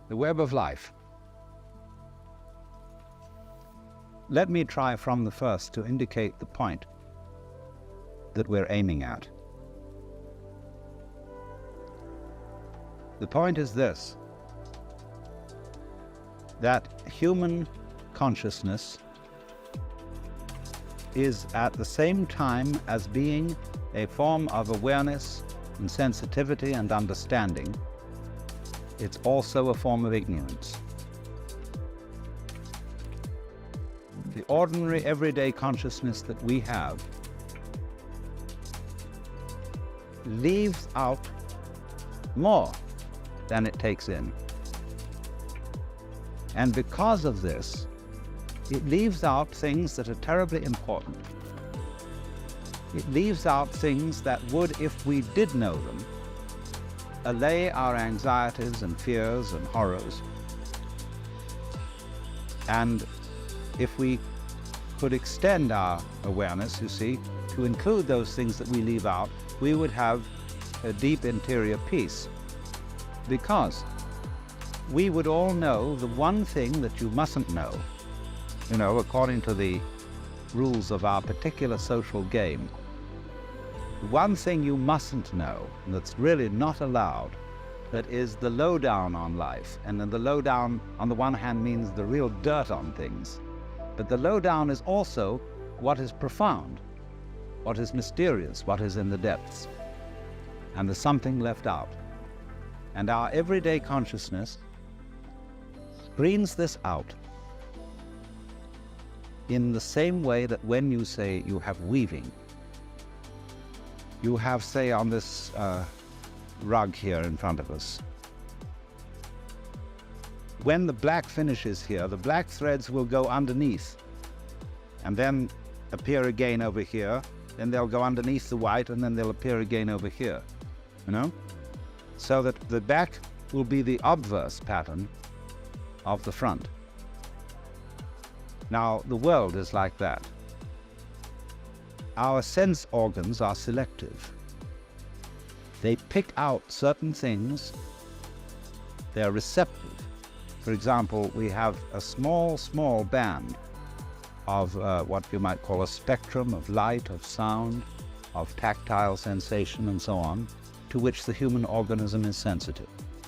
the web of life. Let me try from the first to indicate the point that we're aiming at. The point is this, that human consciousness is at the same time as being a form of awareness and sensitivity and understanding, it's also a form of ignorance. The ordinary everyday consciousness that we have leaves out more than it takes in. And because of this, it leaves out things that are terribly important. It leaves out things that would, if we did know them, allay our anxieties and fears and horrors. And if we could extend our awareness, you see, to include those things that we leave out, we would have a deep interior peace. Because we would all know the one thing that you mustn't know, you know, according to the rules of our particular social game. The one thing you mustn't know, that's really not allowed, that is the lowdown on life. And then the lowdown, on the one hand, means the real dirt on things. But the lowdown is also what is profound, what is mysterious, what is in the depths. And there's something left out. And our everyday consciousness screens this out in the same way that when you say you have weaving, you have, say, on this rug here in front of us, when the black finishes here, the black threads will go underneath and then appear again over here, then they'll go underneath the white and then they'll appear again over here, you know? So that the back will be the obverse pattern of the front. Now, the world is like that. Our sense organs are selective. They pick out certain things. They're receptive. For example, we have a small band of what you might call a spectrum of light, of sound, of tactile sensation, and so on, to which the human organism is sensitive.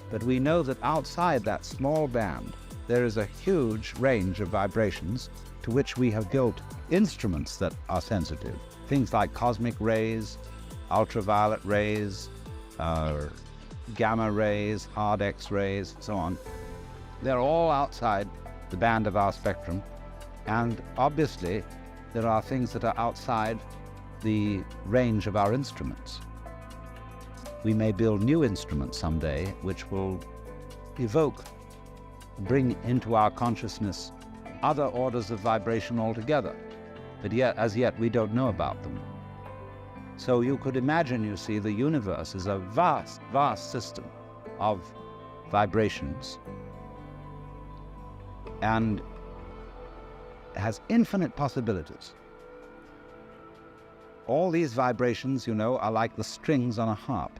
But we know that outside that small band, there is a huge range of vibrations to which we have built instruments that are sensitive. Things like cosmic rays, ultraviolet rays, gamma rays, hard X-rays, so on. They're all outside the band of our spectrum. And obviously, there are things that are outside the range of our instruments. We may build new instruments someday which will evoke, bring into our consciousness other orders of vibration altogether, but yet, as yet, we don't know about them. So you could imagine, you see, the universe is a vast, vast system of vibrations and has infinite possibilities. All these vibrations, you know, are like the strings on a harp.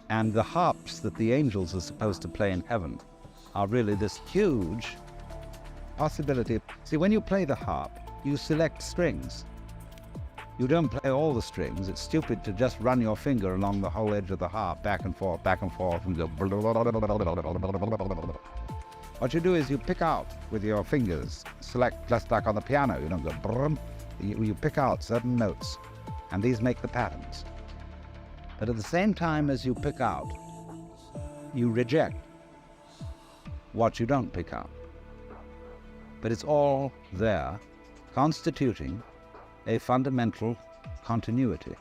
And the harps that the angels are supposed to play in heaven are really this huge possibility. See, when you play the harp, you select strings. You don't play all the strings. It's stupid to just run your finger along the whole edge of the harp, back and forth, and go. What you do is you pick out with your fingers, select, just like on the piano, you don't go brum. You pick out certain notes, and these make the patterns. But at the same time as you pick out, you reject what you don't pick out. But it's all there, constituting a fundamental continuity,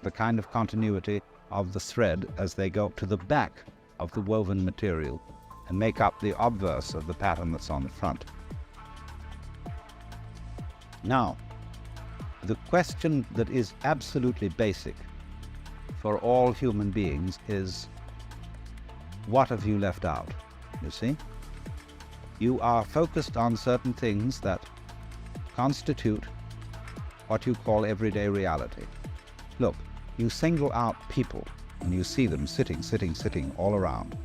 the kind of continuity of the thread as they go to the back of the woven material and make up the obverse of the pattern that's on the front. Now, the question that is absolutely basic for all human beings is, what have you left out? You see? You are focused on certain things that constitute what you call everyday reality. Look, you single out people and you see them sitting all around.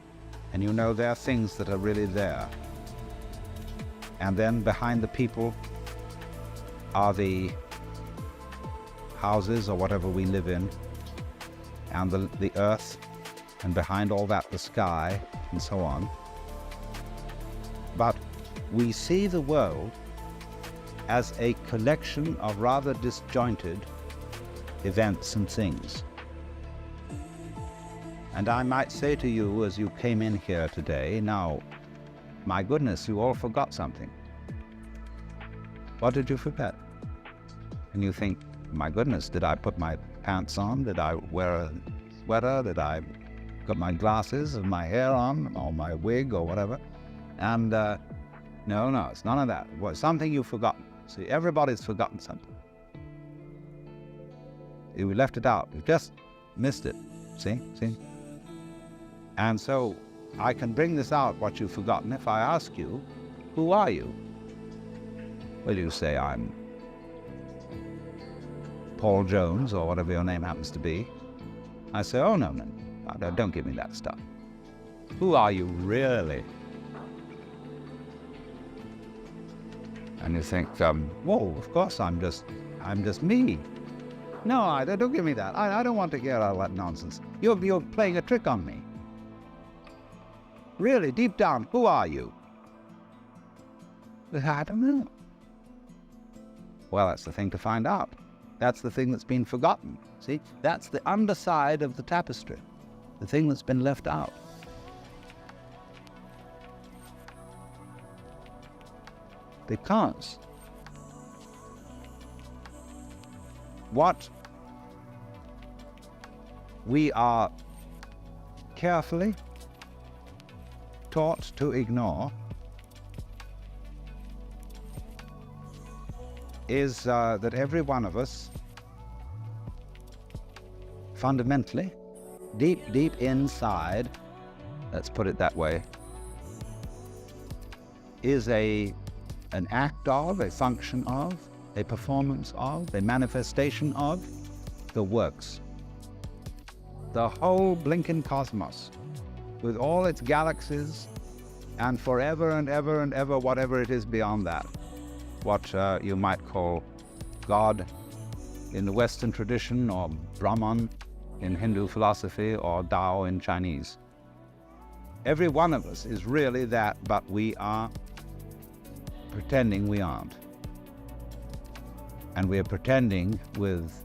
and you know there are things that are really there. And then behind the people are the houses or whatever we live in, and the earth, and behind all that the sky, and so on. But we see the world as a collection of rather disjointed events and things. And I might say to you as you came in here today, now, my goodness, you all forgot something. What did you forget? And you think, my goodness, did I put my pants on? Did I wear a sweater? Did I got my glasses and my hair on, or my wig or whatever? And no, it's none of that. It was something you've forgotten. See, everybody's forgotten something. We left it out. We just missed it. See? And so I can bring this out, what you've forgotten, if I ask you, who are you? Well, you say, I'm Paul Jones, or whatever your name happens to be. I say, oh, no, don't give me that stuff. Who are you really? And you think, whoa, of course I'm just me. No, don't give me that. I don't want to hear all that nonsense. You're playing a trick on me. Really, deep down, who are you? I don't know. Well, that's the thing to find out. That's the thing that's been forgotten. See, that's the underside of the tapestry, the thing that's been left out. Because what we are carefully taught to ignore is that every one of us, fundamentally, deep inside, let's put it that way, is an act of, a function of, a performance of, a manifestation of the works. The whole blinking cosmos, with all its galaxies, and forever and ever and ever, whatever it is beyond that, what you might call God in the Western tradition, or Brahman in Hindu philosophy, or Tao in Chinese. Every one of us is really that, but we are pretending we aren't. And we are pretending with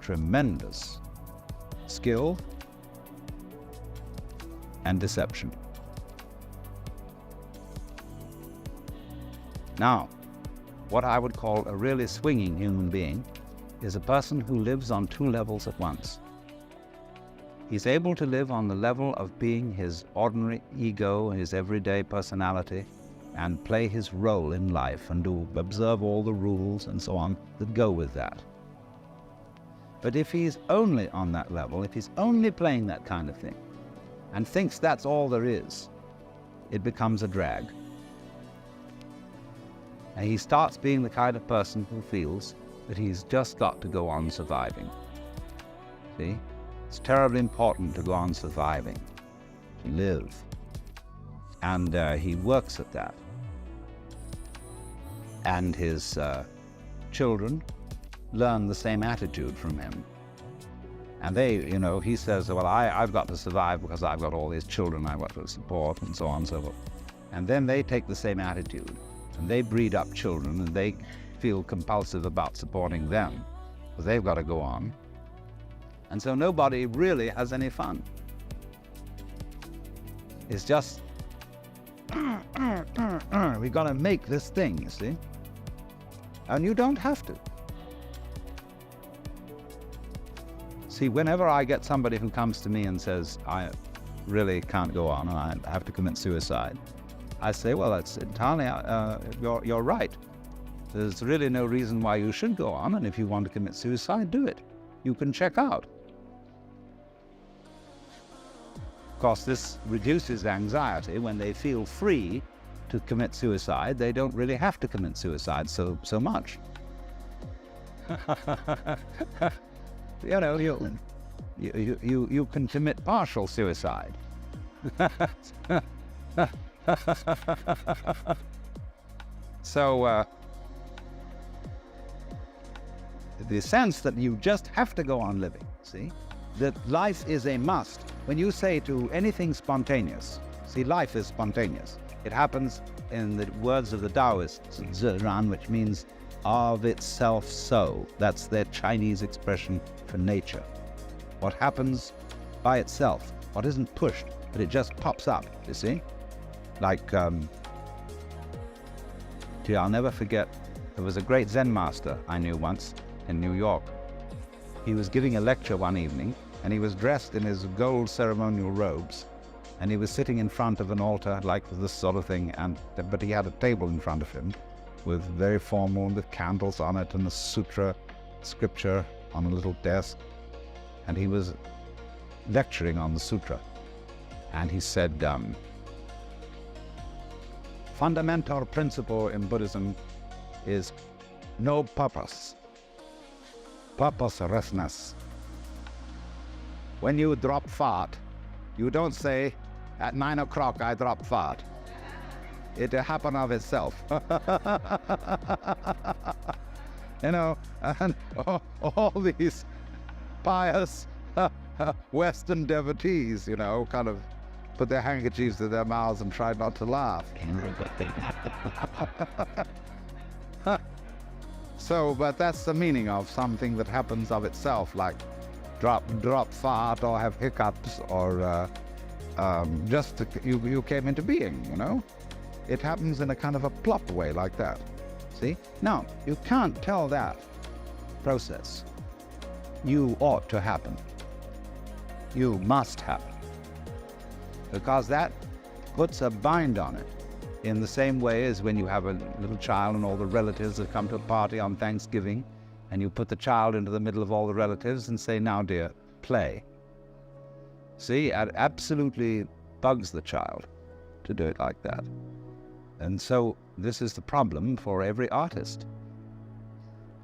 tremendous skill and deception. Now, what I would call a really swinging human being is a person who lives on two levels at once. He's able to live on the level of being his ordinary ego, his everyday personality, and play his role in life and observe all the rules and so on that go with that. But if he's only on that level, if he's only playing that kind of thing, and thinks that's all there is, it becomes a drag. And he starts being the kind of person who feels that he's just got to go on surviving. See? It's terribly important to go on surviving, to live. And he works at that. And his children learn the same attitude from him. And they, he says, well, I've got to survive because I've got all these children I've got to support, and so on and so forth. And then they take the same attitude, and they breed up children, and they feel compulsive about supporting them, because they've got to go on. And so nobody really has any fun. It's just, we've got to make this thing, you see? And you don't have to. See, whenever I get somebody who comes to me and says, I really can't go on and I have to commit suicide, I say, well, that's entirely, you're right. There's really no reason why you should go on, and if you want to commit suicide, do it. You can check out. Of course, this reduces anxiety. When they feel free to commit suicide, they don't really have to commit suicide so much. You can commit partial suicide. So, the sense that you just have to go on living, see? That life is a must. When you say to anything spontaneous, see, life is spontaneous. It happens, in the words of the Taoists, Ziran, which means of itself so. That's their Chinese expression for nature. What happens by itself, what isn't pushed, but it just pops up, you see? Like, I'll never forget, there was a great Zen master I knew once in New York. He was giving a lecture one evening, and he was dressed in his gold ceremonial robes, and he was sitting in front of an altar like this sort of thing, but he had a table in front of him with very formal, with candles on it, and a sutra scripture on a little desk, and he was lecturing on the sutra. And he said, fundamental principle in Buddhism is no purpose, purposelessness. When you drop fart, you don't say, at 9 o'clock I drop fart. It happen of itself. You know, and all these pious Western devotees, you know, kind of put their handkerchiefs to their mouths and try not to laugh. So, but that's the meaning of something that happens of itself, like drop fart or have hiccups or just you came into being, you know? It happens in a kind of a plop way like that. See? Now, you can't tell that process. You ought to happen. You must happen. Because that puts a bind on it. In the same way as when you have a little child and all the relatives have come to a party on Thanksgiving, and you put the child into the middle of all the relatives and say, now dear, play. See, it absolutely bugs the child to do it like that. And so this is the problem for every artist.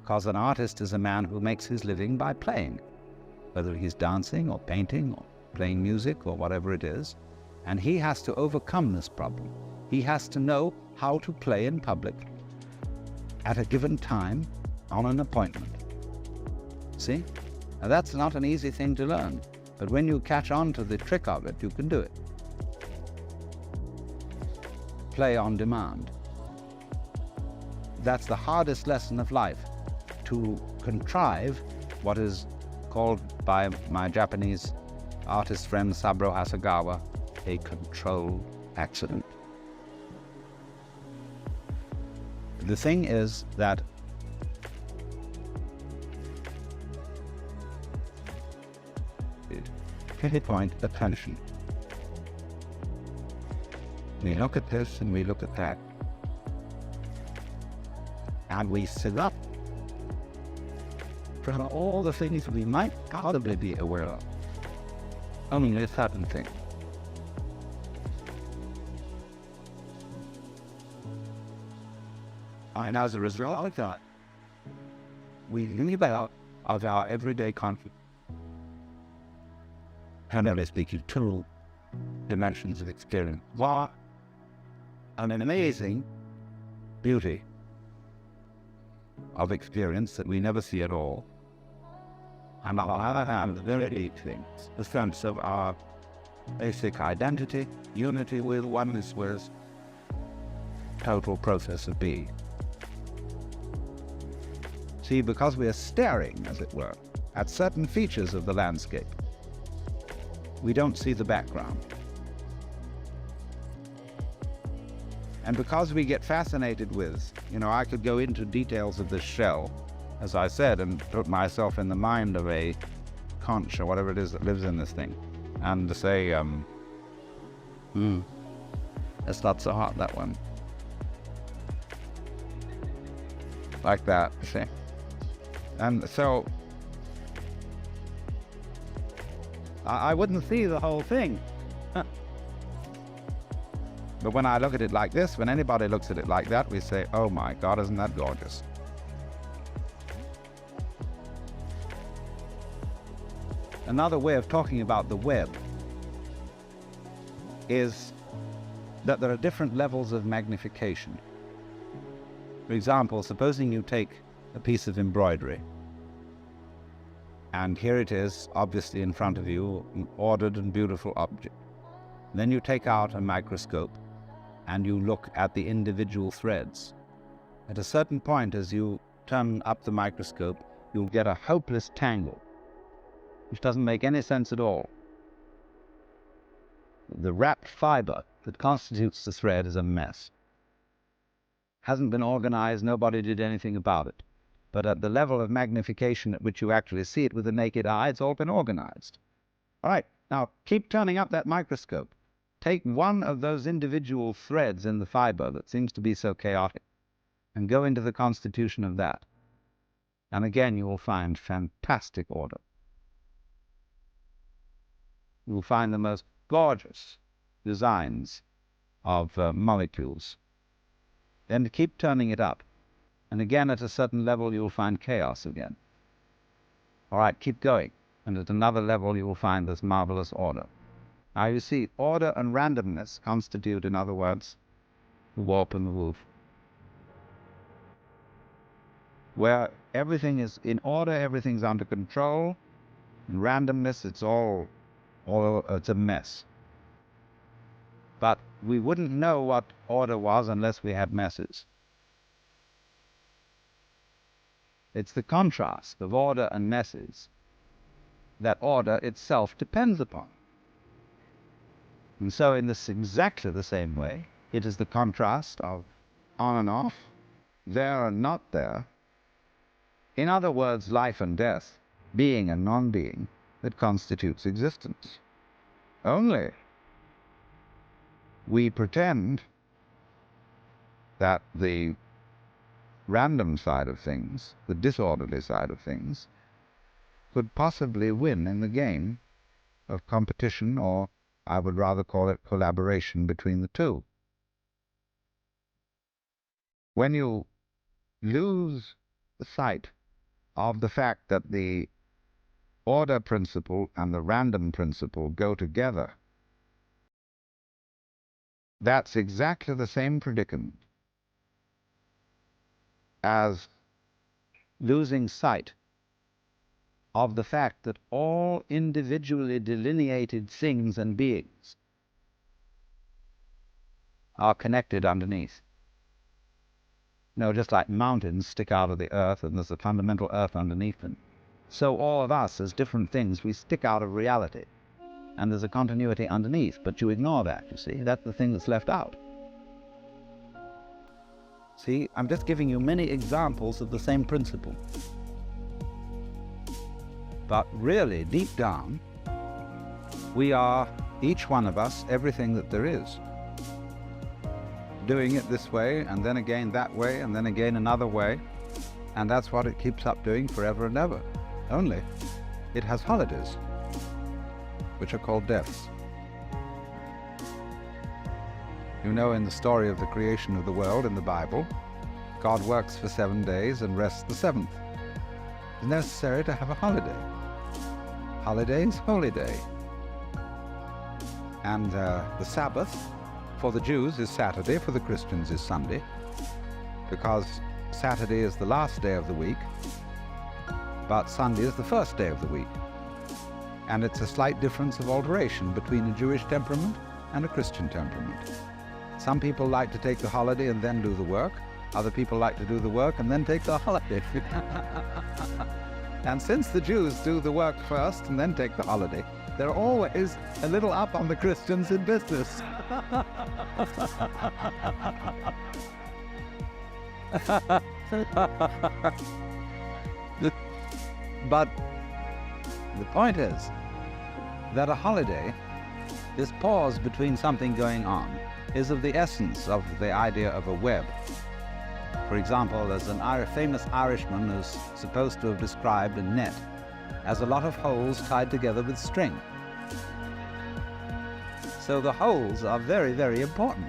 Because an artist is a man who makes his living by playing, whether he's dancing or painting or playing music or whatever it is. And he has to overcome this problem. He has to know how to play in public at a given time on an appointment. See? Now that's not an easy thing to learn, but when you catch on to the trick of it, you can do it. Play on demand. That's the hardest lesson of life, to contrive what is called by my Japanese artist friend Saburo Hasegawa a controlled accident. The thing is that pinpoint attention. We look at this and we look at that, and we sit up from all the things we might possibly be aware of. Only a certain thing. And as a result of that, we leave out of our everyday conflict, primarily speaking, two dimensions of experience. What an amazing beauty of experience that we never see at all. And on the other hand, the very deep things, the sense of our basic identity, unity with, oneness with, total process of being. See, because we are staring, as it were, at certain features of the landscape, we don't see the background. And because we get fascinated with, I could go into details of this shell, as I said, and put myself in the mind of a conch or whatever it is that lives in this thing, and to say, that's not so hot, that one. Like that, see? And so, I wouldn't see the whole thing. But when I look at it like this, when anybody looks at it like that, we say, oh my God, isn't that gorgeous? Another way of talking about the web is that there are different levels of magnification. For example, supposing you take a piece of embroidery, and here it is, obviously in front of you, an ordered and beautiful object. Then you take out a microscope and you look at the individual threads. At a certain point, as you turn up the microscope, you'll get a hopeless tangle, which doesn't make any sense at all. The wrapped fiber that constitutes the thread is a mess. Hasn't been organized, nobody did anything about it. But at the level of magnification at which you actually see it with the naked eye, it's all been organized. All right, now keep turning up that microscope. Take one of those individual threads in the fiber that seems to be so chaotic and go into the constitution of that. And again, you will find fantastic order. You will find the most gorgeous designs of molecules. Then keep turning it up. And again, at a certain level, you will find chaos again. All right, keep going. And at another level, you will find this marvelous order. Now you see, order and randomness constitute, in other words, the warp and the woof. Where everything is in order, everything's under control. In randomness, it's it's a mess. But we wouldn't know what order was unless we had messes. It's the contrast of order and messes that order itself depends upon. And so in this exactly the same way, it is the contrast of on and off, there and not there. In other words, life and death, being and non-being, that constitutes existence. Only we pretend that the random side of things, the disorderly side of things, could possibly win in the game of competition, or I would rather call it collaboration between the two. When you lose the sight of the fact that the order principle and the random principle go together, that's exactly the same predicament as losing sight of the fact that all individually delineated things and beings are connected underneath. Just like mountains stick out of the earth and there's a fundamental earth underneath them, so all of us as different things, we stick out of reality. And there's a continuity underneath, but you ignore that, you see. That's the thing that's left out. See, I'm just giving you many examples of the same principle. But really, deep down, we are, each one of us, everything that there is. Doing it this way, and then again that way, and then again another way. And that's what it keeps up doing forever and ever. Only, it has holidays, which are called deaths. You know, in the story of the creation of the world in the Bible, God works for 7 days and rests the seventh. It's necessary to have a holiday. Holiday is holy day. And the Sabbath for the Jews is Saturday, for the Christians is Sunday, because Saturday is the last day of the week, but Sunday is the first day of the week. And it's a slight difference of alteration between a Jewish temperament and a Christian temperament. Some people like to take the holiday and then do the work. Other people like to do the work and then take the holiday. And since the Jews do the work first and then take the holiday, they're always a little up on the Christians in business. But the point is that a holiday, this pause between something going on, is of the essence of the idea of a web. For example, there's an famous Irishman who's supposed to have described a net as a lot of holes tied together with string. So the holes are very, very important.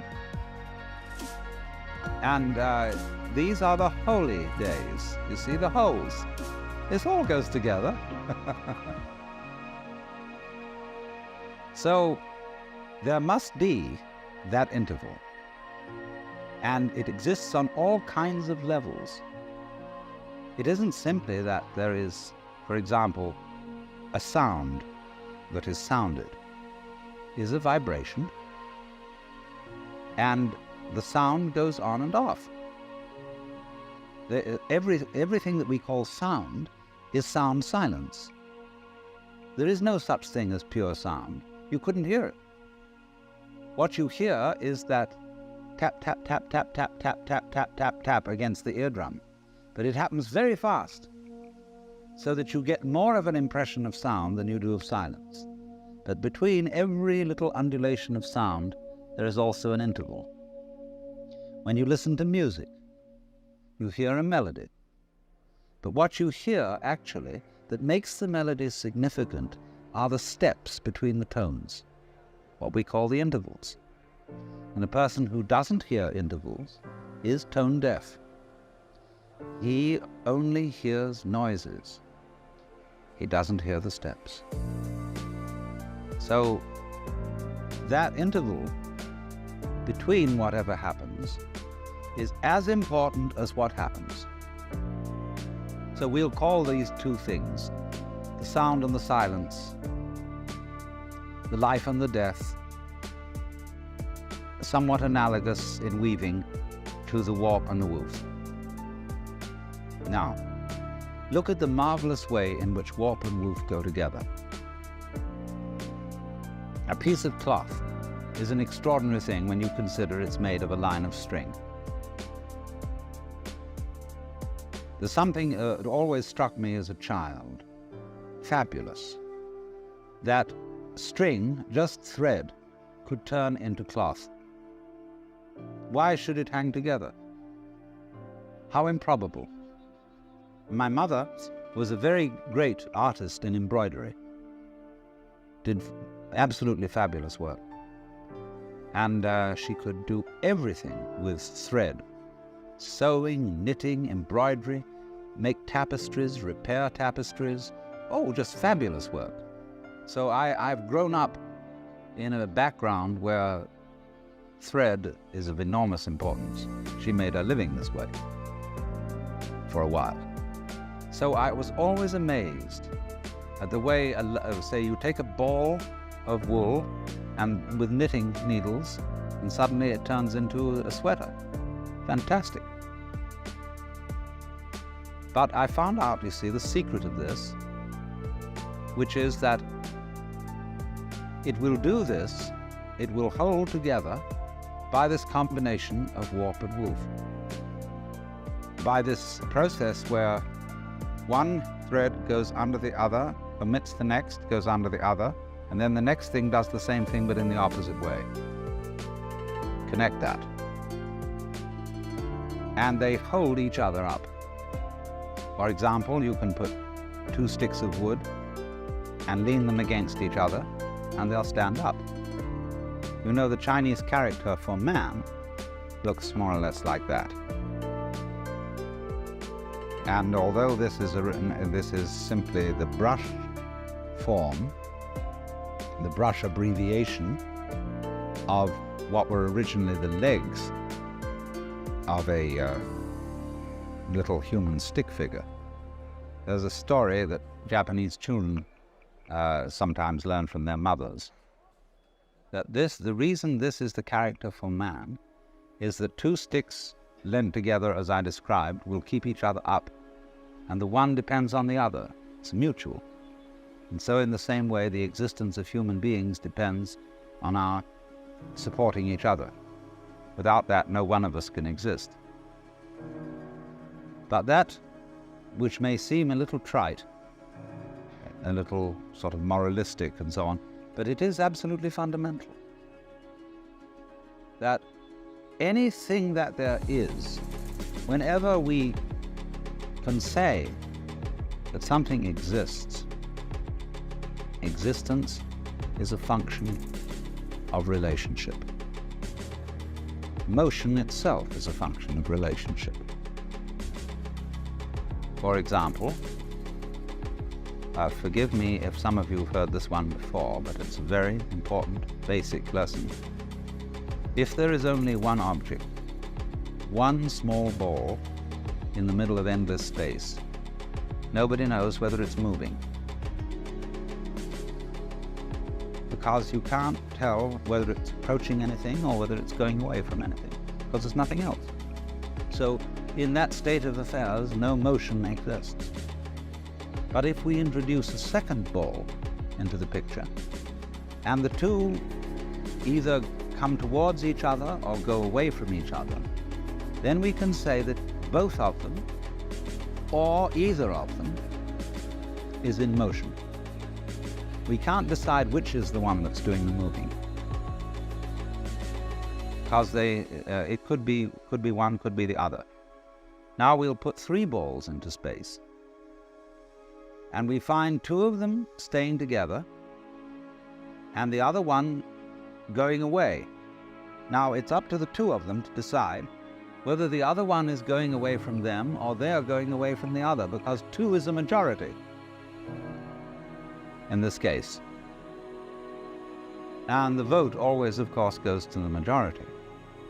And these are the holy days. You see the holes. This all goes together. So There must be that interval. And it exists on all kinds of levels. It isn't simply that there is, for example, a sound that is sounded. It is a vibration, and the sound goes on and off. Everything that we call sound is sound silence. There is no such thing as pure sound. You couldn't hear it. What you hear is that tap, tap, tap, tap, tap, tap, tap, tap, tap, tap against the eardrum. But it happens very fast, so that you get more of an impression of sound than you do of silence. But between every little undulation of sound, there is also an interval. When you listen to music, you hear a melody. But what you hear, actually, that makes the melody significant are the steps between the tones, what we call the intervals. And a person who doesn't hear intervals is tone deaf. He only hears noises. He doesn't hear the steps. So that interval between whatever happens is as important as what happens. So we'll call these two things, the sound and the silence, the life and the death, somewhat analogous in weaving to the warp and the woof. Now, look at the marvelous way in which warp and woof go together. A piece of cloth is an extraordinary thing when you consider it's made of a line of string. There's something that always struck me as a child, fabulous, that string, just thread, could turn into cloth. Why should it hang together? How improbable. My mother was a very great artist in embroidery, did absolutely fabulous work. And she could do everything with thread. Sewing, knitting, embroidery, make tapestries, repair tapestries. Oh, just fabulous work. So I've grown up in a background where thread is of enormous importance. She made her living this way for a while. So I was always amazed at the way, say, you take a ball of wool and with knitting needles, and suddenly it turns into a sweater. Fantastic. But I found out, you see, the secret of this, which is that it will do this, it will hold together by this combination of warp and woof. By this process where one thread goes under the other, omits the next, goes under the other, and then the next thing does the same thing but in the opposite way. Connect that. And they hold each other up. For example, you can put two sticks of wood and lean them against each other, and they'll stand up. You know, the Chinese character for man looks more or less like that. And although this is simply the brush form, the brush abbreviation of what were originally the legs of a little human stick figure. There's a story that Japanese children sometimes learn from their mothers, that the reason this is the character for man is that two sticks lent together, as I described, will keep each other up, and the one depends on the other. It's mutual. And so in the same way, the existence of human beings depends on our supporting each other. Without that, no one of us can exist. But that, which may seem a little trite, a little sort of moralistic and so on, but it is absolutely fundamental. That anything that there is, whenever we can say that something exists, existence is a function of relationship. Motion itself is a function of relationship. For example, Forgive me if some of you have heard this one before, but it's a very important basic lesson. If there is only one object, one small ball in the middle of endless space, nobody knows whether it's moving, because you can't tell whether it's approaching anything or whether it's going away from anything, because there's nothing else. So in that state of affairs, no motion exists. But if we introduce a second ball into the picture, and the two either come towards each other or go away from each other, then we can say that both of them, or either of them, is in motion. We can't decide which is the one that's doing the moving, because it could be one, could be the other. Now we'll put three balls into space, and we find two of them staying together and the other one going away. Now it's up to the two of them to decide whether the other one is going away from them or they're going away from the other, because two is a majority in this case. And the vote always, of course, goes to the majority,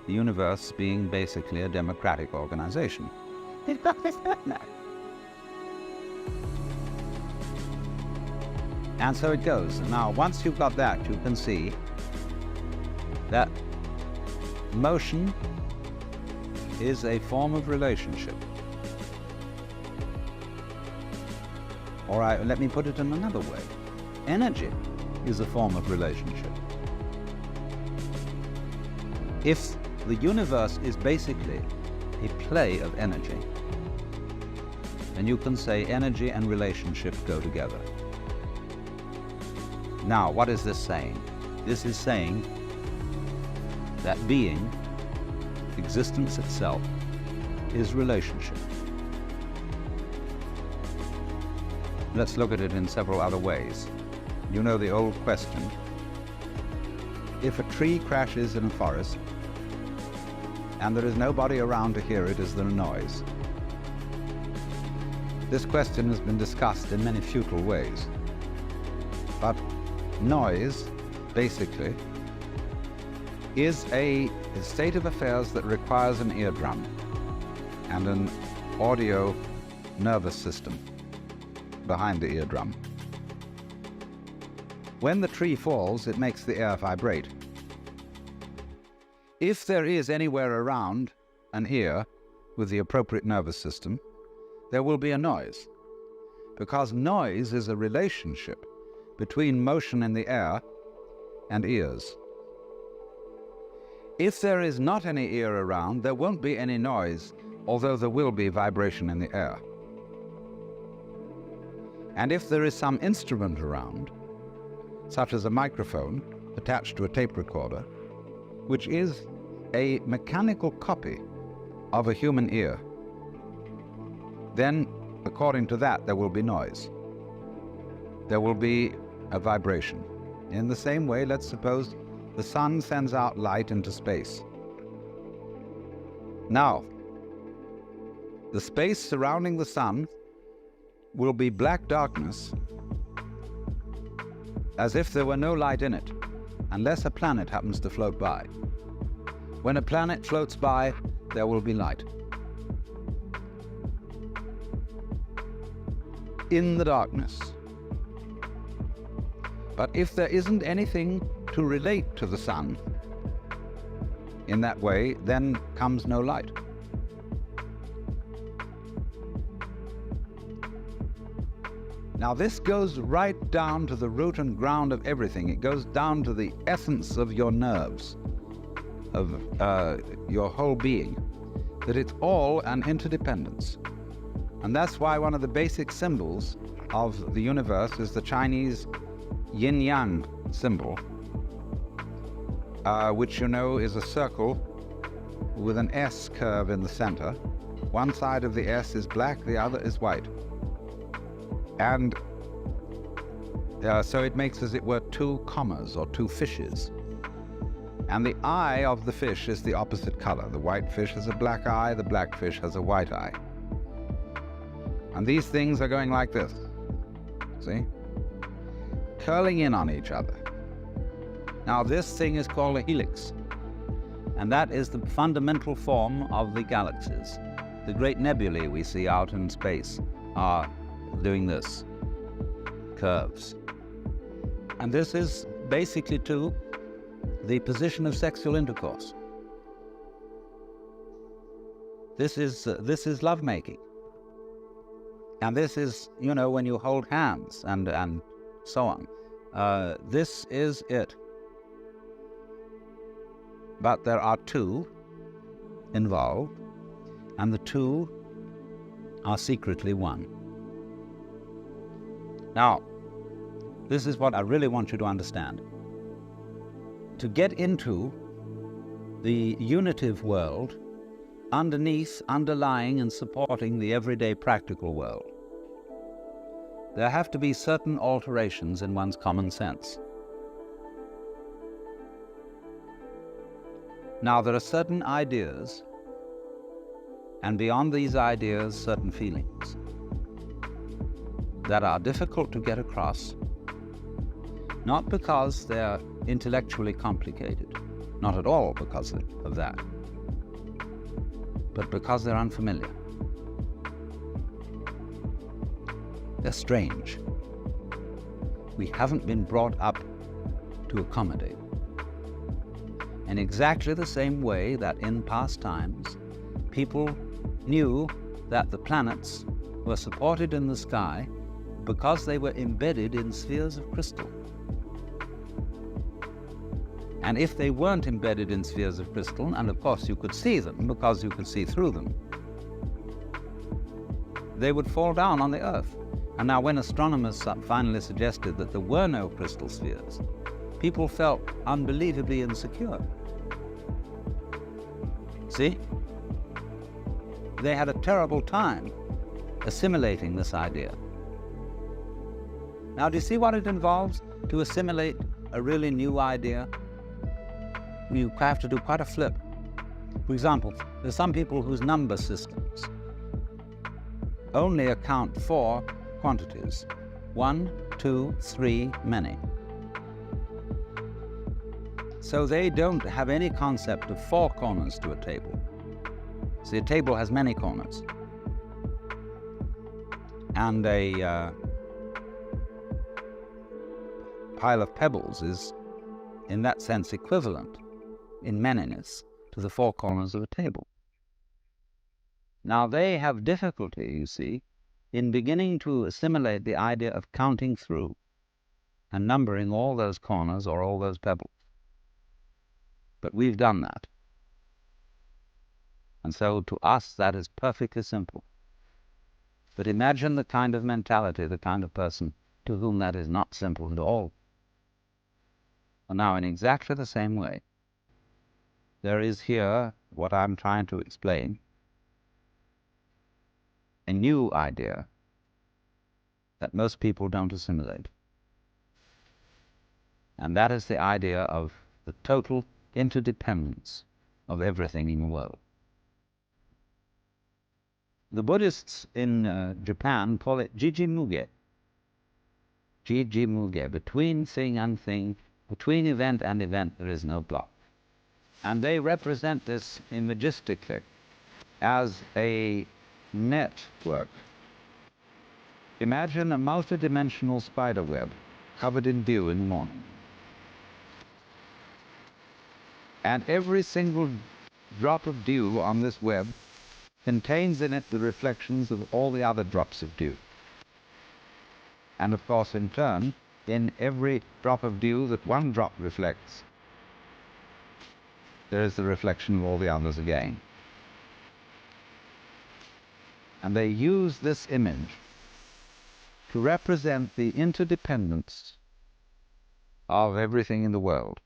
the universe being basically a democratic organization. And so it goes. Now, once you've got that, you can see that motion is a form of relationship. All right, let me put it in another way. Energy is a form of relationship. If the universe is basically a play of energy, then you can say energy and relationship go together. Now, what is this saying? This is saying that being, existence itself, is relationship. Let's look at it in several other ways. You know the old question: if a tree crashes in a forest and there is nobody around to hear it, is there a noise? This question has been discussed in many futile ways. But noise, basically, is a state of affairs that requires an eardrum and an audio nervous system behind the eardrum. When the tree falls, it makes the air vibrate. If there is anywhere around an ear with the appropriate nervous system, there will be a noise, because noise is a relationship between motion in the air and ears. If there is not any ear around, there won't be any noise, although there will be vibration in the air. And if there is some instrument around, such as a microphone attached to a tape recorder, which is a mechanical copy of a human ear, then, according to that, there will be noise. There will be a vibration. In the same way, let's suppose the sun sends out light into space. Now, the space surrounding the sun will be black darkness, as if there were no light in it, unless a planet happens to float by. When a planet floats by, there will be light. In the darkness. But if there isn't anything to relate to the sun in that way, then comes no light. Now this goes right down to the root and ground of everything. It goes down to the essence of your nerves, of your whole being, that it's all an interdependence. And that's why one of the basic symbols of the universe is the Chinese yin-yang symbol, which you know is a circle with an S curve in the center. One side of the S is black, the other is white. And so it makes, as it were, two commas or two fishes. And the eye of the fish is the opposite color. The white fish has a black eye, the black fish has a white eye. And these things are going like this. See? Curling in on each other. Now this thing is called a helix, and that is the fundamental form of the galaxies. The great nebulae we see out in space are doing this, curves. And this is basically to the position of sexual intercourse. This is lovemaking. And this is, when you hold hands and so on. This is it. But there are two involved, and the two are secretly one. Now, this is what I really want you to understand. To get into the unitive world, underneath, underlying and supporting the everyday practical world, there have to be certain alterations in one's common sense. Now, there are certain ideas, and beyond these ideas, certain feelings that are difficult to get across, not because they're intellectually complicated, not at all because of that, but because they're unfamiliar. They're strange. We haven't been brought up to accommodate. In exactly the same way that in past times, people knew that the planets were supported in the sky because they were embedded in spheres of crystal. And if they weren't embedded in spheres of crystal, and of course you could see them because you could see through them, they would fall down on the Earth. And now when astronomers finally suggested that there were no crystal spheres, people felt unbelievably insecure. See? They had a terrible time assimilating this idea. Now, do you see what it involves to assimilate a really new idea? You have to do quite a flip. For example, there's some people whose number systems only account for quantities. 1, 2, 3, many. So they don't have any concept of 4 corners to a table. See, a table has many corners. And a pile of pebbles is, in that sense, equivalent in manyness to the 4 corners of a table. Now they have difficulty, you see, in beginning to assimilate the idea of counting through and numbering all those corners or all those pebbles. But we've done that. And so to us that is perfectly simple. But imagine the kind of mentality, the kind of person to whom that is not simple at all. And now in exactly the same way, there is here what I'm trying to explain, a new idea that most people don't assimilate. And that is the idea of the total interdependence of everything in the world. The Buddhists in Japan call it Jiji-muge. Jiji-muge, between thing and thing, between event and event there is no block. And they represent this imagistically as a network. Imagine a multidimensional spider web covered in dew in the morning. And every single drop of dew on this web contains in it the reflections of all the other drops of dew. And of course, in turn, in every drop of dew that one drop reflects, there is the reflection of all the others again. And they use this image to represent the interdependence of everything in the world.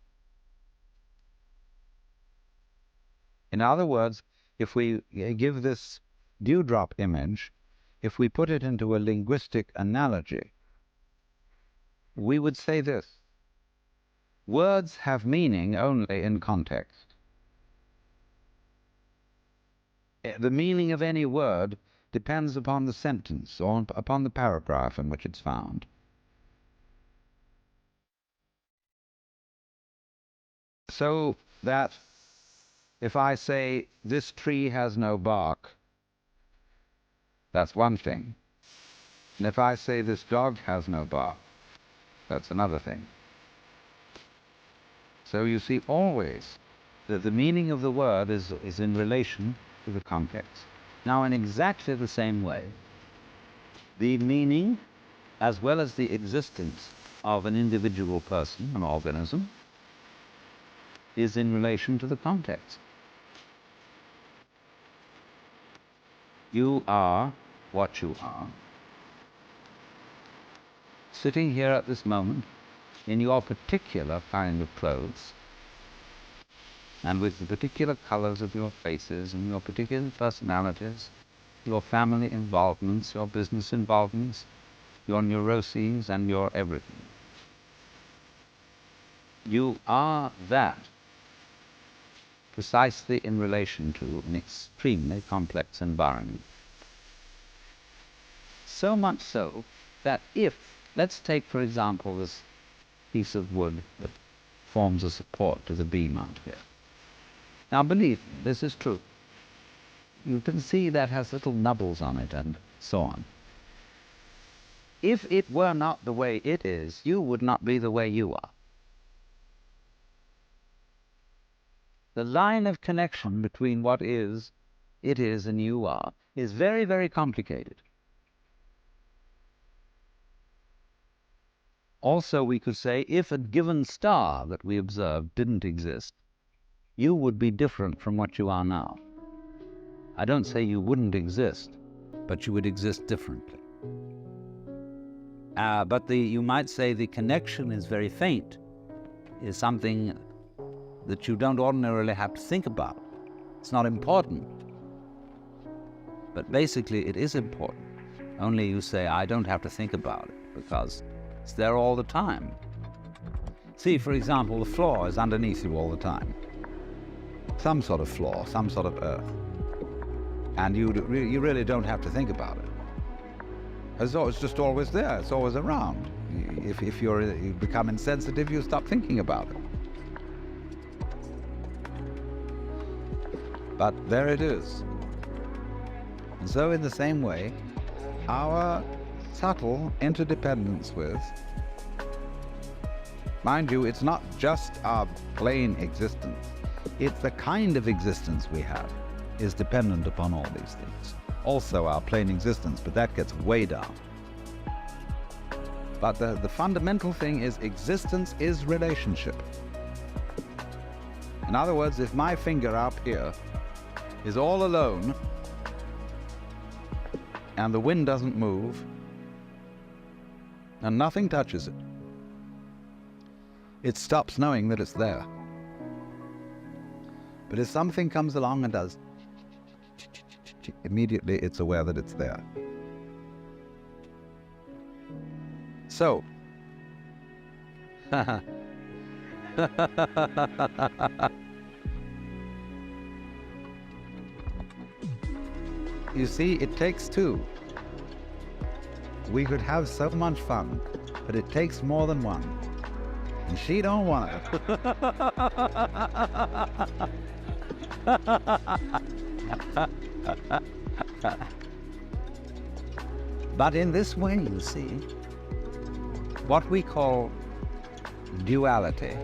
In other words, if we give this dewdrop image, if we put it into a linguistic analogy, we would say this: words have meaning only in context. The meaning of any word depends upon the sentence or upon the paragraph in which it's found. So that if I say this tree has no bark, that's one thing. And if I say this dog has no bark, that's another thing. So you see always that the meaning of the word is in relation to the context. Now, in exactly the same way, the meaning as well as the existence of an individual person, an organism, is in relation to the context. You are what you are. Sitting here at this moment in your particular kind of clothes, and with the particular colors of your faces and your particular personalities, your family involvements, your business involvements, your neuroses and your everything. You are that precisely in relation to an extremely complex environment. So much so that if, let's take for example this piece of wood that forms a support to the beam out here. Now believe me, this is true. You can see that has little nubbles on it and so on. If it were not the way it is, you would not be the way you are. The line of connection between what is, it is, and you are is very, very complicated. Also, we could say, if a given star that we observed didn't exist, you would be different from what you are now. I don't say you wouldn't exist, but you would exist differently. But you might say the connection is very faint, is something that you don't ordinarily have to think about. It's not important. But basically it is important. Only you say, I don't have to think about it, because it's there all the time. See, for example, the floor is underneath you all the time. Some sort of floor, some sort of earth. And you really don't have to think about it. It's just always there, it's always around. If you become insensitive, you stop thinking about it. But there it is. And so in the same way, our subtle interdependence with, mind you, it's not just our plain existence, it's the kind of existence we have is dependent upon all these things. Also our plain existence, but that gets way down. But the fundamental thing is existence is relationship. In other words, if my finger up here is all alone and the wind doesn't move and nothing touches it, it stops knowing that it's there. But if something comes along and does, immediately it's aware that it's there. So, you see, it takes two. We could have so much fun, but it takes more than one. And she don't want it. But in this way, you see, what we call duality,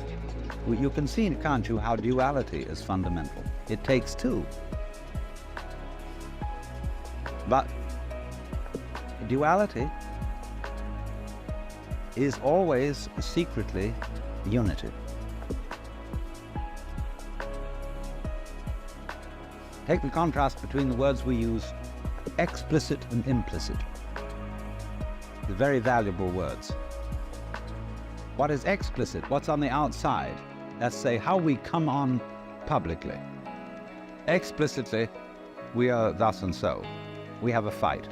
you can see, can't you, how duality is fundamental. It takes two. But duality is always secretly unity. Take the contrast between the words we use, explicit and implicit. The very valuable words. What is explicit? What's on the outside? Let's say how we come on publicly. Explicitly, we are thus and so. We have a fight.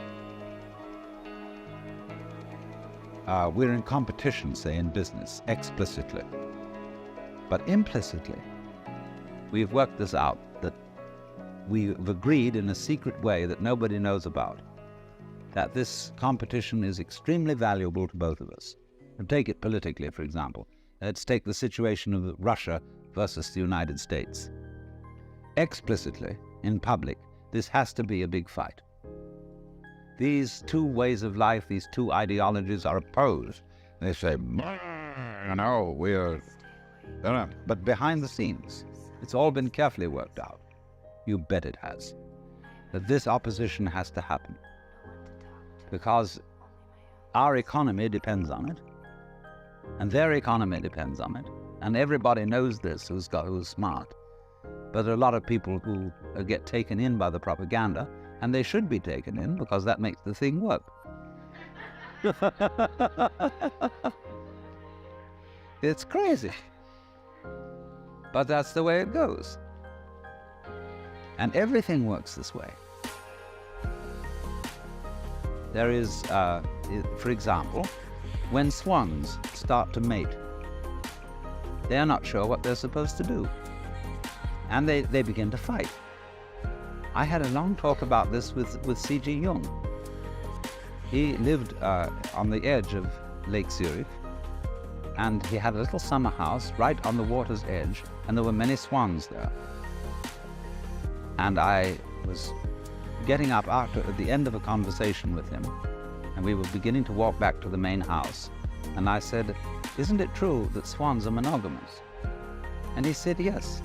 We're in competition, say, in business, explicitly. But implicitly, we've worked this out, that we've agreed in a secret way that nobody knows about, that this competition is extremely valuable to both of us. And take it politically, for example. Let's take the situation of Russia versus the United States. Explicitly, in public, this has to be a big fight. These two ways of life, these two ideologies are opposed. They say, we're... But behind the scenes, it's all been carefully worked out. You bet it has. That this opposition has to happen. Because our economy depends on it, and their economy depends on it, and everybody knows this who's smart. But there are a lot of people who get taken in by the propaganda, and they should be taken in because that makes the thing work. It's crazy. But that's the way it goes. And everything works this way. There is, for example, when swans start to mate, they're not sure what they're supposed to do. And they begin to fight. I had a long talk about this with C.G. Jung. He lived on the edge of Lake Zurich, and he had a little summer house right on the water's edge, and there were many swans there. And I was getting up at the end of a conversation with him, and we were beginning to walk back to the main house, and I said, "Isn't it true that swans are monogamous?" And he said, "Yes,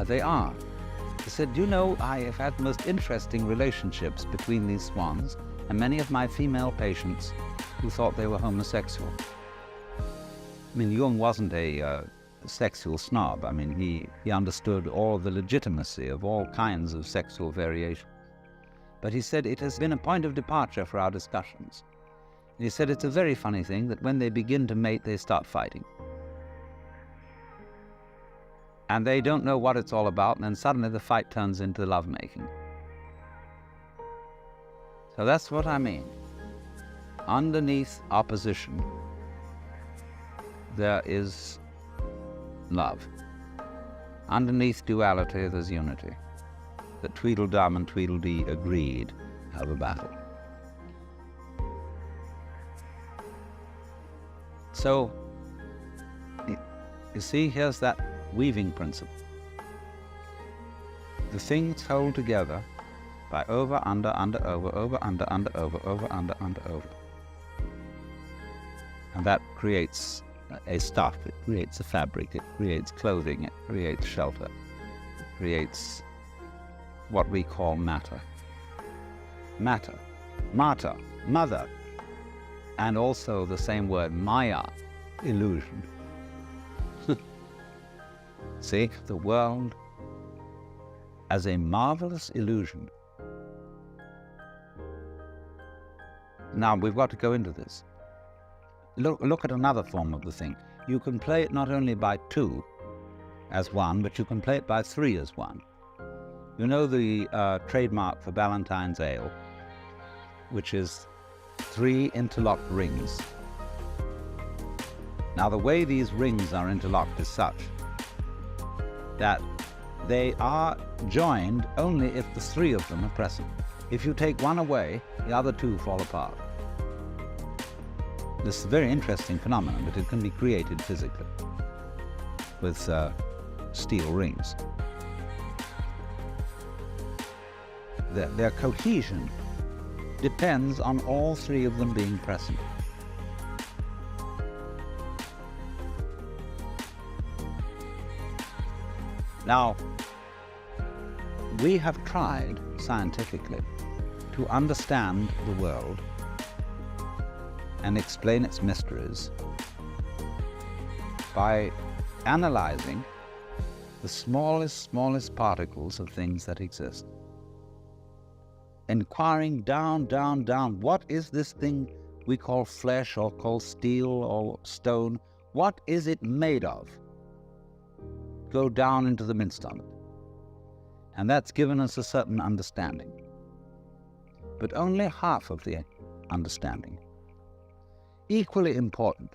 they are." He said, "Do you know, I have had the most interesting relationships between these swans, and many of my female patients who thought they were homosexual." I mean, Jung wasn't a sexual snob. I mean, he understood all the legitimacy of all kinds of sexual variation. But he said it has been a point of departure for our discussions. He said it's a very funny thing that when they begin to mate, they start fighting. And they don't know what it's all about, and then suddenly the fight turns into lovemaking. So that's what I mean. Underneath opposition, there is love. Underneath duality, there's unity. That Tweedledum and Tweedledee agreed have a battle. So, you see, here's that weaving principle. The things hold together by over, under, over, over, under, over, under, over. And that creates a stuff, it creates a fabric, it creates clothing, it creates shelter, it creates what we call matter. Matter, mata, mother, and also the same word, maya, illusion. See, the world as a marvelous illusion. Now, we've got to go into this. Look at another form of the thing. You can play it not only by two as one, but you can play it by three as one. You know the trademark for Ballantine's Ale, which is 3 interlocked rings. Now, the way these rings are interlocked is such that they are joined only if the 3 of them are present. If you take one away, the other 2 fall apart. This is a very interesting phenomenon, but it can be created physically with steel rings. Their cohesion depends on all 3 of them being present. Now, we have tried scientifically to understand the world and explain its mysteries by analyzing the smallest particles of things that exist. Inquiring down, what is this thing we call flesh or call steel or stone? What is it made of? Go down into the midst of it. And that's given us a certain understanding. But only half of the understanding. Equally important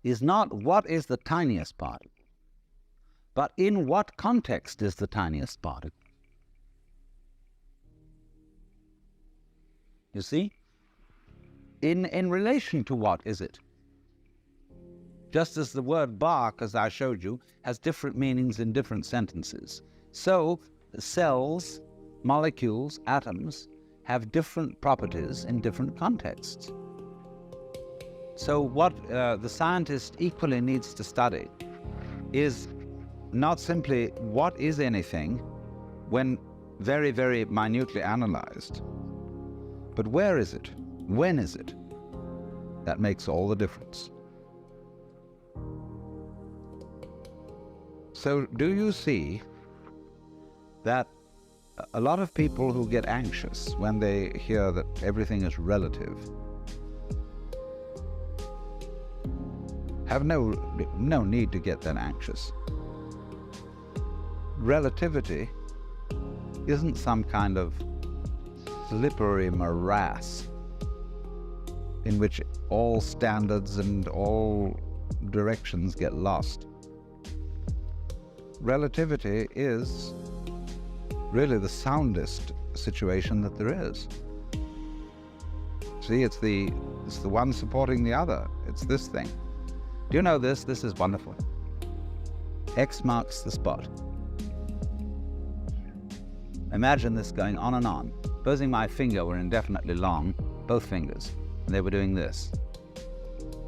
is not what is the tiniest particle, but in what context is the tiniest particle. You see? In relation to what is it? Just as the word bark, as I showed you, has different meanings in different sentences. So cells, molecules, atoms have different properties in different contexts. So what the scientist equally needs to study is not simply what is anything when very, very minutely analyzed, but where is it? When is it? That makes all the difference. So do you see that a lot of people who get anxious when they hear that everything is relative have no need to get that anxious. Relativity isn't some kind of slippery morass in which all standards and all directions get lost. Relativity is really the soundest situation that there is. See, it's the one supporting the other. It's this thing. Do you know this? This is wonderful. X marks the spot. Imagine this going on and on. Supposing my finger were indefinitely long, both fingers, and they were doing this.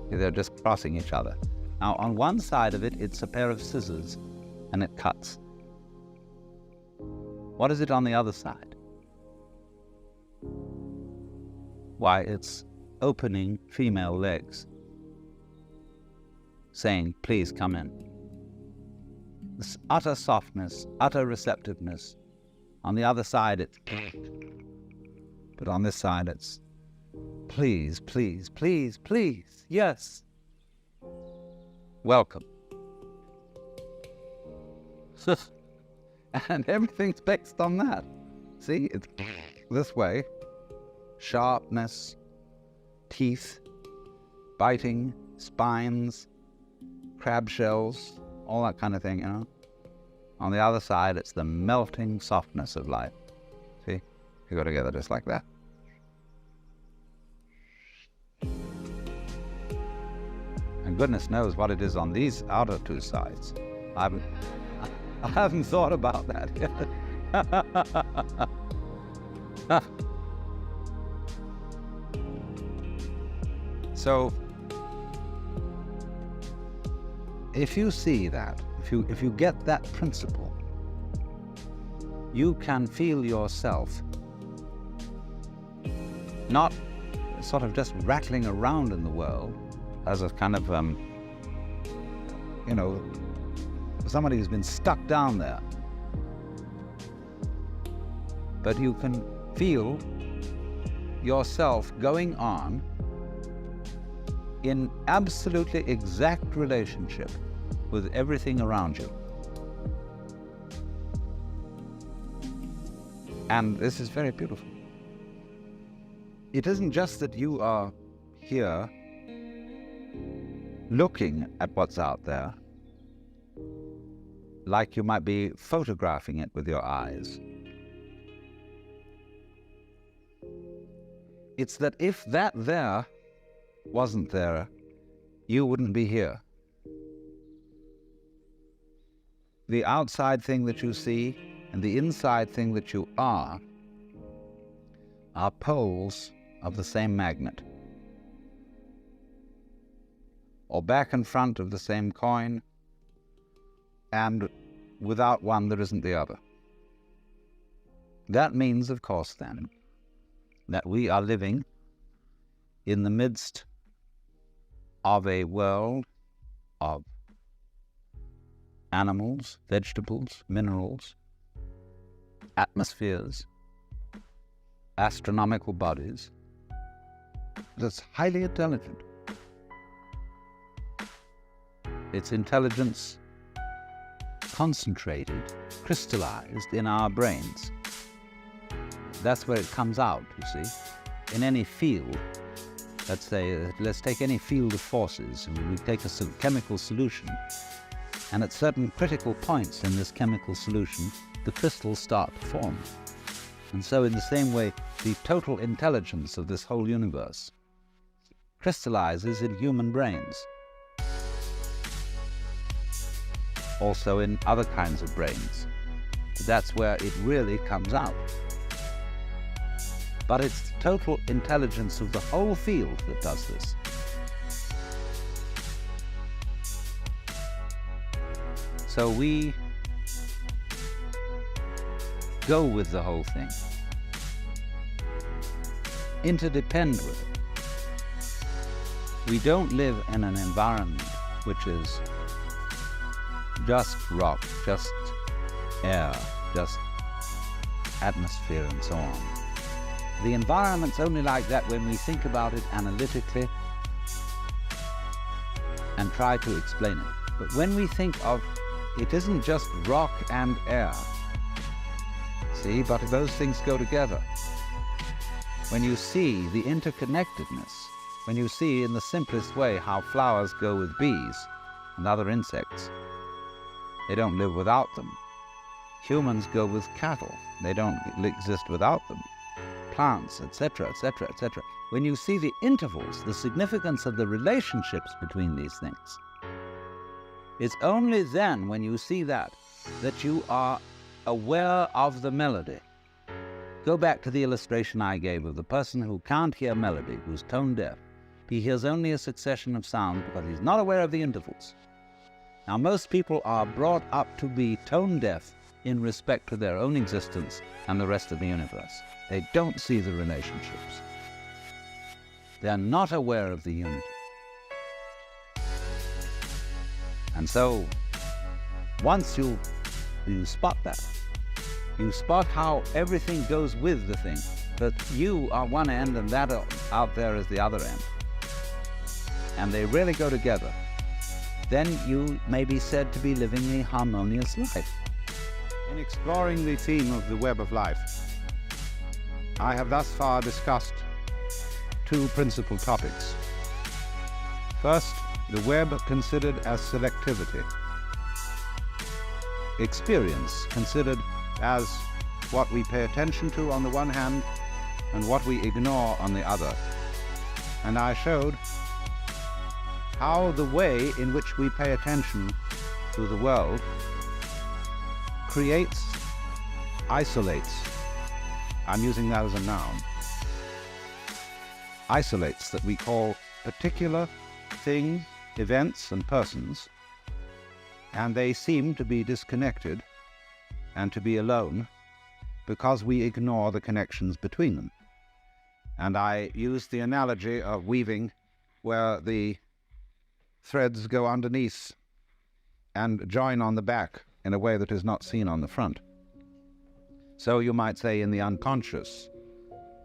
They're just crossing each other. Now, on one side of it, it's a pair of scissors, and it cuts. What is it on the other side? Why, it's opening female legs, saying, please come in. This utter softness, utter receptiveness. On the other side, it's but on this side, it's please, please, please, please, yes. Welcome. And everything's based on that. See, it's this way. Sharpness, teeth, biting, spines, crab shells, all that kind of thing, you know. On the other side, it's the melting softness of life. See? You go together just like that. And goodness knows what it is on these outer two sides. I haven't thought about that yet. So, if you see that, if you get that principle, you can feel yourself not sort of just rattling around in the world as a kind of, somebody who's been stuck down there. But you can feel yourself going on in absolutely exact relationship with everything around you. And this is very beautiful. It isn't just that you are here looking at what's out there, like you might be photographing it with your eyes. It's that if that there wasn't there, you wouldn't be here. The outside thing that you see and the inside thing that you are poles of the same magnet, or back and front of the same coin, and without one there isn't the other. That means, of course, then, that we are living in the midst of a world of animals, vegetables, minerals, atmospheres, astronomical bodies that's highly intelligent. Its intelligence concentrated, crystallized in our brains. That's where it comes out, you see. In any field, let's take any field of forces, and we take a chemical solution, and at certain critical points in this chemical solution, the crystals start to form. And so in the same way, the total intelligence of this whole universe crystallizes in human brains. also in other kinds of brains. That's where it really comes out. But it's the total intelligence of the whole field that does this. So we go with the whole thing, interdepend with it. We don't live in an environment which is just rock, just air, just atmosphere and so on. The environment's only like that when we think about it analytically and try to explain it. But when we think of it isn't just rock and air, see, but those things go together. When you see the interconnectedness, when you see in the simplest way how flowers go with bees and other insects, they don't live without them. Humans go with cattle, they don't exist without them. Plants, etc., etc., etc. When you see the intervals, the significance of the relationships between these things, it's only then, when you see that you are aware of the melody. Go back to the illustration I gave of the person who can't hear melody, who's tone deaf. He hears only a succession of sound because he's not aware of the intervals. Now, most people are brought up to be tone deaf in respect to their own existence and the rest of the universe. They don't see the relationships. They're not aware of the unity. And so, once you spot that, you spot how everything goes with the thing, that you are one end and that out there is the other end, and they really go together, then you may be said to be living a harmonious life. In exploring the theme of the web of life, I have thus far discussed two principal topics. First, the web considered as selectivity. Experience considered as what we pay attention to on the one hand and what we ignore on the other. And I showed how the way in which we pay attention to the world creates, isolates, I'm using that as a noun, isolates that we call particular things, events and persons, and they seem to be disconnected and to be alone because we ignore the connections between them. And I used the analogy of weaving, where the threads go underneath and join on the back in a way that is not seen on the front. So you might say in the unconscious,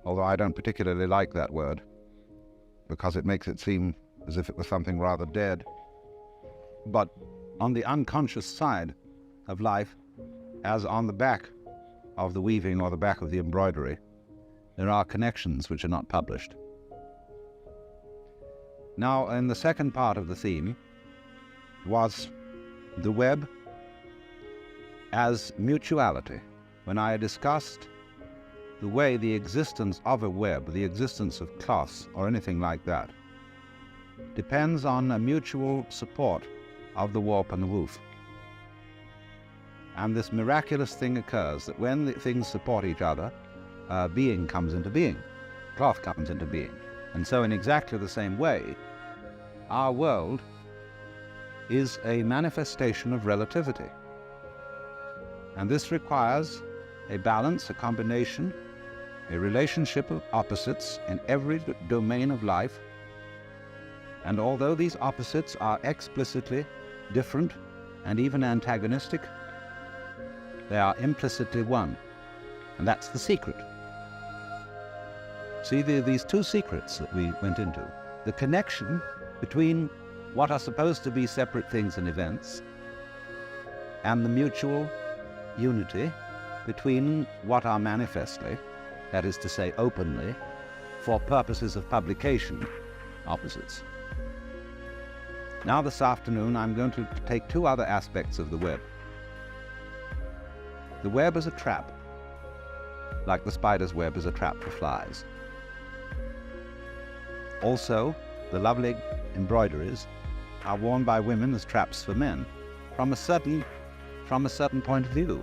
although I don't particularly like that word because it makes it seem as if it was something rather dead. But on the unconscious side of life, as on the back of the weaving or the back of the embroidery, there are connections which are not published. Now, in the second part of the theme was the web as mutuality. When I discussed the way the existence of a web, the existence of cloth or anything like that, depends on a mutual support of the warp and the woof. And this miraculous thing occurs that when the things support each other, being comes into being, cloth comes into being. And so in exactly the same way, our world is a manifestation of relativity. And this requires a balance, a combination, a relationship of opposites in every domain of life. And although these opposites are explicitly different and even antagonistic, they are implicitly one. And that's the secret. See, these two secrets that we went into. The connection between what are supposed to be separate things and events, and the mutual unity between what are manifestly, that is to say openly, for purposes of publication, opposites. Now this afternoon I'm going to take two other aspects of the web. The web is a trap, like the spider's web is a trap for flies. Also, the lovely embroideries are worn by women as traps for men. from a certain point of view.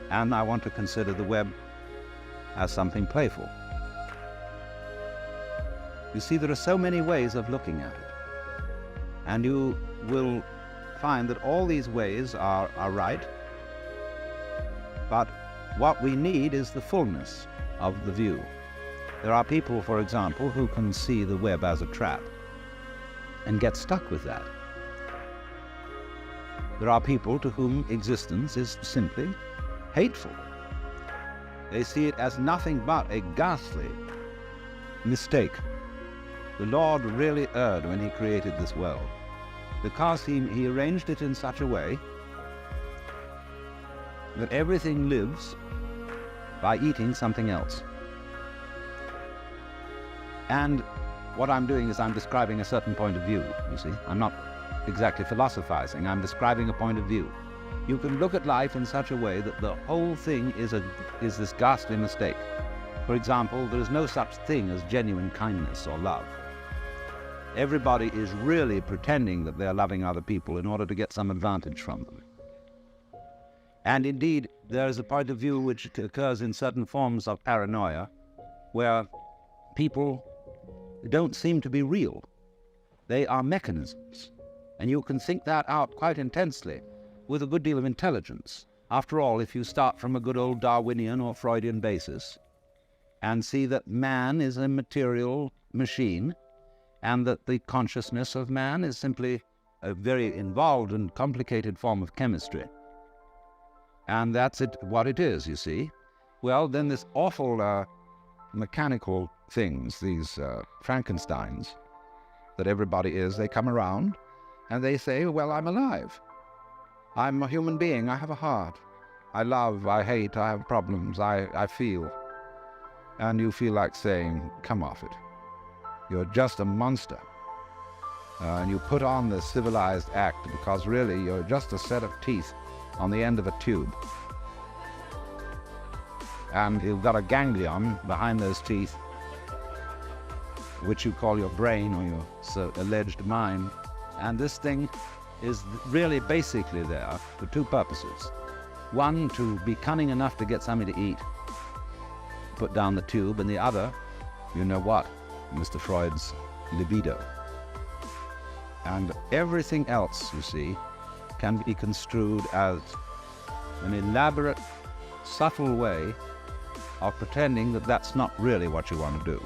And I want to consider the web as something playful. You see, there are so many ways of looking at it. And you will find that all these ways are right. But what we need is the fullness of the view. There are people, for example, who can see the web as a trap and get stuck with that. There are people to whom existence is simply hateful. They see it as nothing but a ghastly mistake. The Lord really erred when he created this world, because he arranged it in such a way that everything lives by eating something else. And what I'm doing is I'm describing a certain point of view, you see. I'm not exactly philosophizing, I'm describing a point of view. You can look at life in such a way that the whole thing is this ghastly mistake. For example, there is no such thing as genuine kindness or love. Everybody is really pretending that they're loving other people in order to get some advantage from them. And indeed, there is a point of view which occurs in certain forms of paranoia, where people don't seem to be real. They are mechanisms. And you can think that out quite intensely with a good deal of intelligence. After all, if you start from a good old Darwinian or Freudian basis and see that man is a material machine and that the consciousness of man is simply a very involved and complicated form of chemistry, and that's what it is, you see, well, then this awful mechanical things, these Frankensteins that everybody is, they come around and they say, well, I'm alive. I'm a human being. I have a heart. I love, I hate, I have problems, I feel. And you feel like saying, come off it. You're just a monster. And you put on this civilized act because really you're just a set of teeth on the end of a tube. And you've got a ganglion behind those teeth, which you call your brain or your alleged mind. And this thing is really basically there for two purposes. One, to be cunning enough to get something to eat, put down the tube, and the other, you know what, Mr. Freud's libido. And everything else, you see, can be construed as an elaborate, subtle way of pretending that that's not really what you want to do.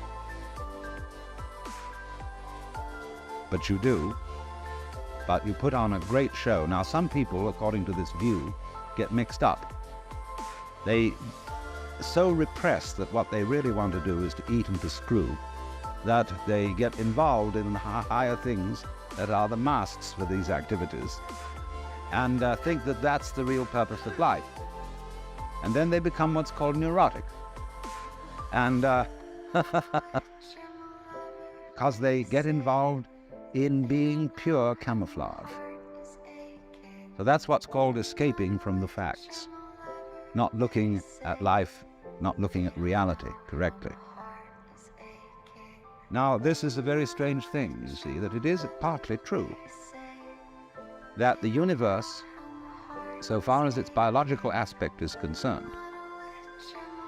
But you do. But you put on a great show. Now, some people, according to this view, get mixed up. They so repress that what they really want to do is to eat and to screw, that they get involved in higher things that are the masks for these activities, and think that that's the real purpose of life. And then they become what's called neurotic. And because they get involved in being pure camouflage. So that's what's called escaping from the facts, not looking at life, not looking at reality correctly. Now, this is a very strange thing, you see, that it is partly true that the universe, so far as its biological aspect is concerned,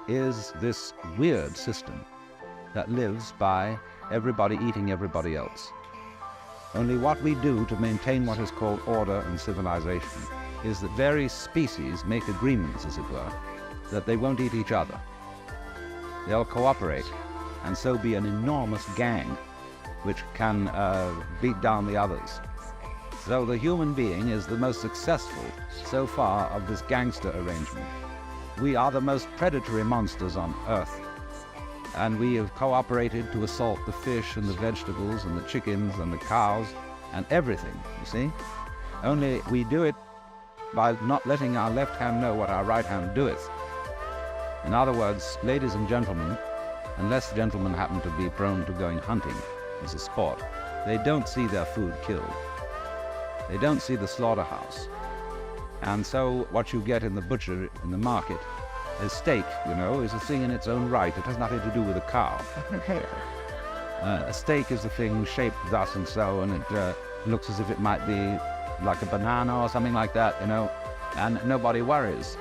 is this weird system that lives by everybody eating everybody else. Only what we do to maintain what is called order and civilization is that various species make agreements, as it were, that they won't eat each other. They'll cooperate and so be an enormous gang which can beat down the others. So the human being is the most successful so far of this gangster arrangement. We are the most predatory monsters on Earth, and we have cooperated to assault the fish and the vegetables and the chickens and the cows and everything, you see. Only we do it by not letting our left hand know what our right hand doeth. In other words, ladies and gentlemen, unless gentlemen happen to be prone to going hunting as a sport, they don't see their food killed. They don't see the slaughterhouse. And so what you get in the butcher, in the market, a steak, you know, is a thing in its own right. It has nothing to do with a cow. A steak is a thing shaped thus and so, and looks as if it might be like a banana or something like that, and nobody worries.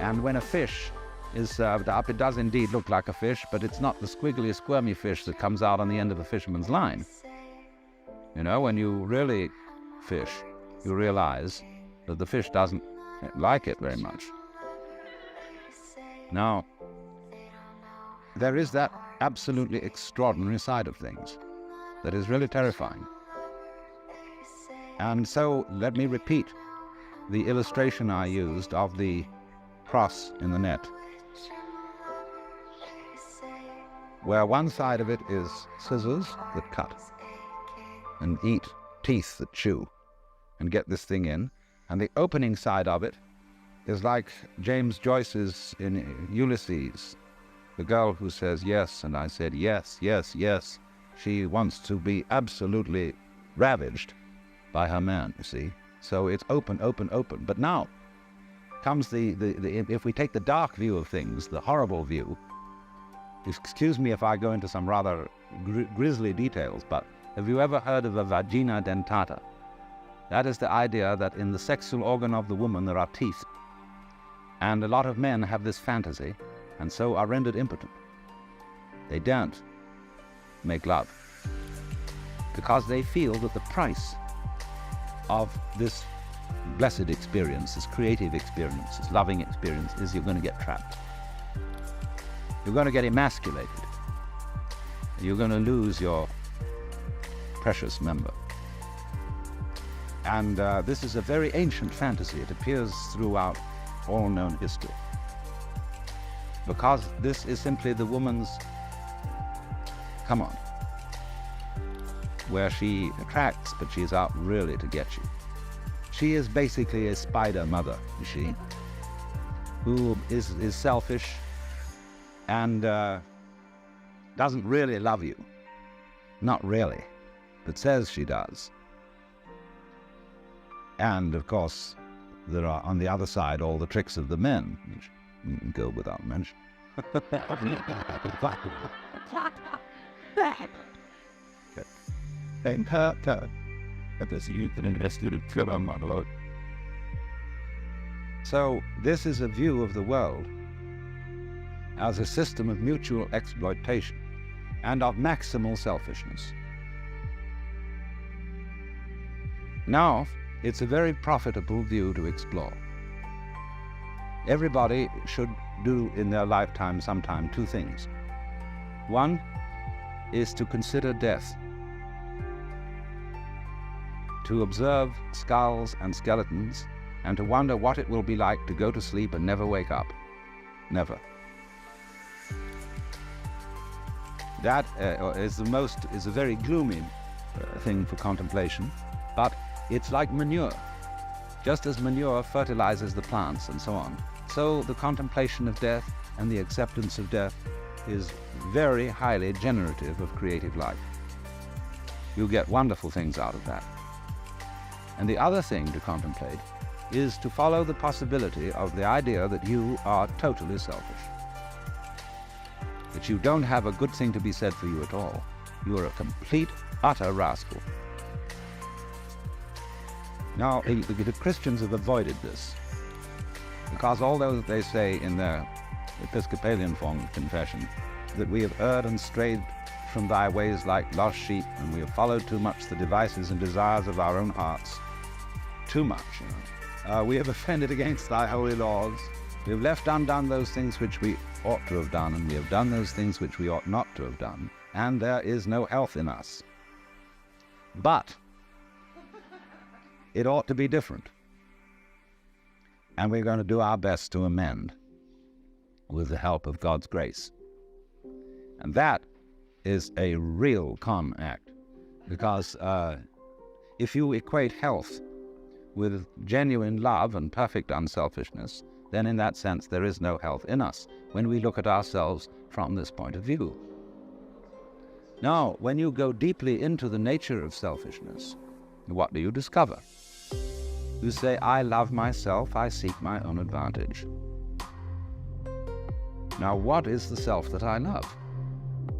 And when a fish is served up, it does indeed look like a fish, but it's not the squiggly, squirmy fish that comes out on the end of a fisherman's line. When you really fish, you realize that the fish doesn't like it very much. Now, there is that absolutely extraordinary side of things that is really terrifying. And so let me repeat the illustration I used of the cross in the net, where one side of it is scissors that cut and eat, teeth that chew and get this thing in, and the opening side of it is like James Joyce's in Ulysses, the girl who says yes, and I said yes, yes, yes. She wants to be absolutely ravaged by her man, you see. So it's open, open, open. But now comes if we take the dark view of things, the horrible view. Excuse me if I go into some rather grisly details, but have you ever heard of a vagina dentata? That is the idea that in the sexual organ of the woman there are teeth. And a lot of men have this fantasy, and so are rendered impotent. They don't make love, because they feel that the price of this blessed experience, this creative experience, this loving experience, is you're going to get trapped. You're going to get emasculated. You're going to lose your precious member. And this is a very ancient fantasy. It appears throughout all known history. Because this is simply the woman's come on, where she attracts, but she's out really to get you. She is basically a spider mother, you see, who is selfish and doesn't really love you. Not really, but says she does. And of course, there are on the other side all the tricks of the men, which go without mention. So this is a view of the world as a system of mutual exploitation and of maximal selfishness. Now, it's a very profitable view to explore. Everybody should do in their lifetime sometime two things. One is to consider death, to observe skulls and skeletons, and to wonder what it will be like to go to sleep and never wake up. Never. That is a very gloomy thing for contemplation, but it's like manure. Just as manure fertilizes the plants and so on, so the contemplation of death and the acceptance of death is very highly generative of creative life. You get wonderful things out of that. And the other thing to contemplate is to follow the possibility of the idea that you are totally selfish. That you don't have a good thing to be said for you at all. You are a complete, utter rascal. Now, the Christians have avoided this, because although they say in their Episcopalian form of confession that we have erred and strayed from thy ways like lost sheep, and we have followed too much the devices and desires of our own hearts, too much, we have offended against thy holy laws, we have left undone those things which we ought to have done, and we have done those things which we ought not to have done, and there is no health in us. But it ought to be different. And we're going to do our best to amend with the help of God's grace. And that is a real con act, because if you equate health with genuine love and perfect unselfishness, then in that sense there is no health in us when we look at ourselves from this point of view. Now, when you go deeply into the nature of selfishness, what do you discover? You say, I love myself, I seek my own advantage. Now, what is the self that I love?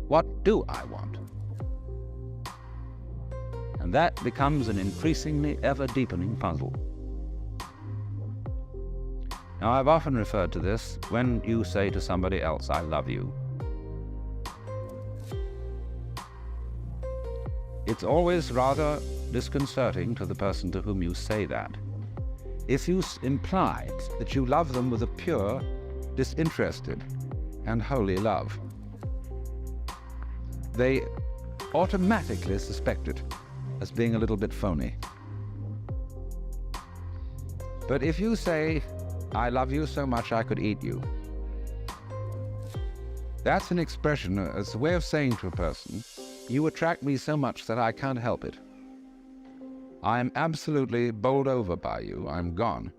What do I want? And that becomes an increasingly ever-deepening puzzle. Now, I've often referred to this when you say to somebody else, "I love you." It's always rather disconcerting to the person to whom you say that. If you imply that you love them with a pure, disinterested, and holy love, they automatically suspect it as being a little bit phony. But if you say, "I love you so much I could eat you," that's an expression, it's a way of saying to a person, "You attract me so much that I can't help it. I am absolutely bowled over by you, I'm gone."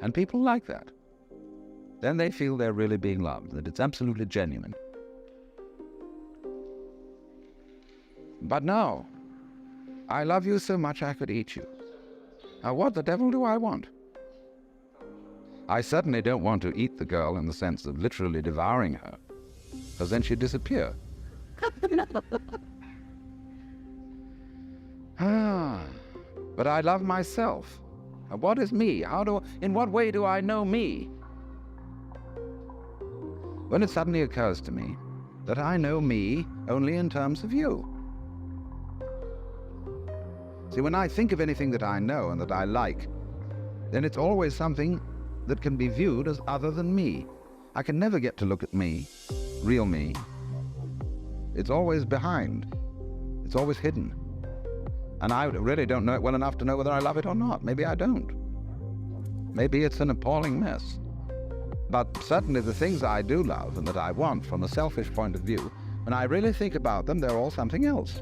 And people like that. Then they feel they're really being loved, that it's absolutely genuine. But no, "I love you so much I could eat you." Now what the devil do I want? I certainly don't want to eat the girl in the sense of literally devouring her, because then she'd disappear. But I love myself. And what is me? In what way do I know me? When it suddenly occurs to me that I know me only in terms of you. See, when I think of anything that I know and that I like, then it's always something that can be viewed as other than me. I can never get to look at me, real me. It's always behind. It's always hidden. And I really don't know it well enough to know whether I love it or not. Maybe I don't. Maybe it's an appalling mess. But certainly the things I do love and that I want from a selfish point of view, when I really think about them, they're all something else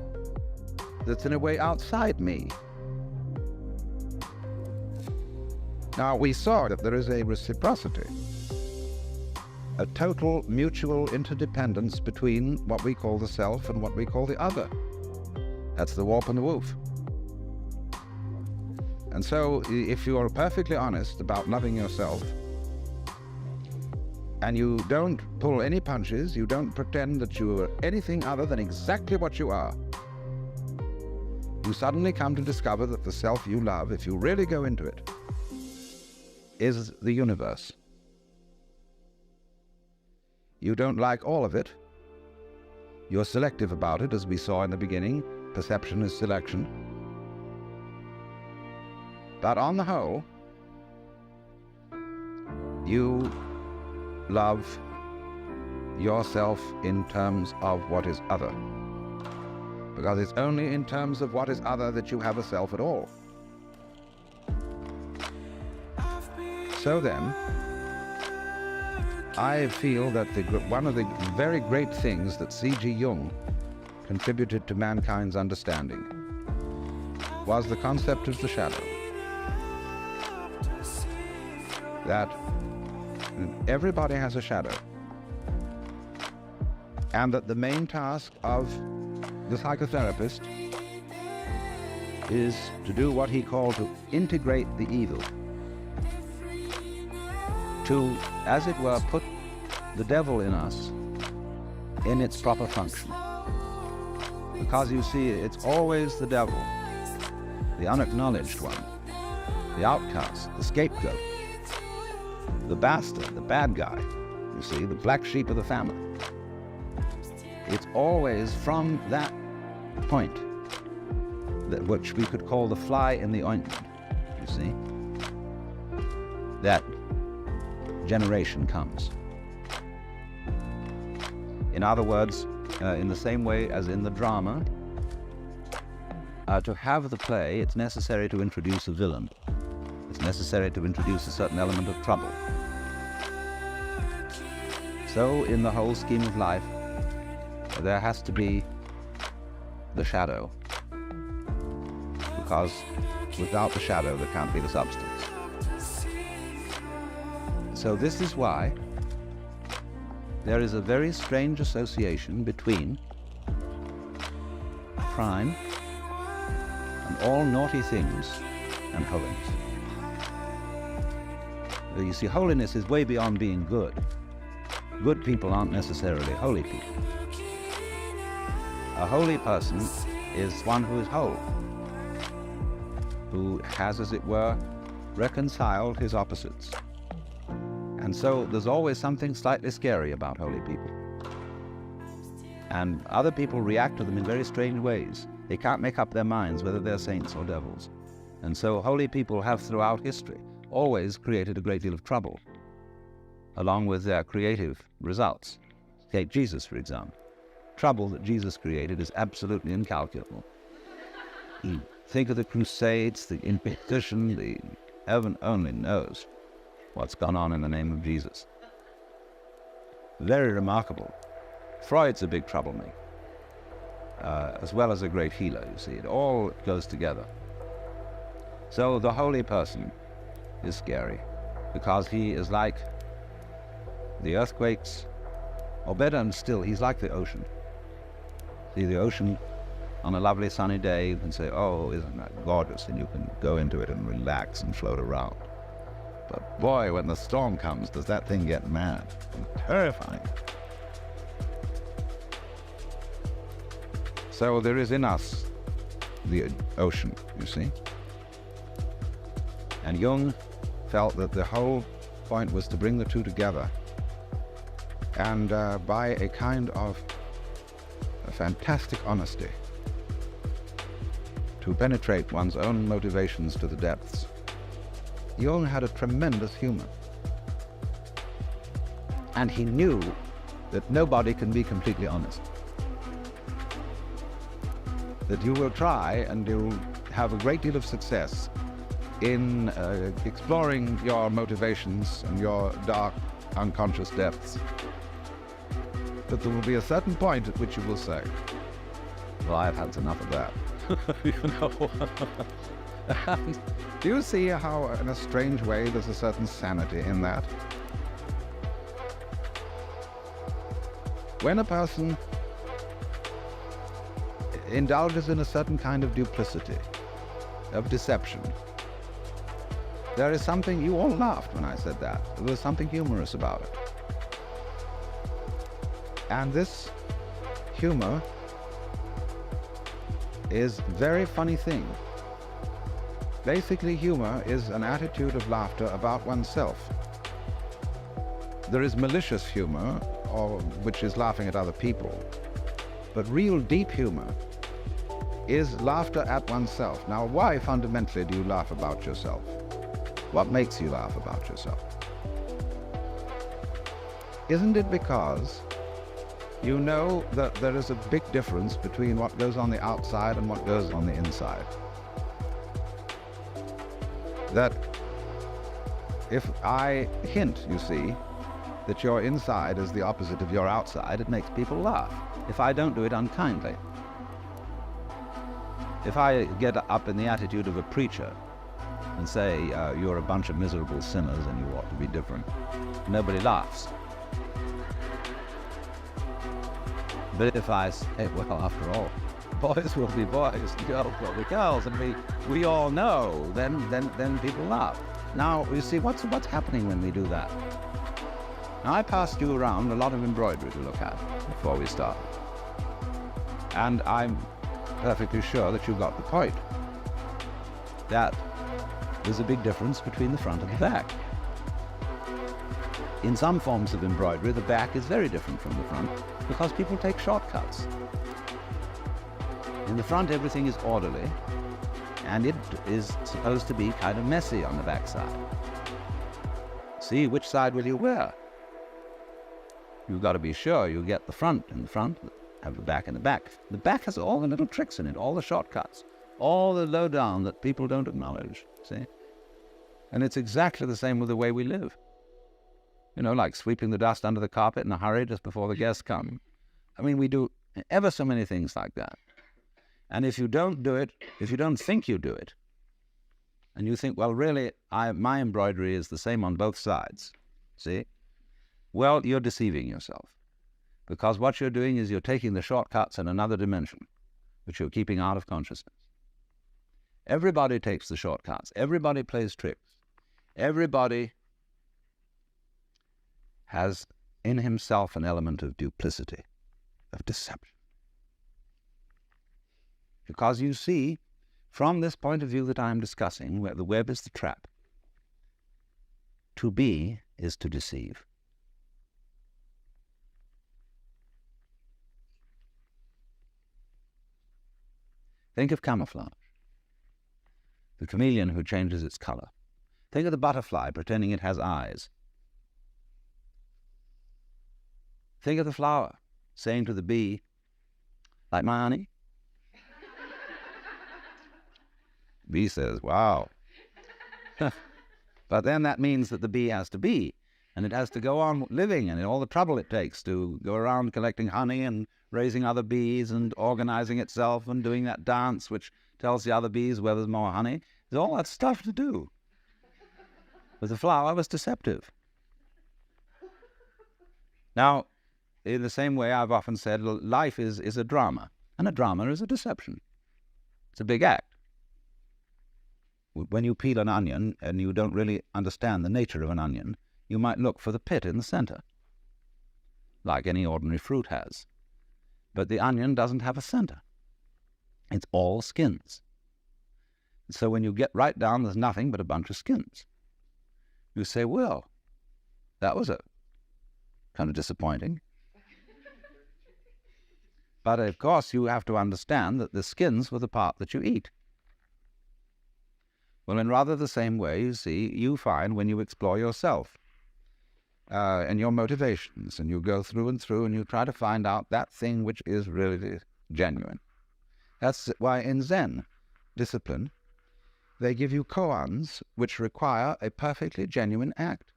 that's in a way outside me. Now, we saw that there is a reciprocity, a total mutual interdependence between what we call the self and what we call the other. That's the warp and the woof. And so, if you are perfectly honest about loving yourself, and you don't pull any punches, you don't pretend that you are anything other than exactly what you are, you suddenly come to discover that the self you love, if you really go into it, is the universe. You don't like all of it. You're selective about it, as we saw in the beginning. Perception is selection. But on the whole, you love yourself in terms of what is other. Because it's only in terms of what is other that you have a self at all. So then, I feel that one of the very great things that C.G. Jung contributed to mankind's understanding was the concept of the shadow. That everybody has a shadow. And that the main task of the psychotherapist is to do what he called to integrate the evil. To, as it were, put the devil in us in its proper function. Because you see, it's always the devil, the unacknowledged one, the outcast, the scapegoat, the bastard, the bad guy, you see, the black sheep of the family. It's always from that point, which we could call the fly in the ointment, you see, that generation comes. In other words, in the same way as in the drama, to have the play, it's necessary to introduce a villain. It's necessary to introduce a certain element of trouble. So, in the whole scheme of life, there has to be the shadow. Because without the shadow, there can't be the substance. So this is why there is a very strange association between crime and all naughty things and holiness. You see, holiness is way beyond being good. Good people aren't necessarily holy people. A holy person is one who is whole. who has, as it were, reconciled his opposites. And so there's always something slightly scary about holy people. And other people react to them in very strange ways. They can't make up their minds whether they're saints or devils. And so holy people have throughout history always created a great deal of trouble, along with their creative results. Take Jesus, for example. Trouble that Jesus created is absolutely incalculable. Think of the Crusades, the Inquisition, the heaven only knows what's gone on in the name of Jesus. Very remarkable. Freud's a big troublemaker, as well as a great healer, you see. It all goes together. So the holy person is scary, because he is like the earthquakes, or better still, he's like the ocean. See the ocean on a lovely sunny day, you can say, oh, isn't that gorgeous, and you can go into it and relax and float around. But boy, when the storm comes, does that thing get mad and terrifying. So there is in us the ocean, you see. And Jung felt that the whole point was to bring the two together, and by a kind of a fantastic honesty, to penetrate one's own motivations to the depths. Jung had a tremendous humor. And he knew that nobody can be completely honest. That you will try and you'll have a great deal of success in exploring your motivations and your dark, unconscious depths. But there will be a certain point at which you will say, well, I've had enough of that. You know? Do you see how, in a strange way, there's a certain sanity in that? When a person indulges in a certain kind of duplicity, of deception, there is something, you all laughed when I said that, there was something humorous about it. And this humor is a very funny thing. Basically, humor is an attitude of laughter about oneself. There is malicious humor, which is laughing at other people. But real deep humor is laughter at oneself. Now, why fundamentally do you laugh about yourself? What makes you laugh about yourself? Isn't it because you know that there is a big difference between what goes on the outside and what goes on the inside? That if I hint, you see, that your inside is the opposite of your outside, it makes people laugh. If I don't do it unkindly. If I get up in the attitude of a preacher and say, you're a bunch of miserable sinners and you ought to be different, nobody laughs. But if I say, well, after all, boys will be boys, girls will be girls, and we all know, then people laugh. Now, you see, what's happening when we do that? Now, I passed you around a lot of embroidery to look at before we start. And I'm perfectly sure that you got the point. That there's a big difference between the front and the back. In some forms of embroidery, the back is very different from the front because people take shortcuts. In the front, everything is orderly, and it is supposed to be kind of messy on the back side. See, which side will you wear? You've got to be sure you get the front in the front, have the back in the back. The back has all the little tricks in it, all the shortcuts, all the lowdown that people don't acknowledge, see? And it's exactly the same with the way we live. You know, like sweeping the dust under the carpet in a hurry just before the guests come. I mean, we do ever so many things like that. And if you don't do it, if you don't think you do it, and you think, well, really, my embroidery is the same on both sides, see? Well, you're deceiving yourself. Because what you're doing is you're taking the shortcuts in another dimension, which you're keeping out of consciousness. Everybody takes the shortcuts. Everybody plays tricks. Everybody has in himself an element of duplicity, of deception. Because you see, From this point of view that I am discussing, where the web is the trap, to be is to deceive. Think of camouflage, the chameleon who changes its color. Think of the butterfly pretending it has eyes. Think of the flower saying to the bee, "Like my honey?" Bee says, "Wow." But then that means that the bee has to be, and it has to go on living, and all the trouble it takes to go around collecting honey and raising other bees and organizing itself and doing that dance which tells the other bees where there's more honey. There's all that stuff to do. But the flower was deceptive. Now, in the same way, I've often said, life is a drama, and a drama is a deception. It's a big act. When you peel an onion and you don't really understand the nature of an onion, you might look for the pit in the center, like any ordinary fruit has. But the onion doesn't have a center. It's all skins. So when you get right down, there's nothing but a bunch of skins. You say, well, that was a kind of disappointing. But of course, you have to understand that the skins were the part that you eat. Well, in rather the same way, you see, you find when you explore yourself and your motivations, and you go through and through, and you try to find out that thing which is really genuine. That's why in Zen discipline, they give you koans which require a perfectly genuine act,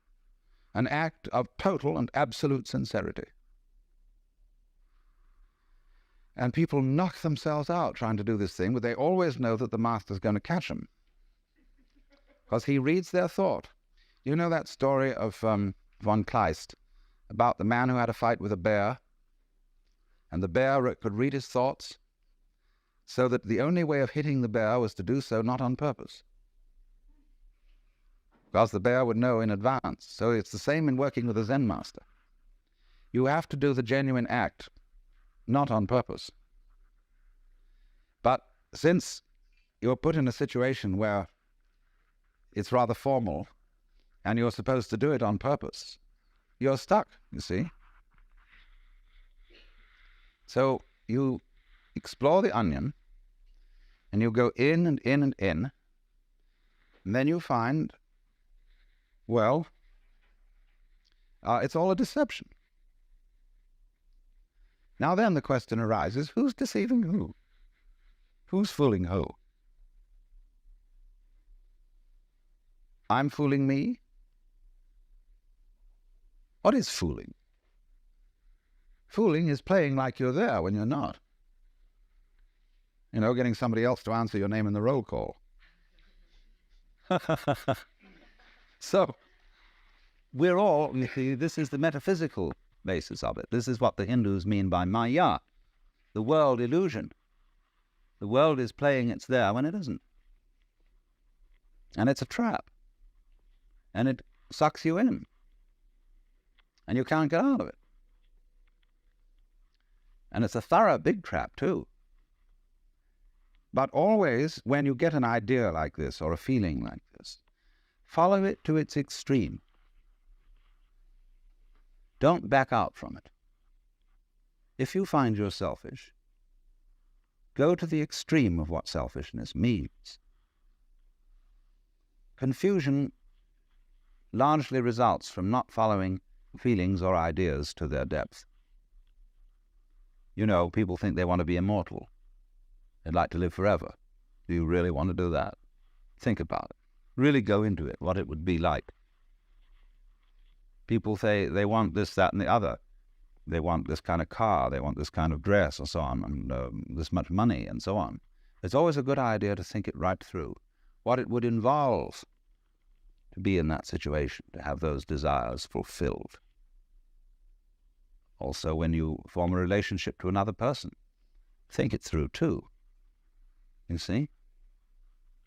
an act of total and absolute sincerity. And people knock themselves out trying to do this thing, but they always know that the master's going to catch them, because he reads their thought. You know that story of von Kleist about the man who had a fight with a bear, and the bear could read his thoughts, so that the only way of hitting the bear was to do so not on purpose, because the bear would know in advance. So it's the same in working with a Zen master. You have to do the genuine act, not on purpose. But since you're put in a situation where it's rather formal, and you're supposed to do it on purpose, you're stuck, you see. So you explore the onion, and you go in and in and in, and then you find, well, it's all a deception. Now then the question arises, who's deceiving who? Who's fooling who? I'm fooling me? What is fooling? Fooling is playing like you're there when you're not. You know, getting somebody else to answer your name in the roll call. So, we're all, you see, this is the metaphysical basis of it. This is what the Hindus mean by Maya, the world illusion. The world is playing it's there when it isn't. And it's a trap. And it sucks you in. And you can't get out of it. And it's a thorough big trap too. But always, when you get an idea like this or a feeling like this, follow it to its extreme. Don't back out from it. If you find you're selfish, go to the extreme of what selfishness means. Confusion largely results from not following feelings or ideas to their depth. You know, people think they want to be immortal. They'd like to live forever. Do you really want to do that? Think about it. Really go into it, what it would be like. People say they want this, that, and the other. They want this kind of car, they want this kind of dress, and so on, and this much money, and so on. It's always a good idea to think it right through, what it would involve to be in that situation, to have those desires fulfilled. Also, when you form a relationship to another person, think it through too. You see?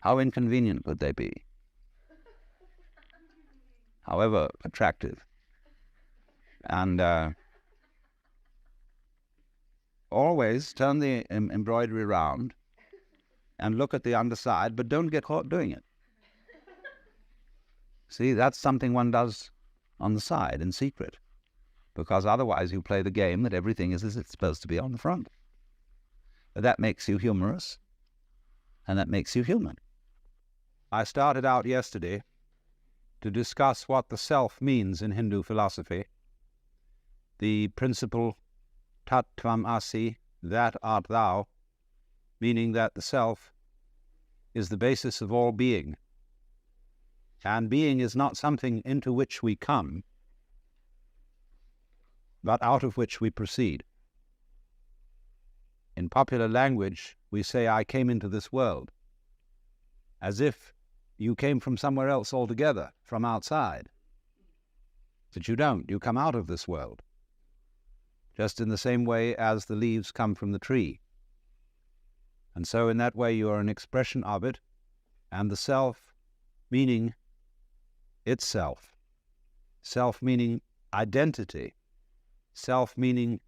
How inconvenient could they be? However attractive. And always turn the embroidery round and look at the underside, but don't get caught doing it. See, that's something one does on the side in secret, because otherwise you play the game that everything is as it's supposed to be on the front. But that makes you humorous, and that makes you human. I started out yesterday to discuss what the self means in Hindu philosophy, the principle tat tvam asi, that art thou, meaning that the self is the basis of all being. And being is not something into which we come, but out of which we proceed. In popular language, we say, I came into this world, as if you came from somewhere else altogether, from outside. But you don't. You come out of this world, just in the same way as the leaves come from the tree. And so in that way you are an expression of it, and the self meaning itself, self meaning identity, self meaning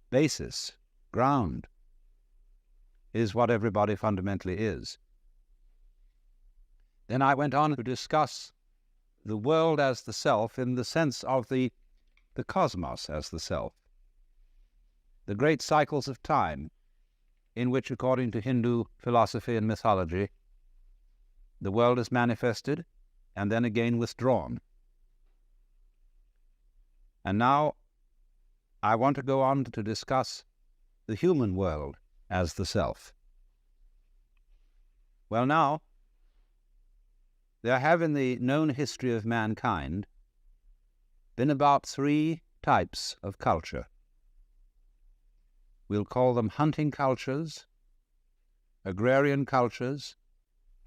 basis, ground, is what everybody fundamentally is. Then I went on to discuss the world as the self in the sense of the cosmos as the self, the great cycles of time in which, according to Hindu philosophy and mythology, the world is manifested and then again withdrawn. And now I want to go on to discuss the human world as the self. Well, now, there have in the known history of mankind been about 3 types of culture. We'll call them hunting cultures, agrarian cultures,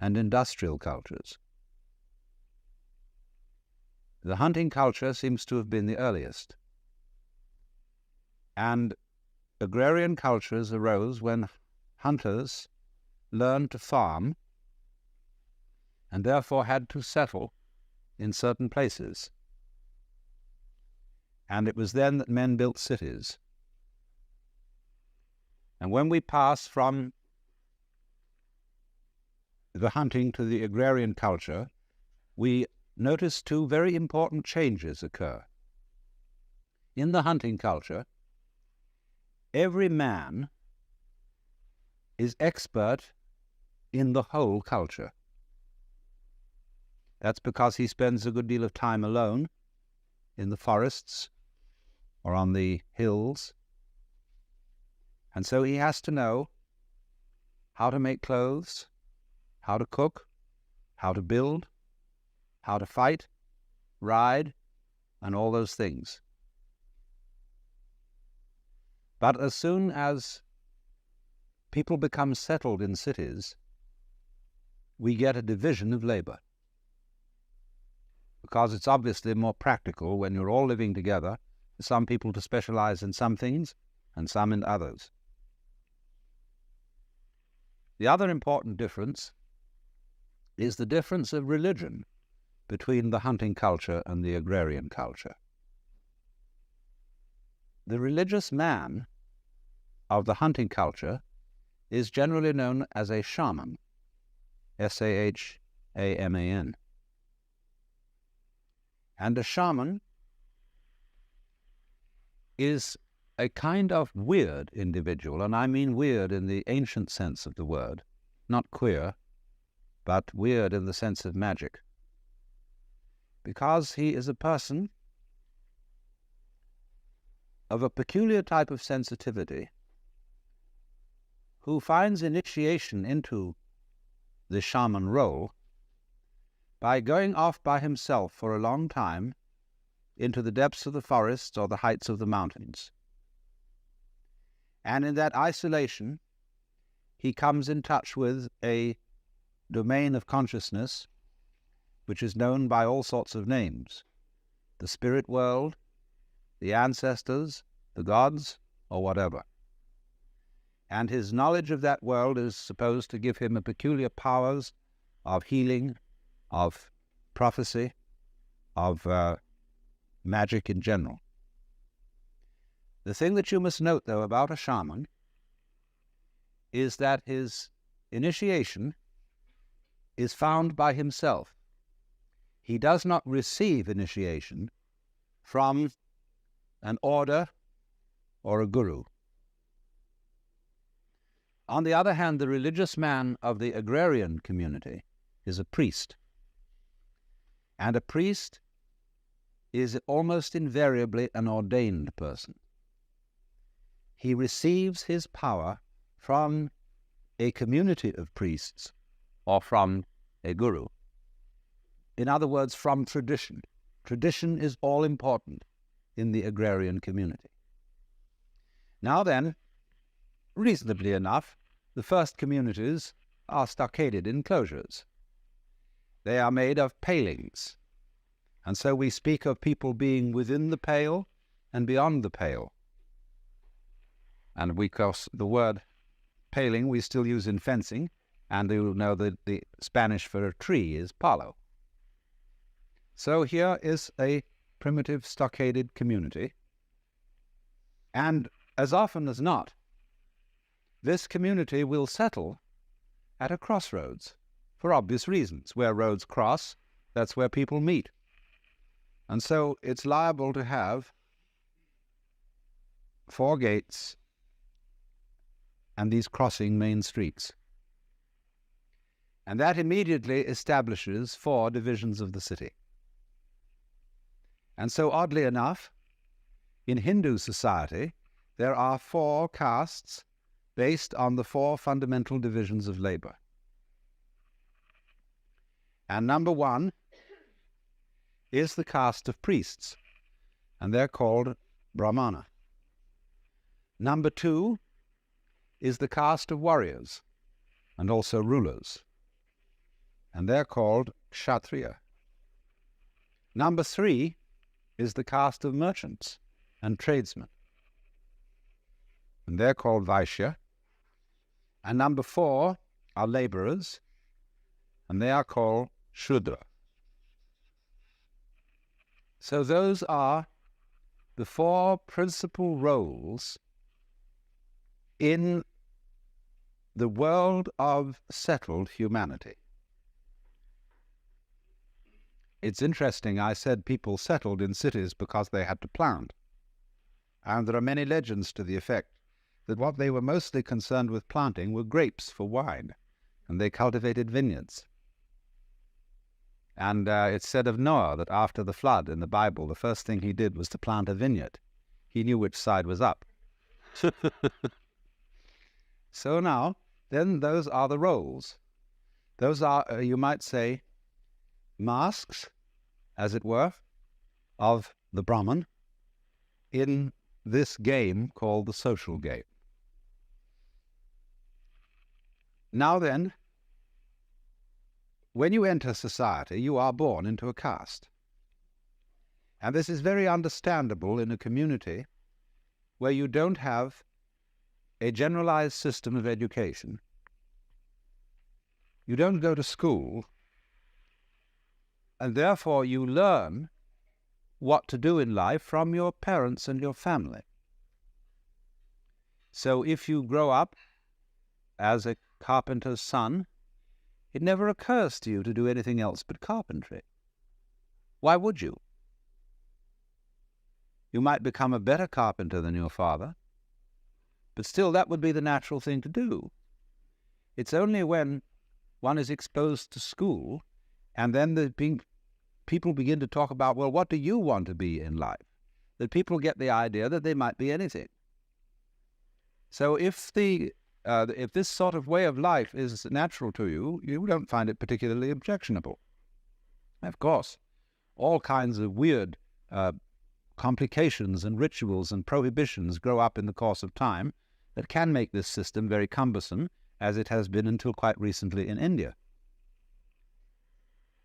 and industrial cultures. The hunting culture seems to have been the earliest. And agrarian cultures arose when hunters learned to farm and therefore had to settle in certain places. And it was then that men built cities. And when we pass from the hunting to the agrarian culture, we notice 2 very important changes occur. In the hunting culture, every man is expert in the whole culture. That's because he spends a good deal of time alone in the forests or on the hills. And so he has to know how to make clothes, how to cook, how to build, how to fight, ride, and all those things. But as soon as people become settled in cities, we get a division of labor. Because it's obviously more practical when you're all living together for some people to specialize in some things and some in others. The other important difference is the difference of religion between the hunting culture and the agrarian culture. The religious man of the hunting culture is generally known as a shaman, S-A-H-A-M-A-N. And a shaman is a kind of weird individual, and I mean weird in the ancient sense of the word, not queer, but weird in the sense of magic, because he is a person of a peculiar type of sensitivity who finds initiation into the shaman role by going off by himself for a long time into the depths of the forests or the heights of the mountains. And in that isolation, he comes in touch with a domain of consciousness which is known by all sorts of names: the spirit world, the ancestors, the gods, or whatever. And his knowledge of that world is supposed to give him a peculiar powers of healing, of prophecy, of magic in general. The thing that you must note, though, about a shaman is that his initiation is found by himself. He does not receive initiation from an order or a guru. On the other hand, the religious man of the agrarian community is a priest. And a priest is almost invariably an ordained person. He receives his power from a community of priests or from a guru. In other words, from tradition. Tradition is all important in the agrarian community. Now then, reasonably enough, the first communities are stockaded enclosures. They are made of palings, and so we speak of people being within the pale and beyond the pale. And because the word paling we still use in fencing, and you know that the Spanish for a tree is palo. So here is a primitive stockaded community, and as often as not, this community will settle at a crossroads for obvious reasons. Where roads cross, that's where people meet. And so it's liable to have 4 gates and these crossing main streets. And that immediately establishes 4 divisions of the city. And so oddly enough, in Hindu society, there are 4 castes based on the 4 fundamental divisions of labor. And number 1 is the caste of priests, and they're called Brahmana. Number 2 is the caste of warriors, and also rulers, and they're called Kshatriya. Number 3 is the caste of merchants and tradesmen, and they're called Vaishya. And number 4 are laborers, and they are called Shudra. So those are the 4 principal roles in the world of settled humanity. It's interesting, I said people settled in cities because they had to plant. And there are many legends to the effect that what they were mostly concerned with planting were grapes for wine, and they cultivated vineyards. And it's said of Noah that after the flood in the Bible, the first thing he did was to plant a vineyard. He knew which side was up. So now, then those are the roles. Those are, you might say, masks, as it were, of the Brahman in this game called the social game. Now then, when you enter society, you are born into a caste. And this is very understandable in a community where you don't have a generalized system of education. You don't go to school, and therefore you learn what to do in life from your parents and your family. So if you grow up as a carpenter's son, it never occurs to you to do anything else but carpentry. Why would you? You might become a better carpenter than your father, but still that would be the natural thing to do. It's only when one is exposed to school and then people begin to talk about, well, what do you want to be in life? That people get the idea that they might be anything. So if this sort of way of life is natural to you, you don't find it particularly objectionable. Of course, all kinds of weird complications and rituals and prohibitions grow up in the course of time that can make this system very cumbersome, as it has been until quite recently in India.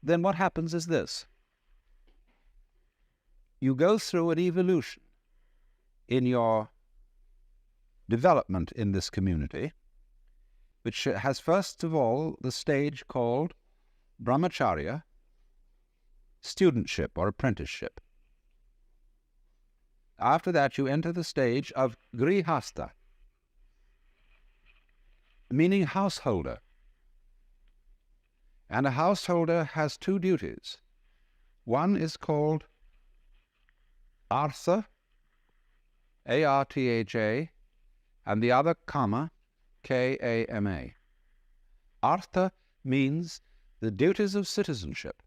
Then what happens is this. You go through an evolution in your development in this community, which has first of all the stage called brahmacharya, studentship or apprenticeship. After that you enter the stage of grihastha, meaning householder, And a householder has two duties. One is called artha, A-R-T-H-A, and the other kama, K-A-M-A. Artha means the duties of citizenship,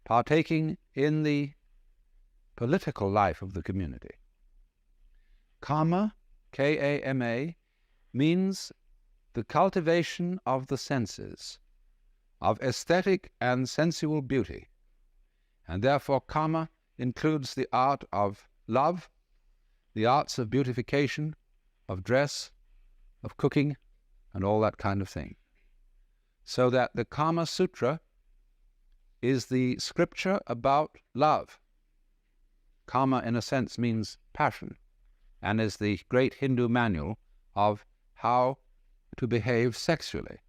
partaking in the political life of the community. Kama, K-A-M-A, means the cultivation of the senses, of aesthetic and sensual beauty, and therefore kama includes the art of love, the arts of beautification, of dress, of cooking, and all that kind of thing. So that the Kama Sutra is the scripture about love. Kama, in a sense, means passion, and is the great Hindu manual of how to behave sexually.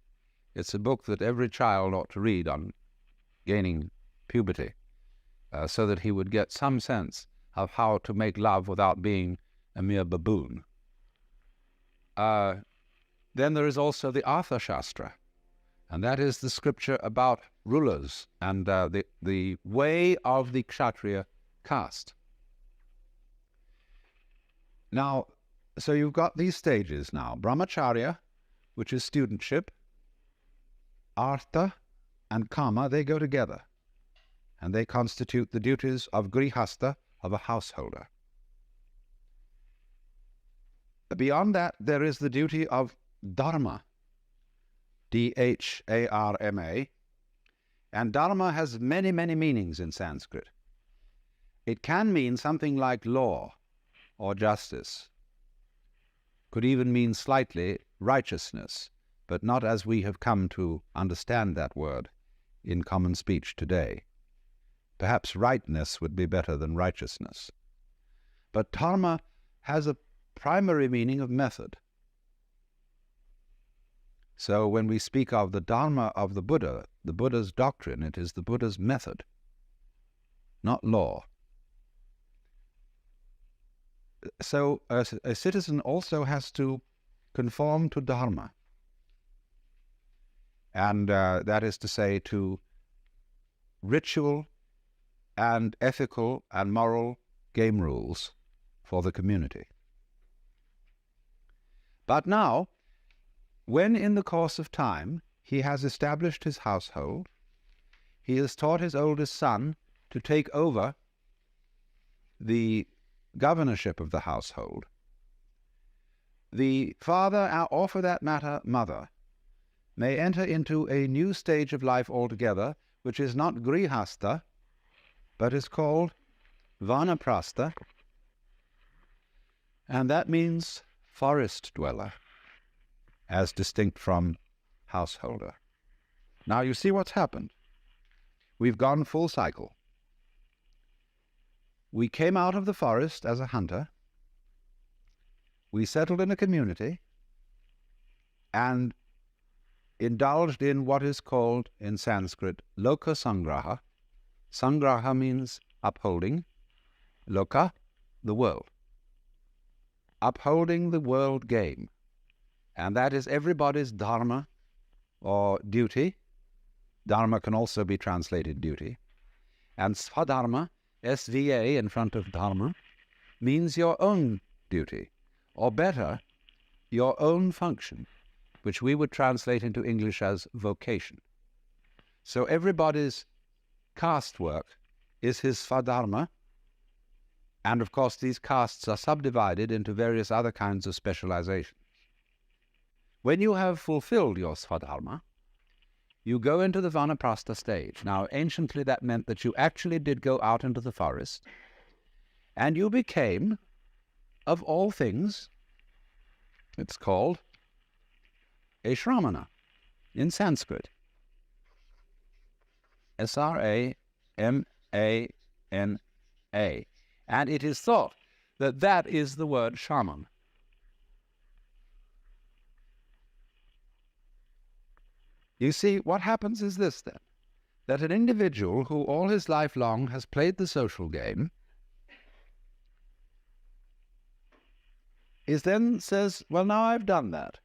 It's a book that every child ought to read on gaining puberty, so that he would get some sense of how to make love without being a mere baboon. Then there is also the Artha Shastra, and that is the scripture about rulers and the way of the Kshatriya caste. Now, so you've got these stages now. Brahmacharya, which is studentship, Artha and Kama, they go together, and they constitute the duties of grihastha, of a householder. Beyond that, there is the duty of dharma, D-H-A-R-M-A, and dharma has many, many meanings in Sanskrit. It can mean something like law or justice, could even mean slightly righteousness, but not as we have come to understand that word in common speech today. Perhaps rightness would be better than righteousness. But dharma has a primary meaning of method. So when we speak of the dharma of the Buddha's doctrine, it is the Buddha's method, not law. So a citizen also has to conform to dharma, and that is to say, to ritual and ethical and moral game rules for the community. But now, when in the course of time he has established his household, he has taught his oldest son to take over the governorship of the household, the father, or for that matter, mother, may enter into a new stage of life altogether, which is not grihastha, but is called vanaprastha, and that means forest dweller, as distinct from householder. Now you see what's happened. We've gone full cycle. We came out of the forest as a hunter, we settled in a community, and indulged in what is called in Sanskrit loka sangraha. Sangraha means upholding, loka, the world. Upholding the world game, and that is everybody's dharma or duty. Dharma can also be translated duty. And svadharma, S-V-A in front of dharma, means your own duty, or better, your own function, which we would translate into English as vocation. So everybody's caste work is his svadharma, and of course these castes are subdivided into various other kinds of specializations. When you have fulfilled your svadharma, you go into the vanaprastha stage. Now, anciently that meant that you actually did go out into the forest, and you became, of all things, it's called a shramana in Sanskrit. S-R-A-M-A-N-A. And it is thought that that is the word shaman. You see, what happens is this then, that an individual who all his life long has played the social game is then says, well, now I've done that.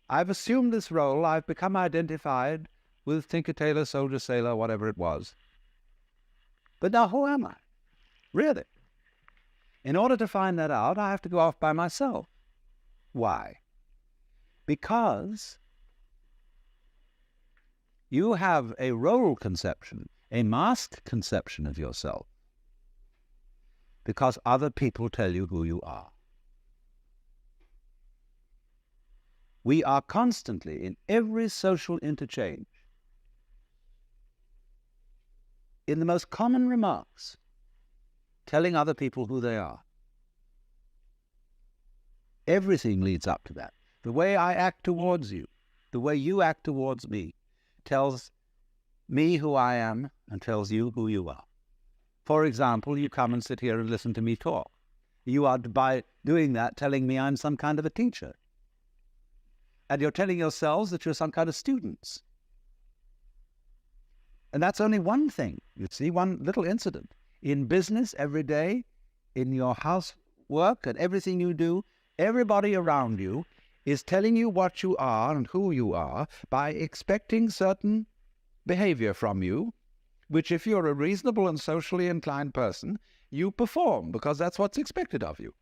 I've assumed this role. I've become identified with Tinker, Tailor, Soldier, Sailor, whatever it was. But now who am I? Really? In order to find that out, I have to go off by myself. Why? Because you have a role conception, a masked conception of yourself, because other people tell you who you are. We are constantly, in every social interchange, in the most common remarks, telling other people who they are. Everything leads up to that. The way I act towards you, the way you act towards me, tells me who I am and tells you who you are. For example, you come and sit here and listen to me talk. You are, by doing that, telling me I'm some kind of a teacher. And you're telling yourselves that you're some kind of students. And that's only one thing, you see, one little incident. In business, every day, in your housework and everything you do, everybody around you is telling you what you are and who you are by expecting certain behavior from you, which if you're a reasonable and socially inclined person, you perform because that's what's expected of you.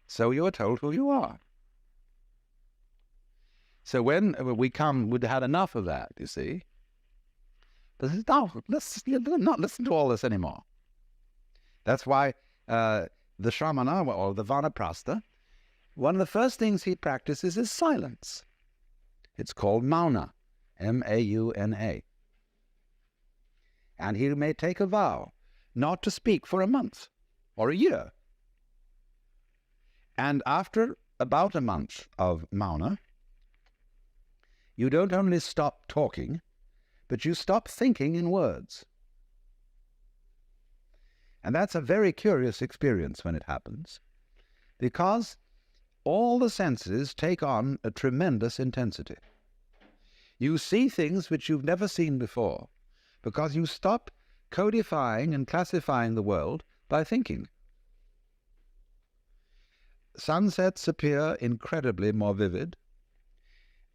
So you are told who you are. So when we'd had enough of that, you see, but no, let's not listen to all this anymore. That's why the Shramana, or the Vanaprastha, one of the first things he practices is silence. It's called Mauna, M-A-U-N-A. And he may take a vow not to speak for a month or a year. And after about a month of Mauna, you don't only stop talking, but you stop thinking in words. And that's a very curious experience when it happens, because all the senses take on a tremendous intensity. You see things which you've never seen before, because you stop codifying and classifying the world by thinking. Sunsets appear incredibly more vivid,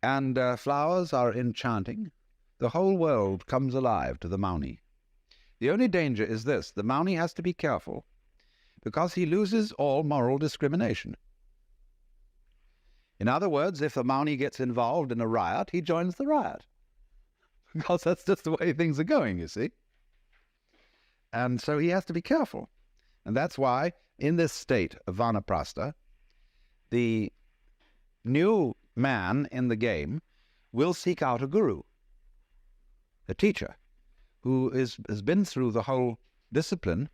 and flowers are enchanting. The whole world comes alive to the Mauni. The only danger is this: the Mauni has to be careful, because he loses all moral discrimination. In other words, if the Mauni gets involved in a riot, he joins the riot, because that's just the way things are going, you see. And so he has to be careful. And that's why, in this state of Vanaprastha, the new man in the game will seek out a guru, a teacher, who has been through the whole discipline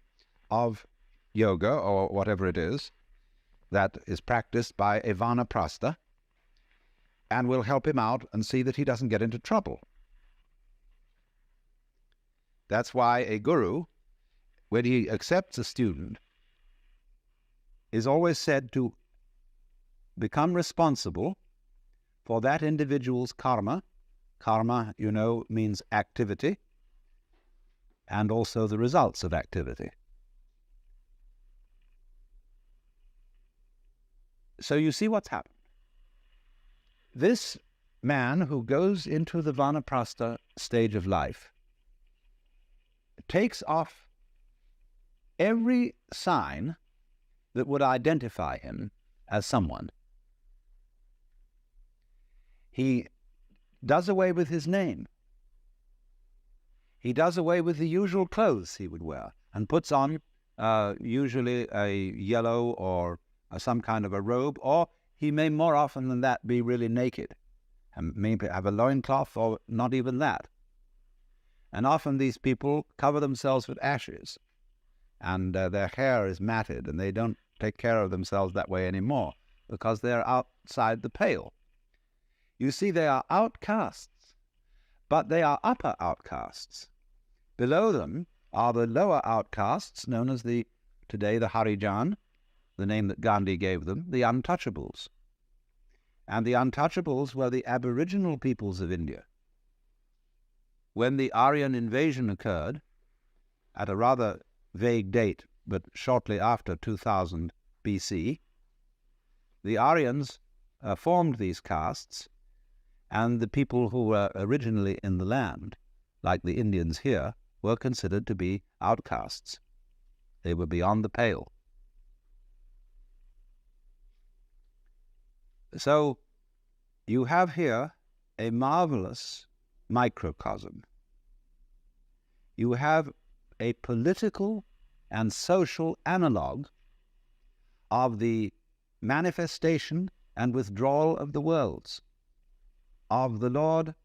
of yoga, or whatever it is, that is practiced by a Vanaprastha, and will help him out and see that he doesn't get into trouble. That's why a guru, when he accepts a student, is always said to become responsible for that individual's karma. Karma, you know, means activity, and also the results of activity. So you see what's happened. This man who goes into the Vanaprastha stage of life takes off every sign that would identify him as someone. He does away with his name. He does away with the usual clothes he would wear and puts on usually a yellow or some kind of a robe, or he may more often than that be really naked and maybe have a loincloth or not even that. And often these people cover themselves with ashes, and their hair is matted, and they don't take care of themselves that way anymore because they're outside the pale. You see, they are outcasts, but they are upper outcasts. Below them are the lower outcasts, known as today the Harijan, the name that Gandhi gave them, the untouchables. And the untouchables were the aboriginal peoples of India. When the Aryan invasion occurred, at a rather vague date, but shortly after 2000 BC, the Aryans formed these castes, and the people who were originally in the land, like the Indians here, were considered to be outcasts. They were beyond the pale. So you have here a marvelous microcosm. You have a political and social analog of the manifestation and withdrawal of the worlds, of the Lord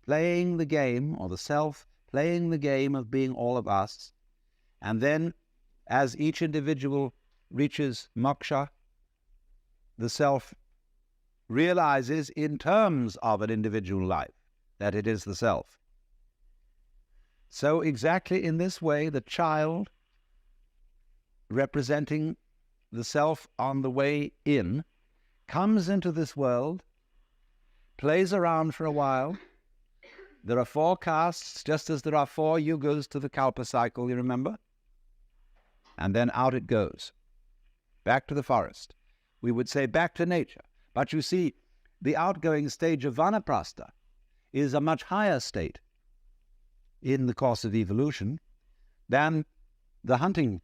playing the game, or the self playing the game of being all of us, and then as each individual reaches moksha, the self realizes in terms of an individual life that it is the self. So exactly in this way, the child, representing the self on the way in, comes into this world, plays around for a while. There are 4 castes, just as there are 4 yugas to the Kalpa cycle, you remember? And then out it goes, back to the forest. We would say back to nature. But you see, the outgoing stage of vanaprastha is a much higher state in the course of evolution than the hunting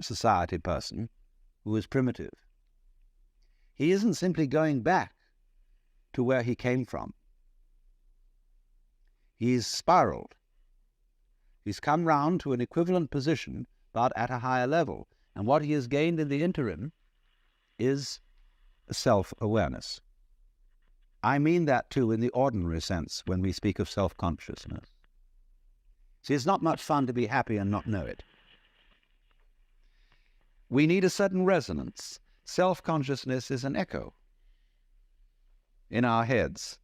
society person who is primitive. He isn't simply going back to where he came from. He's spiraled. He's come round to an equivalent position, but at a higher level. And what he has gained in the interim is self-awareness. I mean that too in the ordinary sense when we speak of self-consciousness. See, it's not much fun to be happy and not know it. We need a certain resonance. Self-consciousness is an echo in our heads,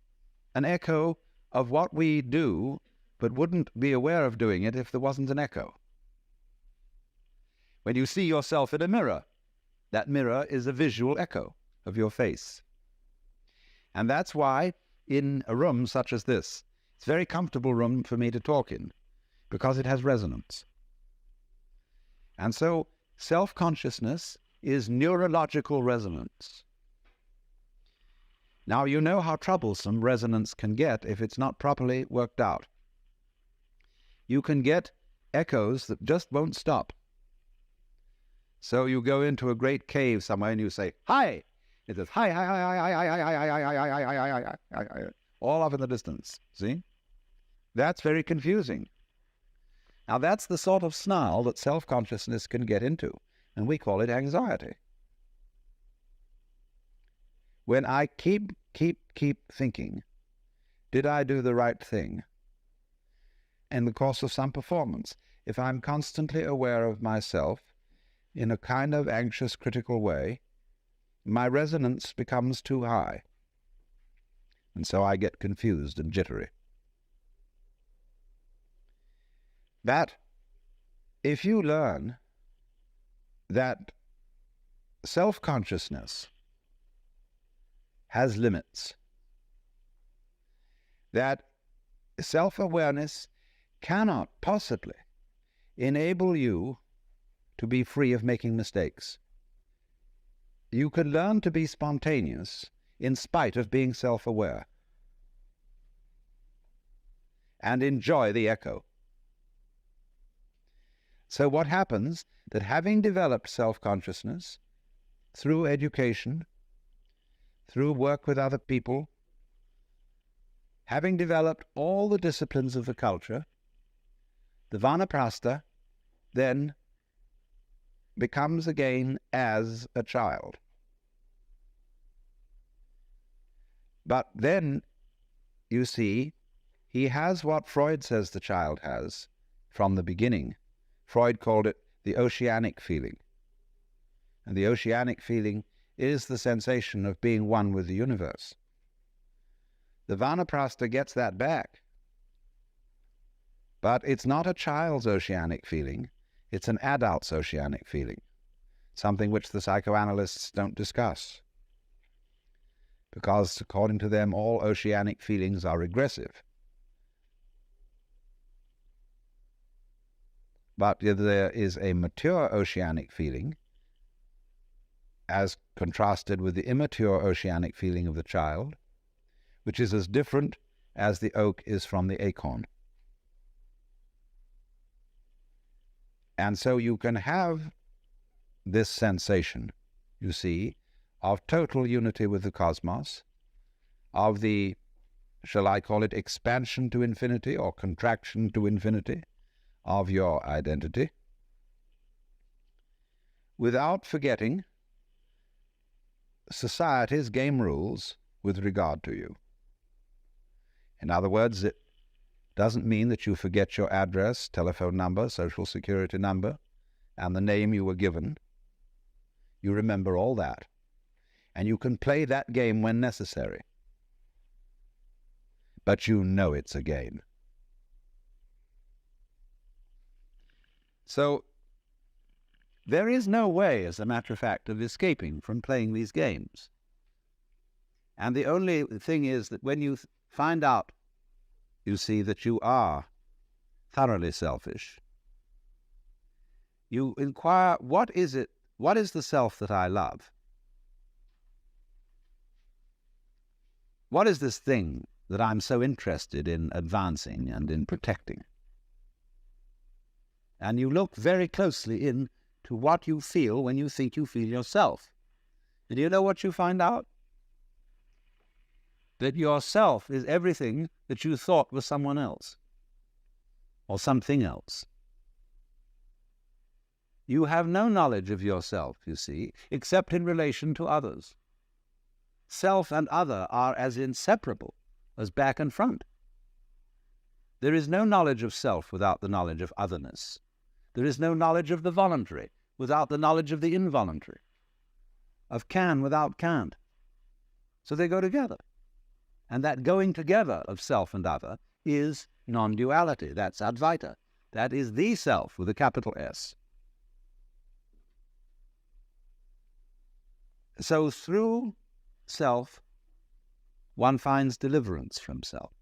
an echo of what we do, but wouldn't be aware of doing it if there wasn't an echo. When you see yourself in a mirror, that mirror is a visual echo of your face. And that's why in a room such as this, it's a very comfortable room for me to talk in, because it has resonance. And so self-consciousness is neurological resonance. Now you know how troublesome resonance can get if it's not properly worked out. You can get echoes that just won't stop. So you go into a great cave somewhere and you say, "Hi!" It says, "Hi, hi, hi, hi, hi, hi, hi, hi, hi, hi, hi, hi, hi, hi, hi," all up in the distance. See? That's very confusing. Now that's the sort of snarl that self-consciousness can get into, and we call it anxiety. When I keep thinking, did I do the right thing? In the course of some performance, if I'm constantly aware of myself in a kind of anxious, critical way, my resonance becomes too high, and so I get confused and jittery. That if you learn that self-consciousness has limits, that self-awareness cannot possibly enable you to be free of making mistakes. You can learn to be spontaneous in spite of being self-aware and enjoy the echo. So what happens, that having developed self-consciousness through education, through work with other people, having developed all the disciplines of the culture, the vanaprastha then becomes again as a child. But then, you see, he has what Freud says the child has from the beginning. Freud called it the oceanic feeling. And the oceanic feeling is the sensation of being one with the universe. The vanaprastha gets that back. But it's not a child's oceanic feeling. It's an adult's oceanic feeling, something which the psychoanalysts don't discuss, because according to them all oceanic feelings are regressive. But there is a mature oceanic feeling as contrasted with the immature oceanic feeling of the child, which is as different as the oak is from the acorn. And so you can have this sensation, you see, of total unity with the cosmos, of the, shall I call it, expansion to infinity or contraction to infinity of your identity, without forgetting society's game rules with regard to you. In other words, it doesn't mean that you forget your address, telephone number, social security number, and the name you were given. You remember all that, and you can play that game when necessary. But you know it's a game. So there is no way, as a matter of fact, of escaping from playing these games. And the only thing is that when you find out, you see, that you are thoroughly selfish, you inquire, what is it? What is the self that I love? What is this thing that I'm so interested in advancing and in protecting? And you look very closely into what you feel when you think you feel yourself. And do you know what you find out? That yourself is everything that you thought was someone else or something else. You have no knowledge of yourself, you see, except in relation to others. Self and other are as inseparable as back and front. There is no knowledge of self without the knowledge of otherness. There is no knowledge of the voluntary without the knowledge of the involuntary, of can without can't. So they go together. And that going together of self and other is non-duality. That's Advaita. That is the self with a capital S. So through self, one finds deliverance from self.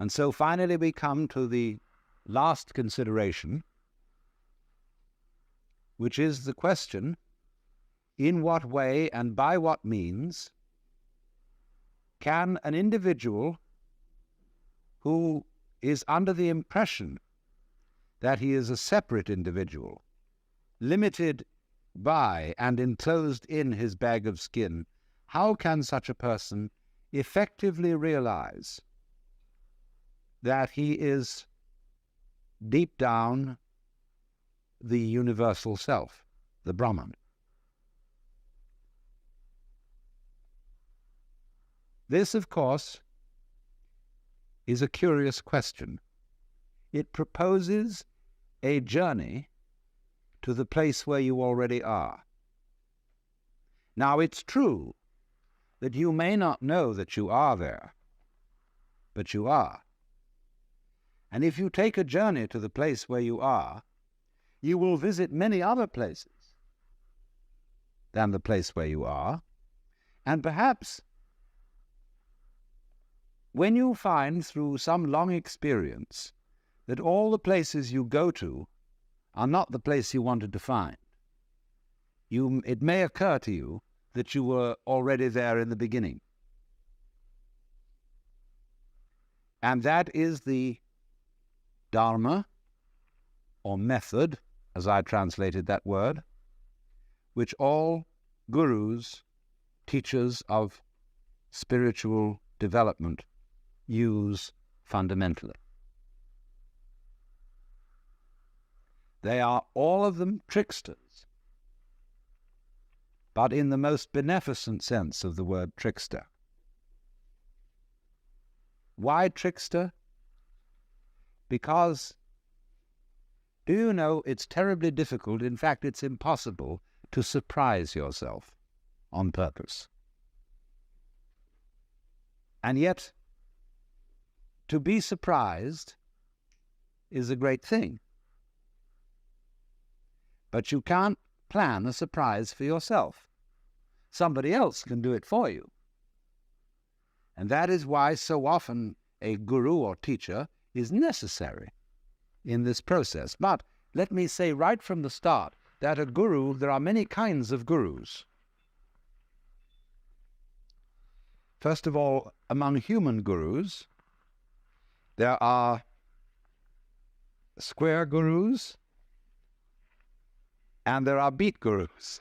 And so finally we come to the last consideration, which is the question, in what way and by what means can an individual who is under the impression that he is a separate individual, limited by and enclosed in his bag of skin, how can such a person effectively realize that he is deep down the universal self, the Brahman? This, of course, is a curious question. It proposes a journey to the place where you already are. Now, it's true that you may not know that you are there, but you are. And if you take a journey to the place where you are, you will visit many other places than the place where you are, and perhaps when you find through some long experience that all the places you go to are not the place you wanted to find, it may occur to you that you were already there in the beginning. And that is the Dharma, or method, as I translated that word, which all gurus, teachers of spiritual development, use fundamentally. They are all of them tricksters, but in the most beneficent sense of the word trickster. Why trickster? Because, do you know, it's terribly difficult, in fact it's impossible, to surprise yourself on purpose. And yet, to be surprised is a great thing. But you can't plan a surprise for yourself. Somebody else can do it for you. And that is why so often a guru or teacher is necessary in this process. But let me say right from the start that a guru, there are many kinds of gurus. First of all, among human gurus, there are square gurus and there are beat gurus.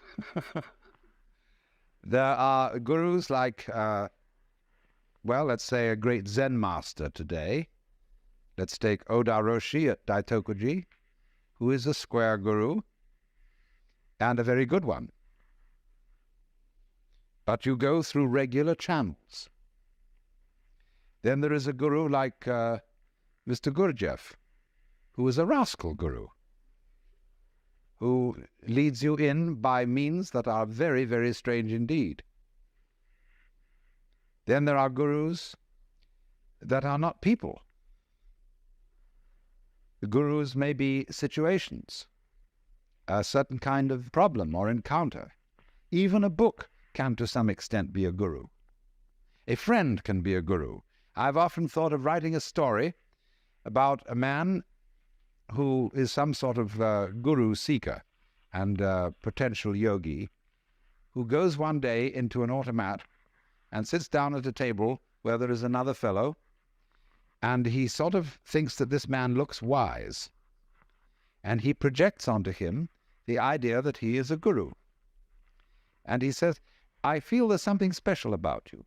There are gurus like, well, let's say a great Zen master today. Let's take Oda Roshi at Daitokuji, who is a square guru and a very good one. But you go through regular channels. Then there is a guru like Mr. Gurdjieff, who is a rascal guru, who leads you in by means that are very, very strange indeed. Then there are gurus that are not people. The gurus may be situations, a certain kind of problem or encounter. Even a book can to some extent be a guru. A friend can be a guru. I've often thought of writing a story about a man who is some sort of guru seeker and potential yogi, who goes one day into an automat and sits down at a table where there is another fellow, and he sort of thinks that this man looks wise, and he projects onto him the idea that he is a guru. And he says, "I feel there's something special about you."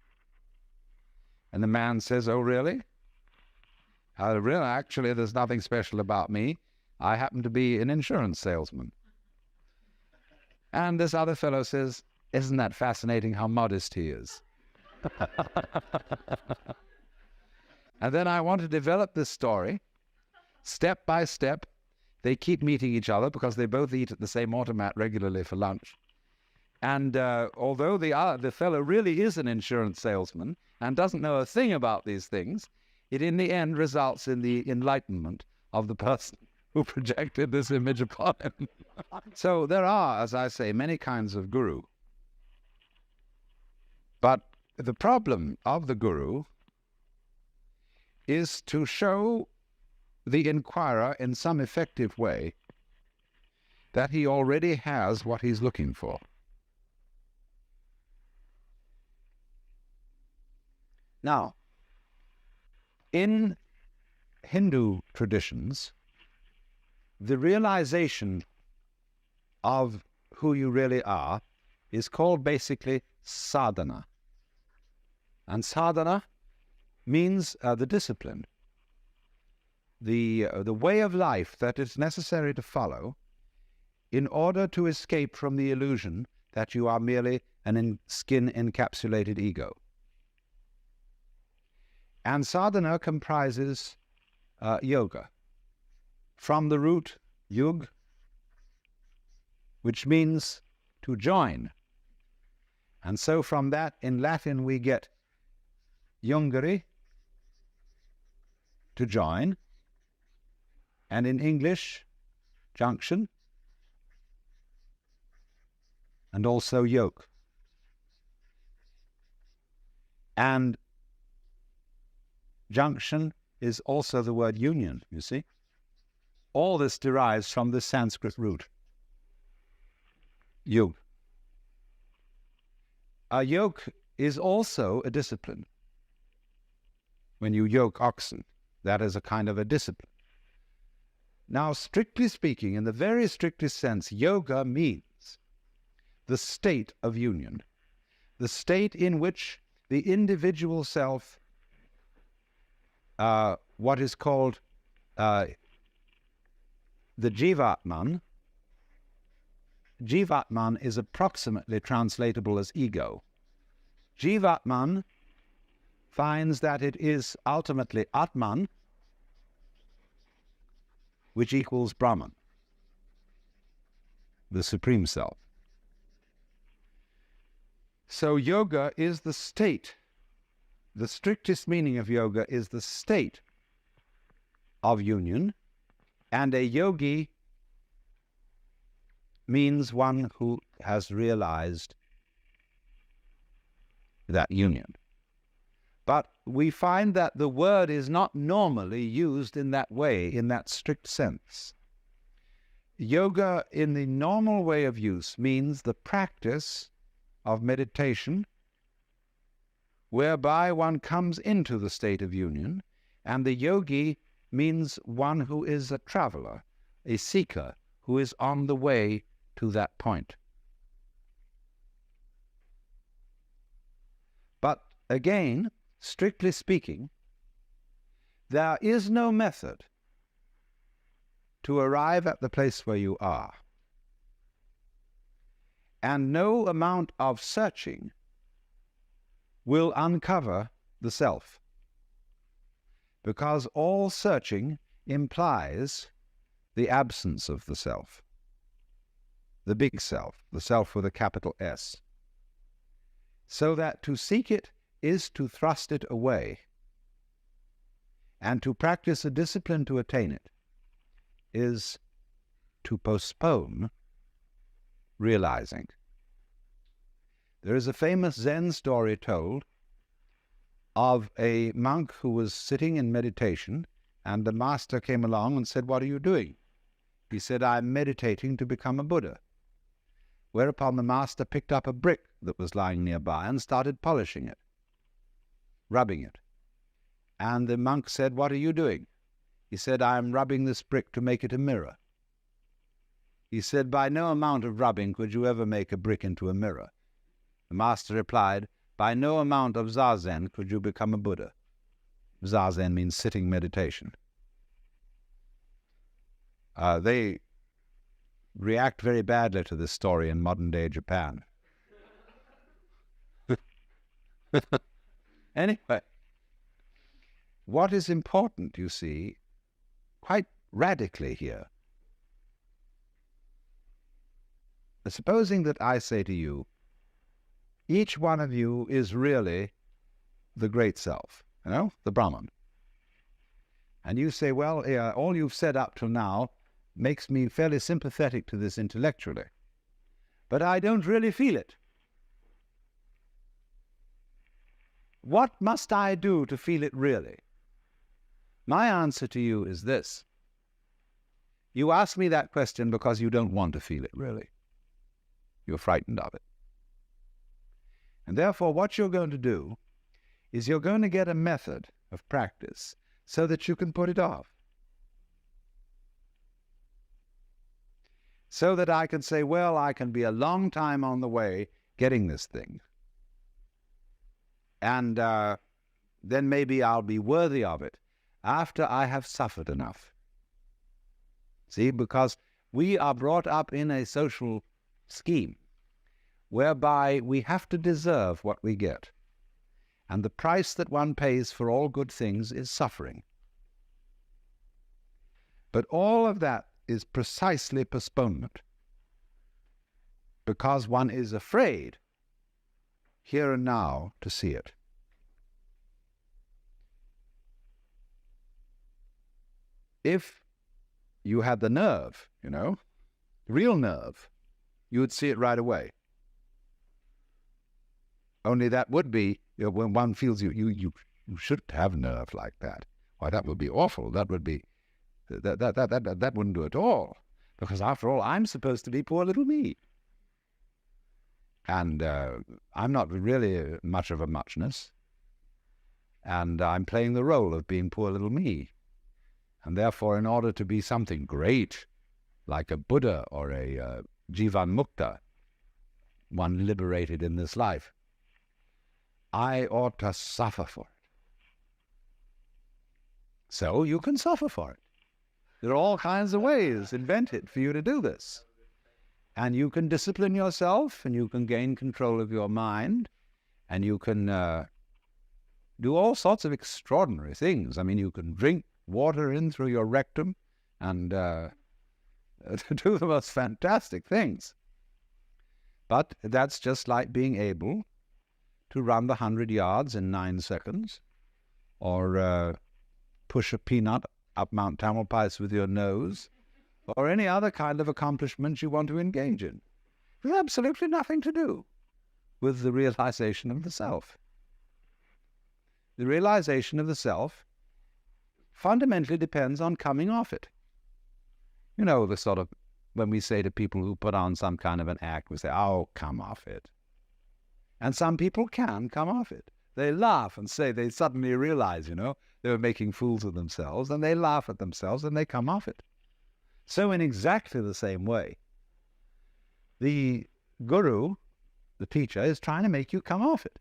And the man says, "Oh, really? Really, actually, there's nothing special about me. I happen to be an insurance salesman." And this other fellow says, "Isn't that fascinating how modest he is?" And then I want to develop this story step by step. They keep meeting each other because they both eat at the same automat regularly for lunch. And although the fellow really is an insurance salesman and doesn't know a thing about these things, it in the end results in the enlightenment of the person who projected this image upon him. So there are, as I say, many kinds of guru. But the problem of the guru is to show the inquirer in some effective way that he already has what he's looking for. Now, in Hindu traditions, the realization of who you really are is called basically sadhana. And sadhana means the discipline, the way of life that is necessary to follow in order to escape from the illusion that you are merely an skin-encapsulated ego. And sadhana comprises yoga, from the root yug, which means to join. And so from that, in Latin, we get jungere, to join, and in English, junction, and also yoke. And junction is also the word union, you see. All this derives from the Sanskrit root, yug. A yoke is also a discipline. When you yoke oxen, that is a kind of a discipline. Now, strictly speaking, in the very strictest sense, yoga means the state of union, the state in which the individual self, what is called the Jivatman. Jivatman is approximately translatable as ego. Jivatman finds that it is ultimately Atman, which equals Brahman, the Supreme Self. So yoga is the state. The strictest meaning of yoga is the state of union, and a yogi means one who has realized that union. But we find that the word is not normally used in that way, in that strict sense. Yoga, in the normal way of use, means the practice of meditation whereby one comes into the state of union, and the yogi means one who is a traveler, a seeker, who is on the way to that point. But again, strictly speaking, there is no method to arrive at the place where you are. And no amount of searching will uncover the self, because all searching implies the absence of the self, the big self, the self with a capital S. So that to seek it is to thrust it away, and to practice a discipline to attain it is to postpone realizing. There is a famous Zen story told of a monk who was sitting in meditation, and the master came along and said, "What are you doing?" He said, "I'm meditating to become a Buddha." Whereupon the master picked up a brick that was lying nearby and started polishing it, rubbing it. And the monk said, "What are you doing?" He said, "I'm rubbing this brick to make it a mirror." He said, "By no amount of rubbing could you ever make a brick into a mirror." The master replied, "By no amount of zazen could you become a Buddha." Zazen means sitting meditation. They react very badly to this story in modern-day Japan. Anyway, what is important, you see, quite radically here, supposing that I say to you, each one of you is really the great self, the Brahman. And you say, well, all you've said up till now makes me fairly sympathetic to this intellectually, but I don't really feel it. What must I do to feel it really? My answer to you is this. You ask me that question because you don't want to feel it really. You're frightened of it. And therefore what you're going to do is you're going to get a method of practice so that you can put it off. So that I can say, well, I can be a long time on the way getting this thing. And then maybe I'll be worthy of it after I have suffered enough. See, because we are brought up in a social scheme whereby we have to deserve what we get. And the price that one pays for all good things is suffering. But all of that is precisely postponement, because one is afraid here and now to see it. If you had the nerve, real nerve, you would see it right away. Only that would be, when one feels you shouldn't have nerve like that. Why, that would be awful. That would be, that wouldn't do at all. Because after all, I'm supposed to be poor little me. And I'm not really much of a muchness. And I'm playing the role of being poor little me. And therefore, in order to be something great, like a Buddha or a Jivan Mukta, one liberated in this life, I ought to suffer for it. So you can suffer for it. There are all kinds of ways invented for you to do this. And you can discipline yourself, and you can gain control of your mind, and you can do all sorts of extraordinary things. I mean, you can drink water in through your rectum and do the most fantastic things. But that's just like being able to run the 100 yards in 9 seconds, or push a peanut up Mount Tamalpais with your nose, or any other kind of accomplishment you want to engage in. There's absolutely nothing to do with the realization of the self. The realization of the self fundamentally depends on coming off it. You know, the sort of, when we say to people who put on some kind of an act, we say, oh, come off it. And some people can come off it. They laugh and say, they suddenly realize, you know, they were making fools of themselves, and they laugh at themselves and they come off it. So in exactly the same way, the guru, the teacher, is trying to make you come off it.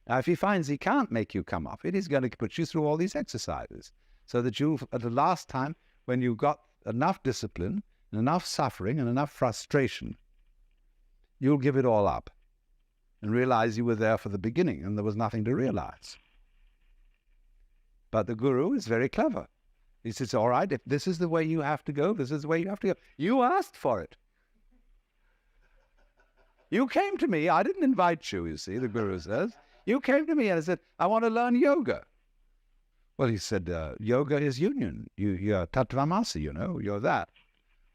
Now, if he finds he can't make you come off it, he's going to put you through all these exercises so that you, at the last time, when you've got enough discipline and enough suffering and enough frustration, you'll give it all up and realize you were there for the beginning and there was nothing to realize. But the guru is very clever. He says, all right, if this is the way you have to go, this is the way you have to go. You asked for it. You came to me. I didn't invite you, you see, the guru says. You came to me and said, I want to learn yoga. Well, he said, yoga is union. You're tattvamasi, you know, you're that.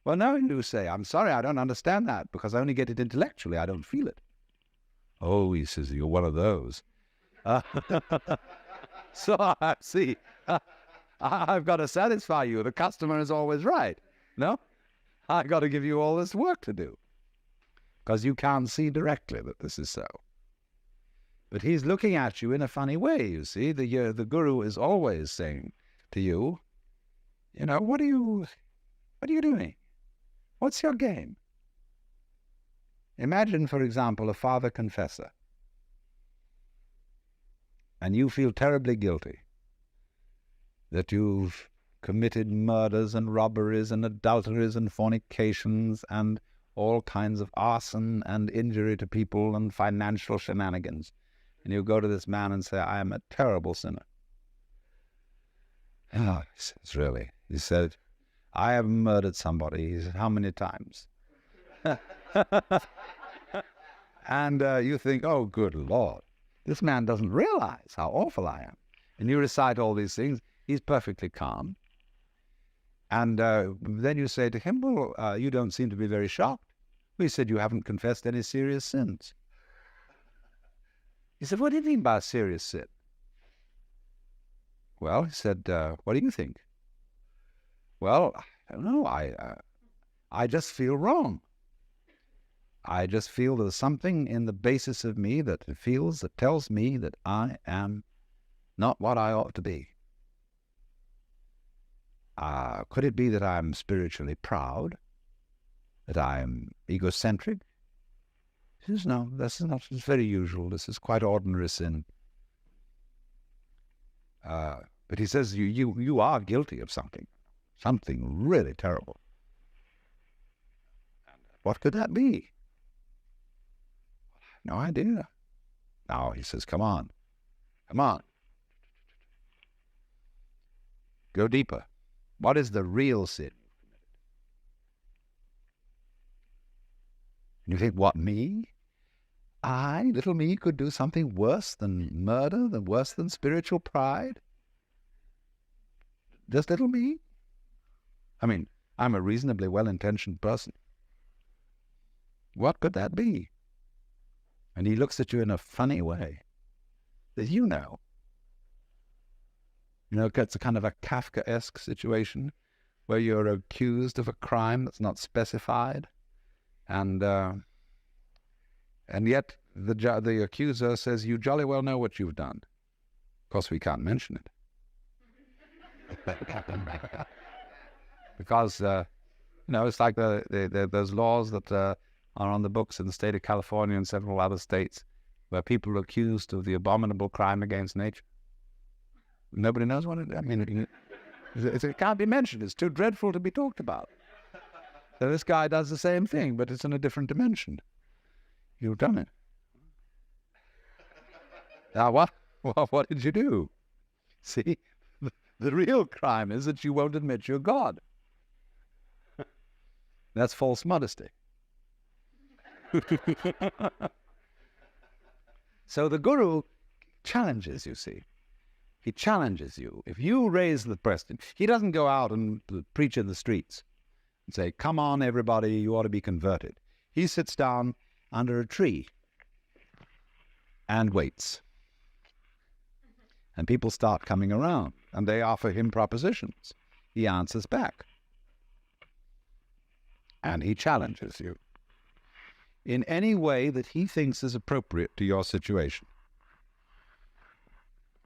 Well, no, you say, I'm sorry, I don't understand that because I only get it intellectually. I don't feel it. Oh, he says, you're one of those. So I see, I've got to satisfy you. The customer is always right. No, I've got to give you all this work to do because you can't see directly that this is so. But he's looking at you in a funny way, you see. The guru is always saying to you, you know, what are you doing? What's your game? Imagine, for example, a father confessor, and you feel terribly guilty that you've committed murders and robberies and adulteries and fornications and all kinds of arson and injury to people and financial shenanigans. And you go to this man and say, I am a terrible sinner. Oh, he says, really? He said, I have murdered somebody. He said, how many times? And you think, oh, good Lord, this man doesn't realize how awful I am. And you recite all these things. He's perfectly calm. And then you say to him, well, you don't seem to be very shocked. We said you haven't confessed any serious sins. He said, what do you mean by a serious sin? Well, he said, what do you think? Well, I don't know. I just feel wrong. I just feel there's something in the basis of me that tells me that I am not what I ought to be. Could it be that I'm spiritually proud? That I am egocentric? He says, no, this is not. It's very usual. This is quite ordinary sin. But he says, you are guilty of something really terrible. What could that be? No idea. Now he says, come on. Go deeper. What is the real sin? And you think, what, me? I, little me, could do something worse than murder, worse than spiritual pride? Just little me? I mean, I'm a reasonably well-intentioned person. What could that be? And he looks at you in a funny way. That you know. You know, it's a kind of a Kafkaesque situation where you're accused of a crime that's not specified. And yet the accuser says, you jolly well know what you've done. Of course, we can't mention it. Because, it's like those laws that are on the books in the state of California and several other states where people are accused of the abominable crime against nature. Nobody knows what it is. I mean, it can't be mentioned. It's too dreadful to be talked about. So this guy does the same thing, but it's in a different dimension. You've done it. Now what did you do? See, the real crime is that you won't admit you're God. That's false modesty. So the guru challenges, you see. He challenges you. If you raise the question, he doesn't go out and preach in the streets and say, come on, everybody, you ought to be converted. He sits down under a tree and waits. And people start coming around, and they offer him propositions. He answers back. And he challenges you in any way that he thinks is appropriate to your situation.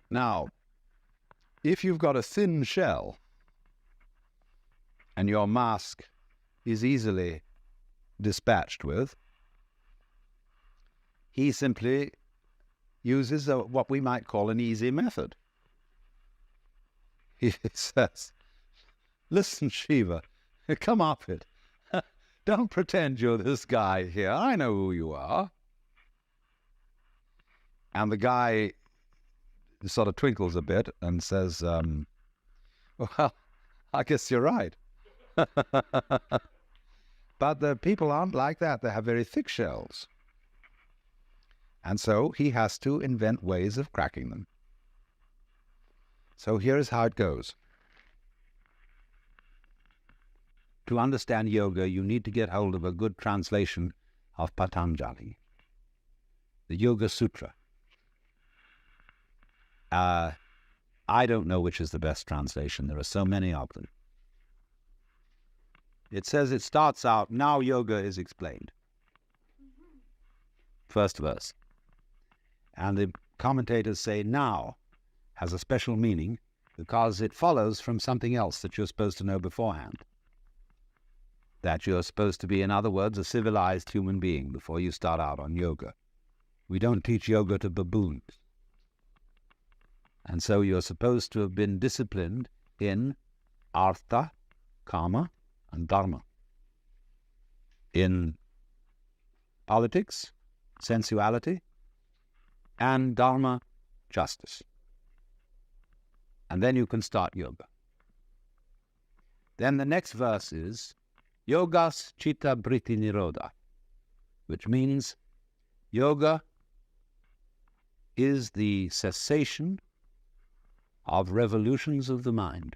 Now, if you've got a thin shell and your mask is easily dispatched with, he simply uses what we might call an easy method. He says, listen, Shiva, come off it. Don't pretend you're this guy here. I know who you are. And the guy sort of twinkles a bit and says, well, I guess you're right. But the people aren't like that. They have very thick shells. And so he has to invent ways of cracking them. So here is how it goes. To understand yoga, you need to get hold of a good translation of Patanjali, the Yoga Sutra. I don't know which is the best translation. There are so many of them. It says it starts out, now yoga is explained. First verse. And the commentators say now has a special meaning because it follows from something else that you're supposed to know beforehand. That you're supposed to be, in other words, a civilized human being before you start out on yoga. We don't teach yoga to baboons. And so you're supposed to have been disciplined in artha, kama, and dharma. In politics, sensuality, and dharma, justice. And then you can start yoga. Then the next verse is yogas chitta vritti nirodha, which means yoga is the cessation of revolutions of the mind.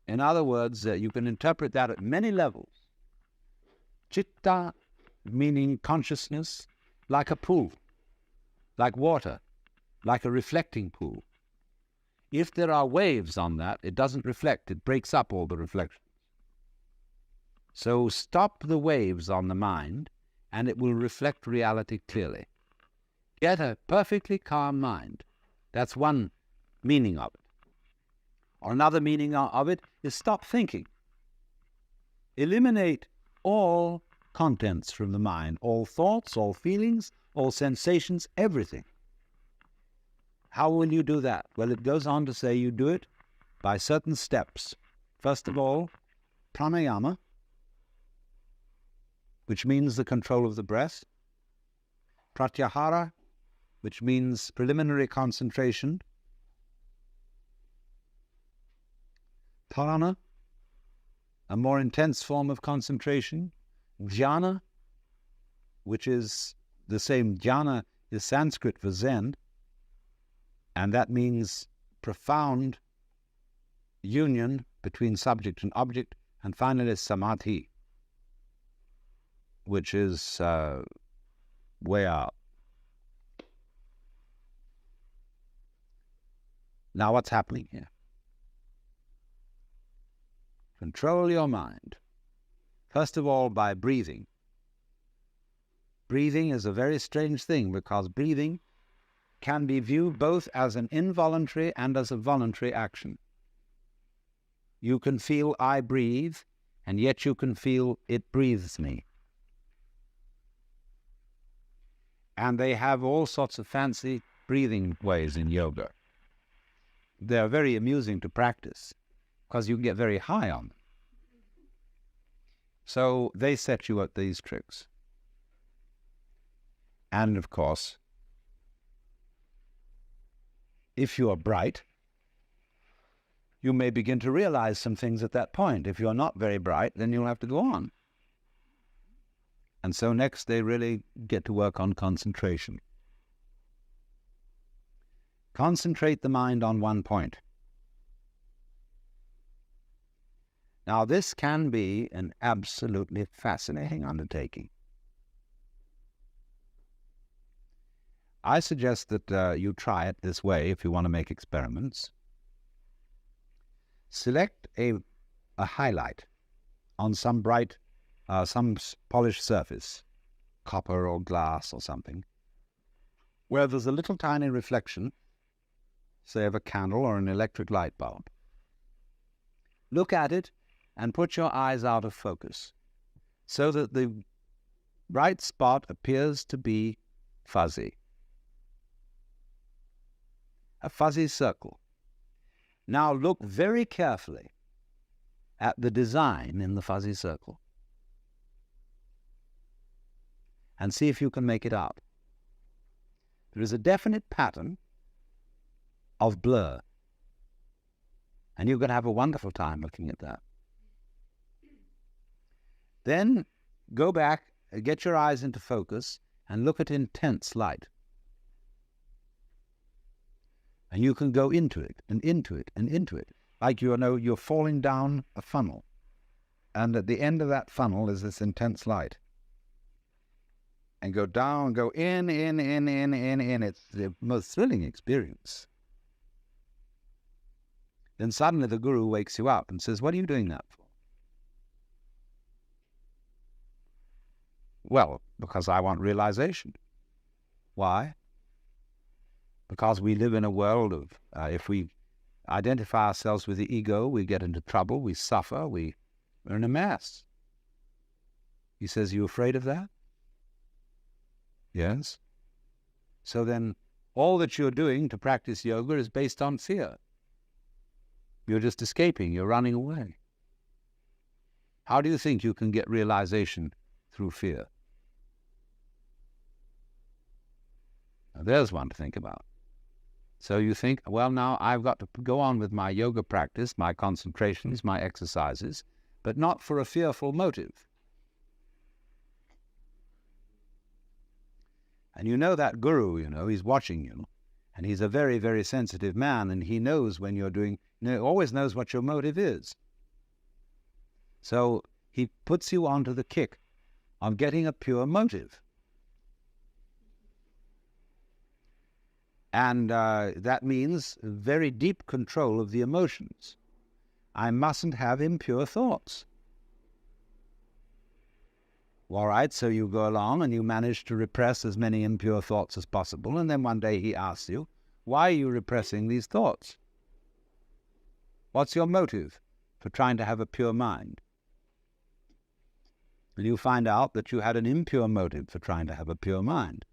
In other words, you can interpret that at many levels. Chitta meaning consciousness, like a pool, like water, like a reflecting pool. If there are waves on that, it doesn't reflect, it breaks up all the reflections. So stop the waves on the mind, and it will reflect reality clearly. Get a perfectly calm mind. That's one meaning of it. Or another meaning of it is stop thinking. Eliminate all contents from the mind, all thoughts, all feelings, all sensations, everything. How will you do that? Well, it goes on to say you do it by certain steps. First of all, pranayama, which means the control of the breath. Pratyahara, which means preliminary concentration. Dharana, a more intense form of concentration. Jhana, which is the same, jhana is Sanskrit for Zen, and that means profound union between subject and object. And finally, samadhi, which is way out. Now what's happening here? Control your mind. First of all, by breathing. Breathing is a very strange thing because breathing can be viewed both as an involuntary and as a voluntary action. You can feel I breathe, and yet you can feel it breathes me. And they have all sorts of fancy breathing ways in yoga. They're very amusing to practice because you can get very high on them. So they set you up these tricks. And of course, if you are bright, you may begin to realize some things at that point. If you're not very bright, then you'll have to go on. And so next they really get to work on concentration. Concentrate the mind on one point. Now this can be an absolutely fascinating undertaking. I suggest that you try it this way if you want to make experiments. Select a highlight on some bright, some polished surface, copper or glass or something, where there's a little tiny reflection, say of a candle or an electric light bulb. Look at it and put your eyes out of focus so that the bright spot appears to be fuzzy. A fuzzy circle. Now look very carefully at the design in the fuzzy circle and see if you can make it out. There is a definite pattern of blur, and you're going to have a wonderful time looking at that. Then go back, get your eyes into focus, and look at intense light. And you can go into it, and into it, and into it, like you're falling down a funnel. And at the end of that funnel is this intense light. And go down, go in. It's the most thrilling experience. Then suddenly the guru wakes you up and says, "What are you doing that for?" Well, because I want realization. Why? Because we live in a world of, if we identify ourselves with the ego, we get into trouble, we suffer, we're in a mess. He says, "You afraid of that?" Yes. So then all that you're doing to practice yoga is based on fear. You're just escaping, you're running away. How do you think you can get realization through fear? Now, there's one to think about. So you think, well, now I've got to go on with my yoga practice, my concentrations, my exercises, but not for a fearful motive. And you know that guru, he's watching you, and he's a very, very sensitive man, and he knows when you're doing, always knows what your motive is. So he puts you onto the kick of getting a pure motive. And that means very deep control of the emotions. I mustn't have impure thoughts. All right, so you go along and you manage to repress as many impure thoughts as possible, and then one day he asks you, "Why are you repressing these thoughts? What's your motive for trying to have a pure mind?" And you find out that you had an impure motive for trying to have a pure mind.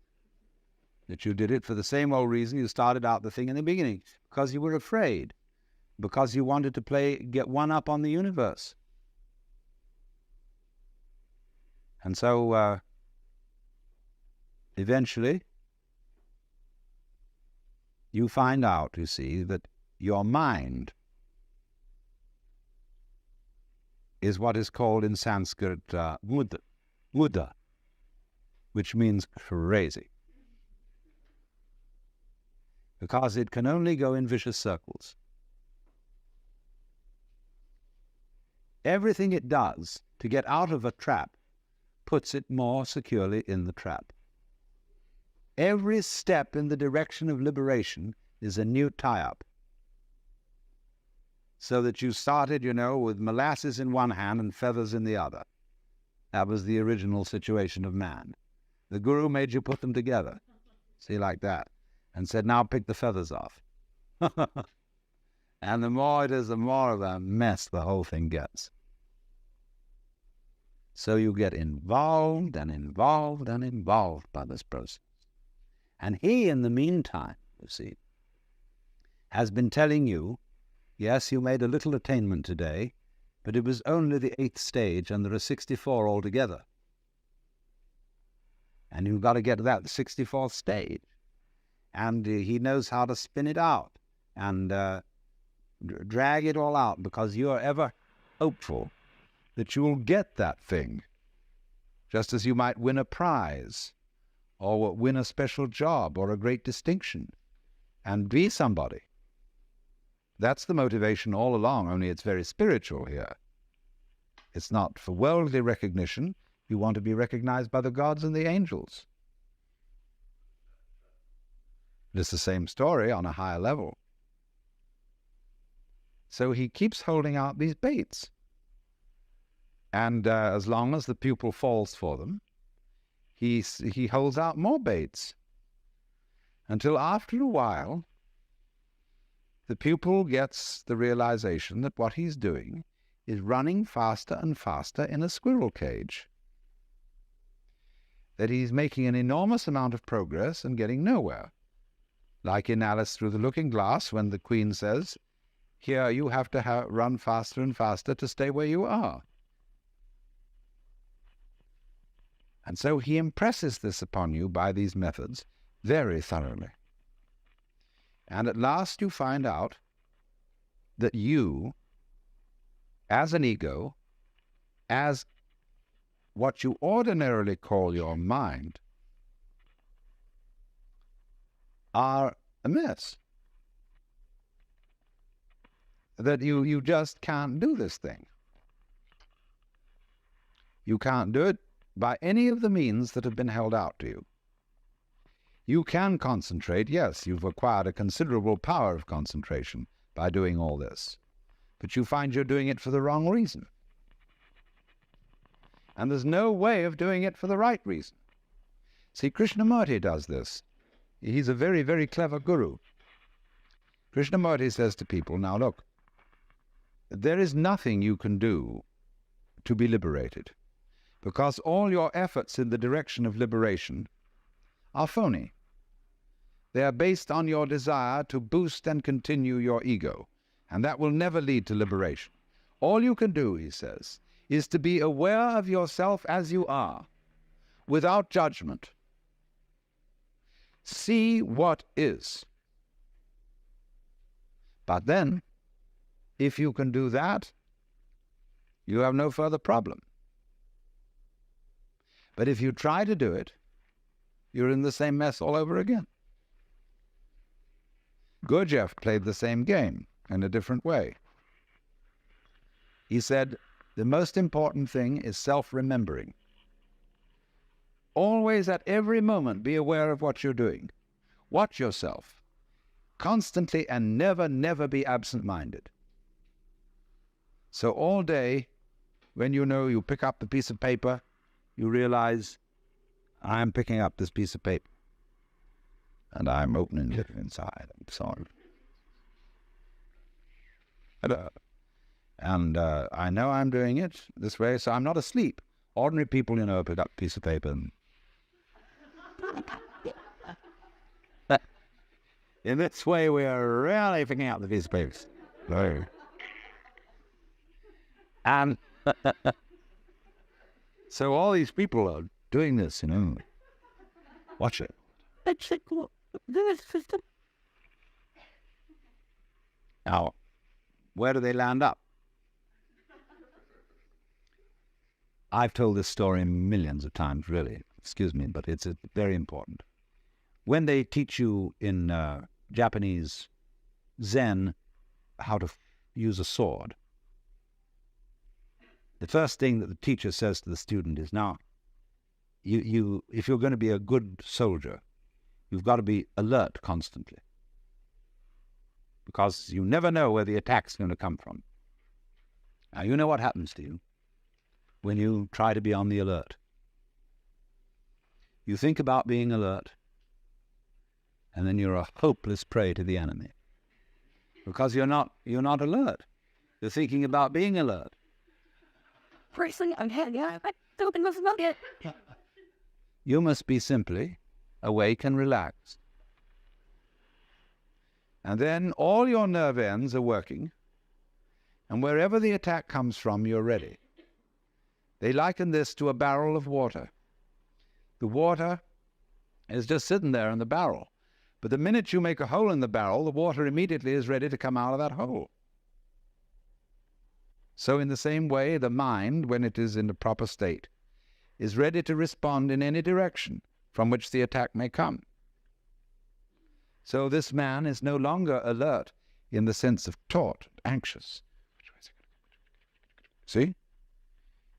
That you did it for the same old reason you started out the thing in the beginning, because you were afraid, because you wanted to get one up on the universe. And so eventually you find out, you see, that your mind is what is called in Sanskrit Buddha, which means crazy. Because it can only go in vicious circles. Everything it does to get out of a trap puts it more securely in the trap. Every step in the direction of liberation is a new tie-up. So that you started, with molasses in one hand and feathers in the other. That was the original situation of man. The guru made you put them together. See, like that. And said, "Now pick the feathers off." And the more it is, the more of a mess the whole thing gets. So you get involved and involved and involved by this process. And he, in the meantime, you see, has been telling you, yes, you made a little attainment today, but it was only the 8th stage, and there are 64 altogether. And you've got to get to that 64th stage. And he knows how to spin it out and drag it all out, because you are ever hopeful that you will get that thing, just as you might win a prize or win a special job or a great distinction and be somebody. That's the motivation all along, only it's very spiritual here. It's not for worldly recognition. You want to be recognized by the gods and the angels. It's the same story on a higher level. So he keeps holding out these baits. And as long as the pupil falls for them, he holds out more baits. Until after a while, the pupil gets the realization that what he's doing is running faster and faster in a squirrel cage. That he's making an enormous amount of progress and getting nowhere. Like in Alice Through the Looking Glass, when the Queen says, "Here you have to run faster and faster to stay where you are." And so he impresses this upon you by these methods very thoroughly. And at last you find out that you, as an ego, as what you ordinarily call your mind, are a mess. That you just can't do this thing. You can't do it by any of the means that have been held out to you. You can concentrate, yes, you've acquired a considerable power of concentration by doing all this, but you find you're doing it for the wrong reason. And there's no way of doing it for the right reason. See, Krishnamurti does this. He's a very, very clever guru. Krishnamurti says to people, now look, there is nothing you can do to be liberated, because all your efforts in the direction of liberation are phony. They are based on your desire to boost and continue your ego, and that will never lead to liberation. All you can do, he says, is to be aware of yourself as you are, without judgment. See what is. But then, if you can do that, you have no further problem. But if you try to do it, you're in the same mess all over again. Gurdjieff played the same game in a different way. He said, the most important thing is self-remembering. Always at every moment be aware of what you're doing. Watch yourself. Constantly and never, never be absent-minded. So all day, when you pick up the piece of paper, you realize, I'm picking up this piece of paper. And I'm opening it inside. I'm sorry. And I know I'm doing it this way, so I'm not asleep. Ordinary people, pick up a piece of paper. And in this way, we are really picking up the piece of paper. No. And so all these people are doing this, Watch it. Now, where do they land up? I've told this story millions of times, really. Excuse me, but it's very important. When they teach you in Japanese Zen how to use a sword, the first thing that the teacher says to the student is, now, if you're going to be a good soldier, you've got to be alert constantly, because you never know where the attack's going to come from. Now, you know what happens to you when you try to be on the alert. You think about being alert, and then you're a hopeless prey to the enemy, because you're not alert. You're thinking about being alert. You must be simply awake and relaxed. And then all your nerve ends are working, and wherever the attack comes from, you're ready. They liken this to a barrel of water. The water is just sitting there in the barrel, but the minute you make a hole in the barrel, the water immediately is ready to come out of that hole. So in the same way, the mind, when it is in the proper state, is ready to respond in any direction from which the attack may come. So this man is no longer alert in the sense of taut, anxious. See?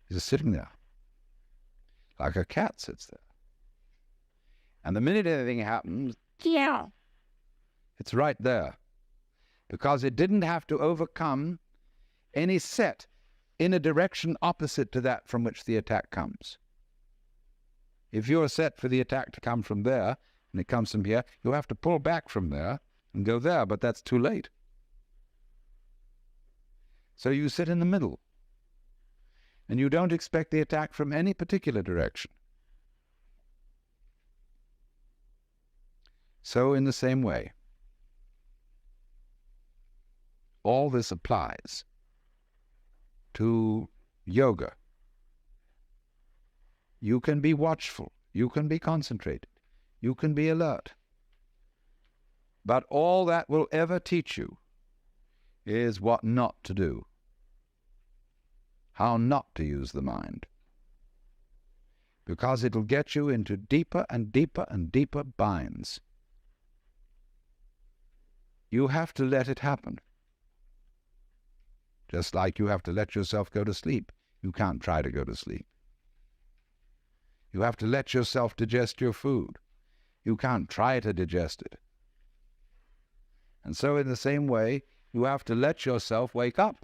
He's just sitting there, like a cat sits there. And the minute anything happens, It's right there. Because it didn't have to overcome any set in a direction opposite to that from which the attack comes. If you're set for the attack to come from there, and it comes from here, you have to pull back from there and go there, but that's too late. So you sit in the middle, and you don't expect the attack from any particular direction. So in the same way, all this applies to yoga. You can be watchful, you can be concentrated, you can be alert. But all that will ever teach you is what not to do, how not to use the mind. Because it'll get you into deeper and deeper and deeper binds. You have to let it happen. Just like you have to let yourself go to sleep. You can't try to go to sleep. You have to let yourself digest your food. You can't try to digest it. And so in the same way, you have to let yourself wake up.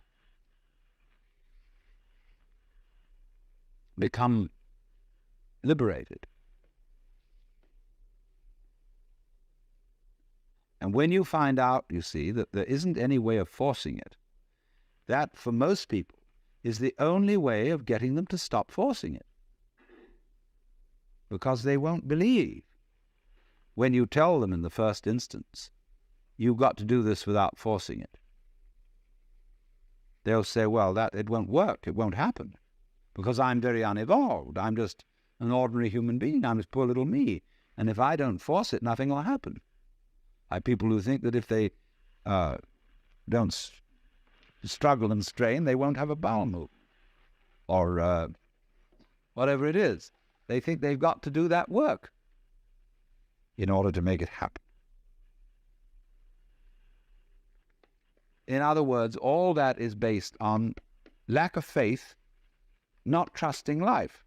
Become liberated. And when you find out, you see, that there isn't any way of forcing it, that, for most people, is the only way of getting them to stop forcing it. Because they won't believe. When you tell them in the first instance, you've got to do this without forcing it, they'll say, well, it won't work, it won't happen, because I'm very unevolved. I'm just an ordinary human being. I'm just poor little me. And if I don't force it, nothing will happen. I have people who think that if they don't struggle and strain, they won't have a bowel move, or whatever it is. They think they've got to do that work in order to make it happen. In other words, all that is based on lack of faith, not trusting life.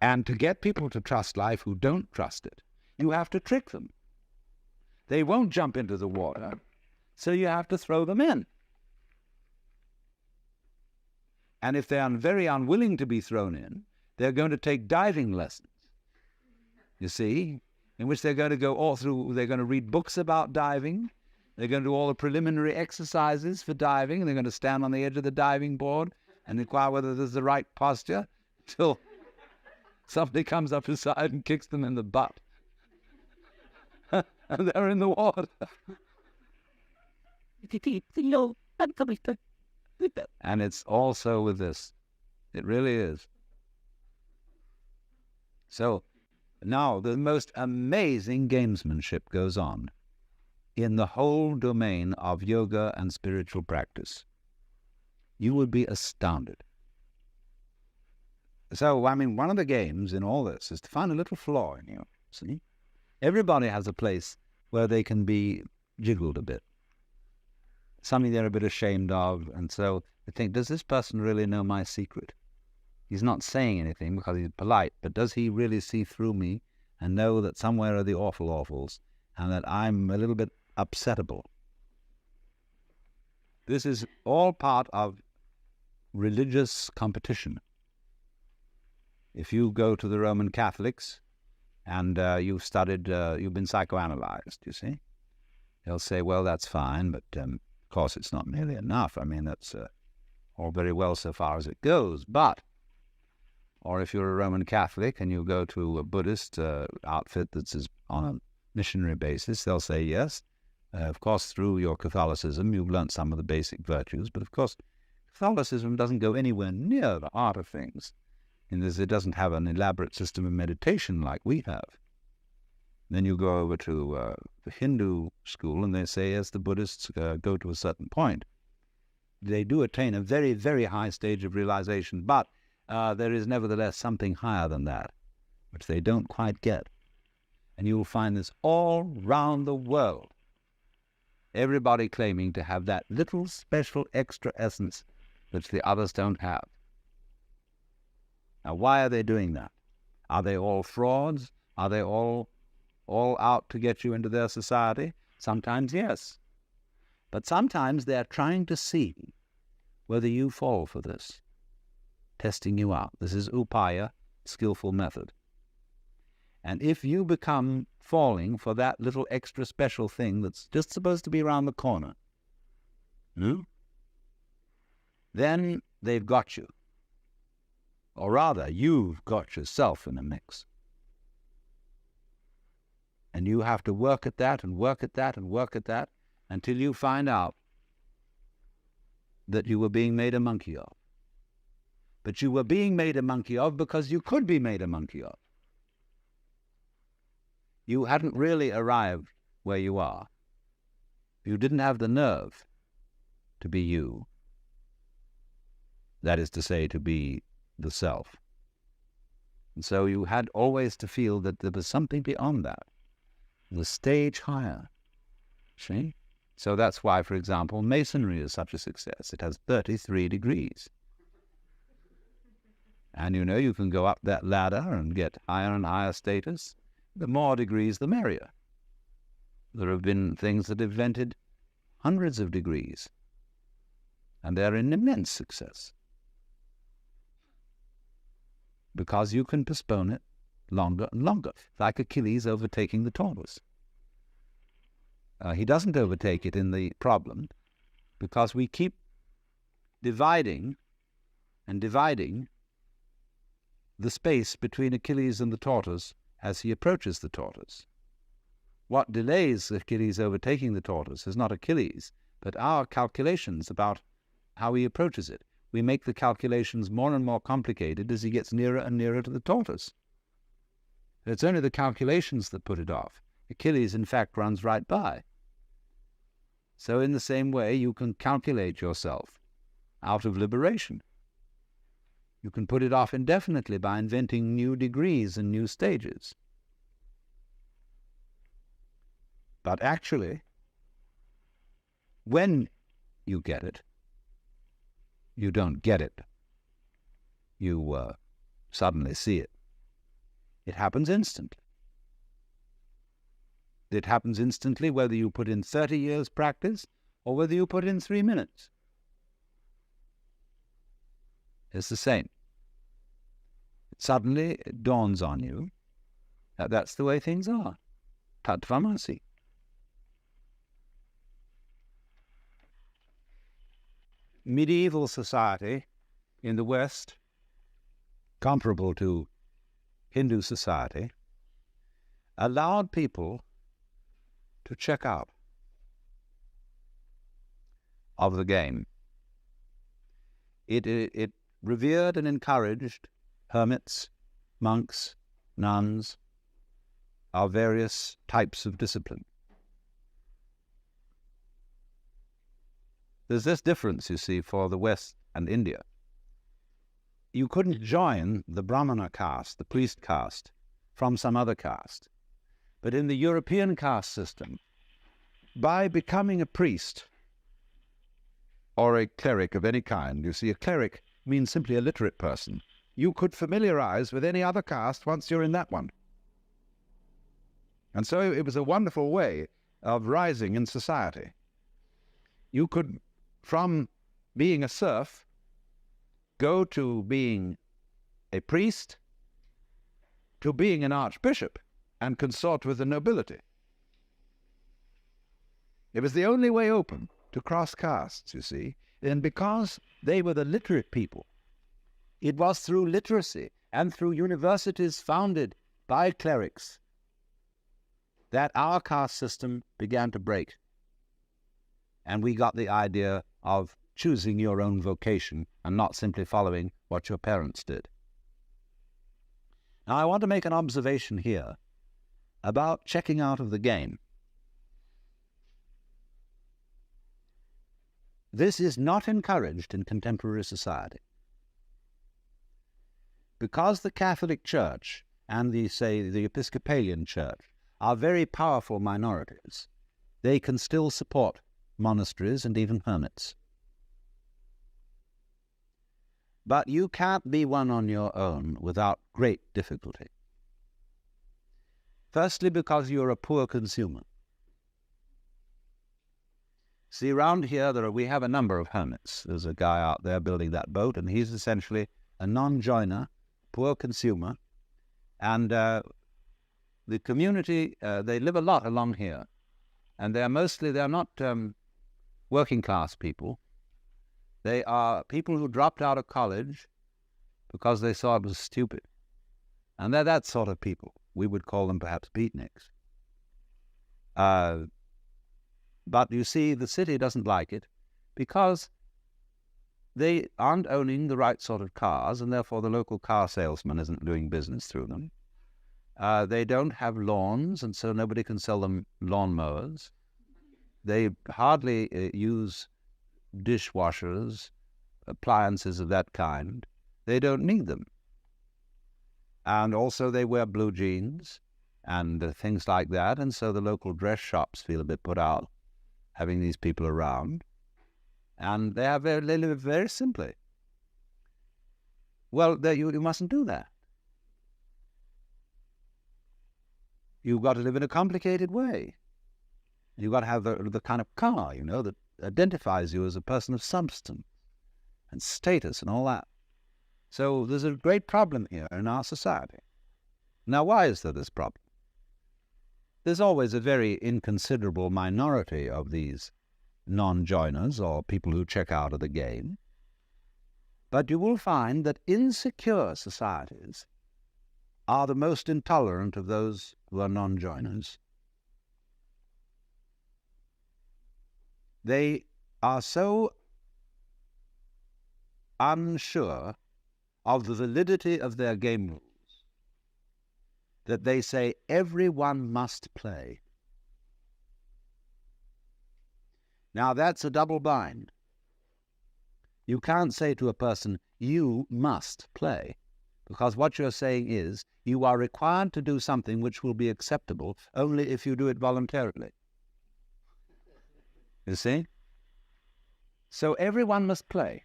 And to get people to trust life who don't trust it, you have to trick them. They won't jump into the water, so you have to throw them in. And if they are very unwilling to be thrown in, they're going to take diving lessons, you see, in which they're going to go all through, they're going to read books about diving, they're going to do all the preliminary exercises for diving, and they're going to stand on the edge of the diving board and inquire whether there's the right posture, till somebody comes up beside and kicks them in the butt. And they're in the water. And it's also with this. It really is. So now the most amazing gamesmanship goes on in the whole domain of yoga and spiritual practice. You would be astounded. So, I mean, one of the games in all this is to find a little flaw in you, see? Everybody has a place where they can be jiggled a bit. Something they're a bit ashamed of, and so they think, does this person really know my secret? He's not saying anything because he's polite, but does he really see through me and know that somewhere are the awful awfuls and that I'm a little bit upsettable? This is all part of religious competition. If you go to the Roman Catholics and you've studied, you've been psychoanalyzed, you see, they'll say, well, that's fine, but of course it's not nearly enough. I mean, that's all very well so far as it goes, but, or if you're a Roman Catholic and you go to a Buddhist outfit that's on a missionary basis, they'll say, yes, of course, through your Catholicism, you've learnt some of the basic virtues, but of course, Catholicism doesn't go anywhere near the heart of things, in this it doesn't have an elaborate system of meditation like we have. Then you go over to the Hindu school, and they say, as the Buddhists go to a certain point, they do attain a very, very high stage of realization, but there is nevertheless something higher than that, which they don't quite get. And you'll find this all round the world. Everybody claiming to have that little special extra essence which the others don't have. Now, why are they doing that? Are they all frauds? Are they all all out to get you into their society? Sometimes yes. But sometimes they're trying to see whether you fall for this, testing you out. This is upaya, skillful method. And if you become falling for that little extra special thing that's just supposed to be around the corner, then they've got you. Or rather, you've got yourself in a mix. And you have to work at that and work at that and work at that until you find out that you were being made a monkey of. But you were being made a monkey of because you could be made a monkey of. You hadn't really arrived where you are. You didn't have the nerve to be you. That is to say, to be the self. And so you had always to feel that there was something beyond that, the stage higher. See? So that's why, for example, Masonry is such a success. It has 33 degrees. And you can go up that ladder and get higher and higher status. The more degrees, the merrier. There have been things that have invented hundreds of degrees, and they're an immense success. Because you can postpone it longer and longer, like Achilles overtaking the tortoise. He doesn't overtake it in the problem, because we keep dividing and dividing the space between Achilles and the tortoise as he approaches the tortoise. What delays Achilles overtaking the tortoise is not Achilles, but our calculations about how he approaches it. We make the calculations more and more complicated as he gets nearer and nearer to the tortoise. It's only the calculations that put it off. Achilles, in fact, runs right by. So in the same way, you can calculate yourself out of liberation. You can put it off indefinitely by inventing new degrees and new stages. But actually, when you get it, you don't get it. You suddenly see it. It happens instantly. It happens instantly whether you put in 30 years practice or whether you put in 3 minutes. It's the same. Suddenly it dawns on you that that's the way things are. Tattvamasi. Medieval society in the West, comparable to Hindu society, allowed people to check out of the game. It revered and encouraged hermits, monks, nuns, of various types of discipline. There's this difference, you see, for the West and India. You couldn't join the Brahmana caste, the priest caste, from some other caste. But in the European caste system, by becoming a priest or a cleric of any kind, you see, a cleric means simply a literate person, you could familiarize with any other caste once you're in that one. And so it was a wonderful way of rising in society. You could, from being a serf, go to being a priest, to being an archbishop, and consort with the nobility. It was the only way open to cross castes, you see, and because they were the literate people, it was through literacy and through universities founded by clerics that our caste system began to break. And we got the idea of choosing your own vocation and not simply following what your parents did. Now, I want to make an observation here about checking out of the game. This is not encouraged in contemporary society. Because the Catholic Church and the Episcopalian Church are very powerful minorities, they can still support monasteries and even hermits. But you can't be one on your own without great difficulty. Firstly, because you're a poor consumer. See, around here, we have a number of hermits. There's a guy out there building that boat, and he's essentially a non-joiner, poor consumer. And the community, they live a lot along here. And they're not working class people. They are people who dropped out of college because they saw it was stupid. And they're that sort of people. We would call them perhaps beatniks. But you see, the city doesn't like it because they aren't owning the right sort of cars, and therefore the local car salesman isn't doing business through them. They don't have lawns, and so nobody can sell them lawnmowers. They hardly use dishwashers, appliances of that kind. They don't need them. And also they wear blue jeans and things like that, and so the local dress shops feel a bit put out having these people around. And they live very simply. Well, you mustn't do that. You've got to live in a complicated way. You've got to have the kind of car, that identifies you as a person of substance and status and all that. So there's a great problem here in our society. Now, why is there this problem? There's always a very inconsiderable minority of these non-joiners or people who check out of the game. But you will find that insecure societies are the most intolerant of those who are non-joiners. They are so unsure of the validity of their game rules that they say everyone must play. Now that's a double bind. You can't say to a person, you must play, because what you're saying is you are required to do something which will be acceptable only if you do it voluntarily. You see? So everyone must play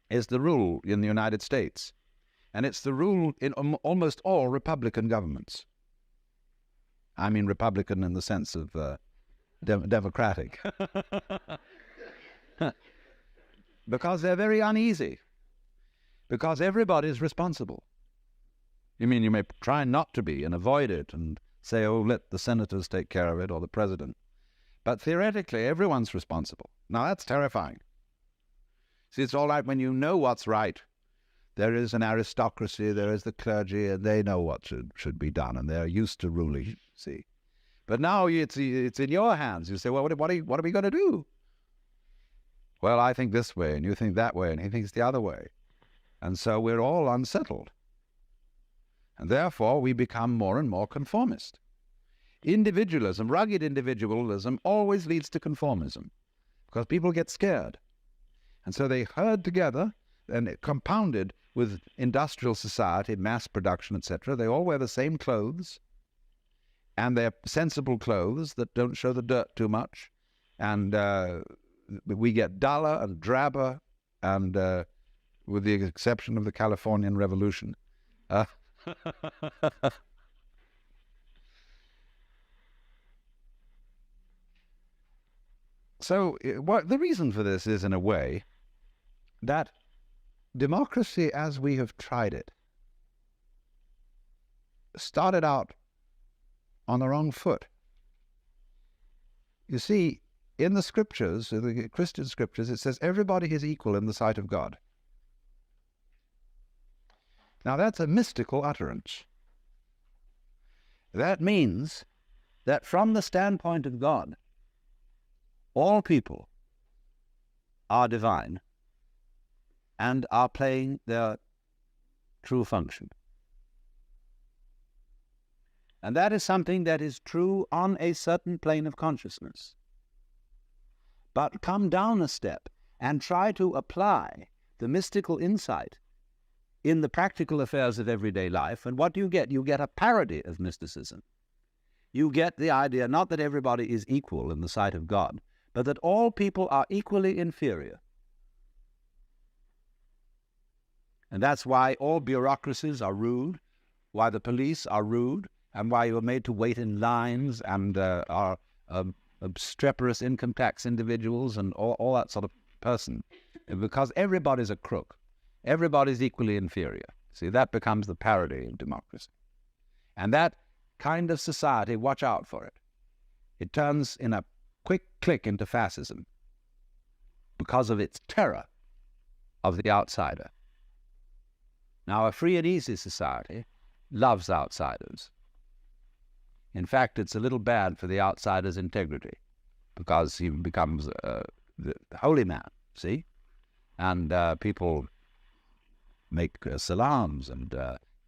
is the rule in the United States. And it's the rule in almost all Republican governments. I mean Republican in the sense of democratic. Because they're very uneasy. Because everybody's responsible. You mean you may try not to be and avoid it and say, oh, let the senators take care of it or the president. But theoretically, everyone's responsible. Now, that's terrifying. See, it's all right when you know what's right. There is an aristocracy, there is the clergy, and they know what should be done, and they're used to ruling, see. But now it's in your hands. You say, well, what are we going to do? Well, I think this way, and you think that way, and he thinks the other way. And so we're all unsettled. And therefore, we become more and more conformist. Individualism, rugged individualism, always leads to conformism, because people get scared. And so they herd together, and compounded with industrial society, mass production, etc. They all wear the same clothes, and they're sensible clothes that don't show the dirt too much. And we get duller and drabber, and with the exception of the Californian Revolution. So the reason for this is, in a way, that democracy as we have tried it started out on the wrong foot. You see, in the scriptures, in the Christian scriptures, it says everybody is equal in the sight of God. Now that's a mystical utterance. That means that from the standpoint of God, all people are divine and are playing their true function. And that is something that is true on a certain plane of consciousness. But come down a step and try to apply the mystical insight in the practical affairs of everyday life, and what do you get? You get a parody of mysticism. You get the idea not that everybody is equal in the sight of God, but that all people are equally inferior. And that's why all bureaucracies are rude, why the police are rude, and why you are made to wait in lines and are obstreperous income tax individuals and all that sort of person. Because everybody's a crook. Everybody's equally inferior. See, that becomes the parody of democracy. And that kind of society, watch out for it. It turns in a quick click into fascism because of its terror of the outsider. Now, a free and easy society loves outsiders. In fact, it's a little bad for the outsider's integrity because he becomes the holy man, see? And people make salams and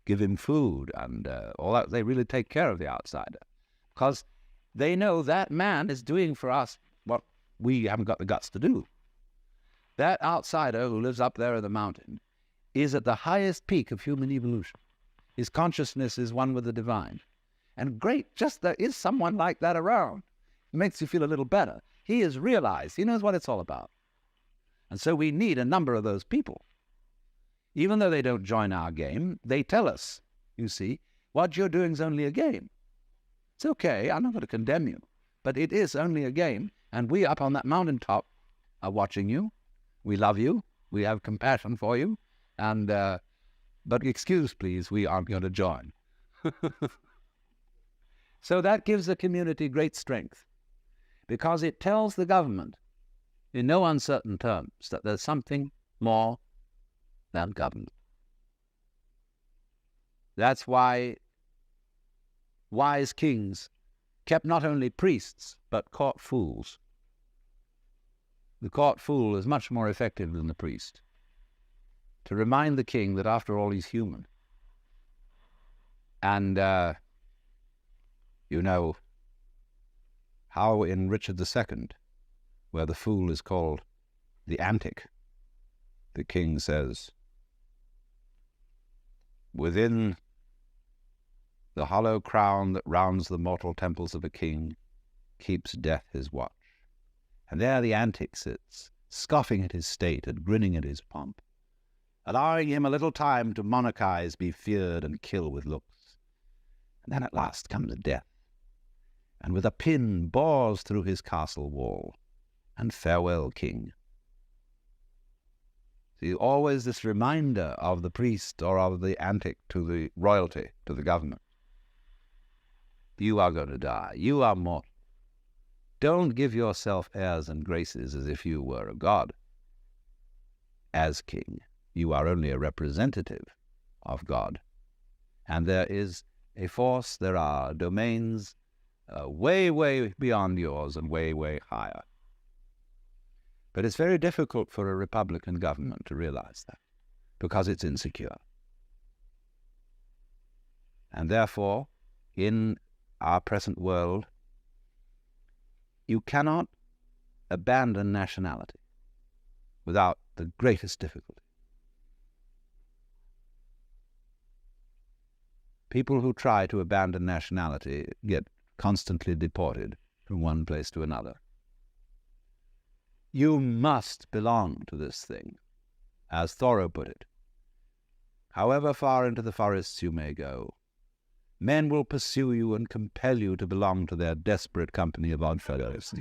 give him food and all that. They really take care of the outsider because they know that man is doing for us what we haven't got the guts to do. That outsider who lives up there in the mountain is at the highest peak of human evolution. His consciousness is one with the divine. And great, just there is someone like that around. It makes you feel a little better. He has realized, he knows what it's all about. And so we need a number of those people. Even though they don't join our game, they tell us, you see, what you're doing is only a game. It's okay, I'm not going to condemn you, but it is only a game, and we up on that mountaintop are watching you. We love you. We have compassion for you. And but excuse, please, we aren't going to join. So that gives the community great strength because it tells the government in no uncertain terms that there's something more than government. That's why wise kings kept not only priests but court fools. The court fool is much more effective than the priest to remind the king that after all he's human. And you know how in Richard II, where the fool is called the antic, the king says, within the hollow crown that rounds the mortal temples of a king keeps death his watch. And there the antic sits, scoffing at his state and grinning at his pomp, allowing him a little time to monarchize, be feared, and kill with looks. And then at last comes death, and with a pin bores through his castle wall, and farewell, king. See, always this reminder of the priest or of the antic to the royalty, to the government. You are going to die. You are mortal. Don't give yourself airs and graces as if you were a god. As king, you are only a representative of God. And there is a force, there are domains way, way beyond yours and way, way higher. But it's very difficult for a Republican government to realize that because it's insecure. And therefore, in our present world, you cannot abandon nationality without the greatest difficulty. People who try to abandon nationality get constantly deported from one place to another. You must belong to this thing, as Thoreau put it. However far into the forests you may go, men will pursue you and compel you to belong to their desperate company of oddfellows.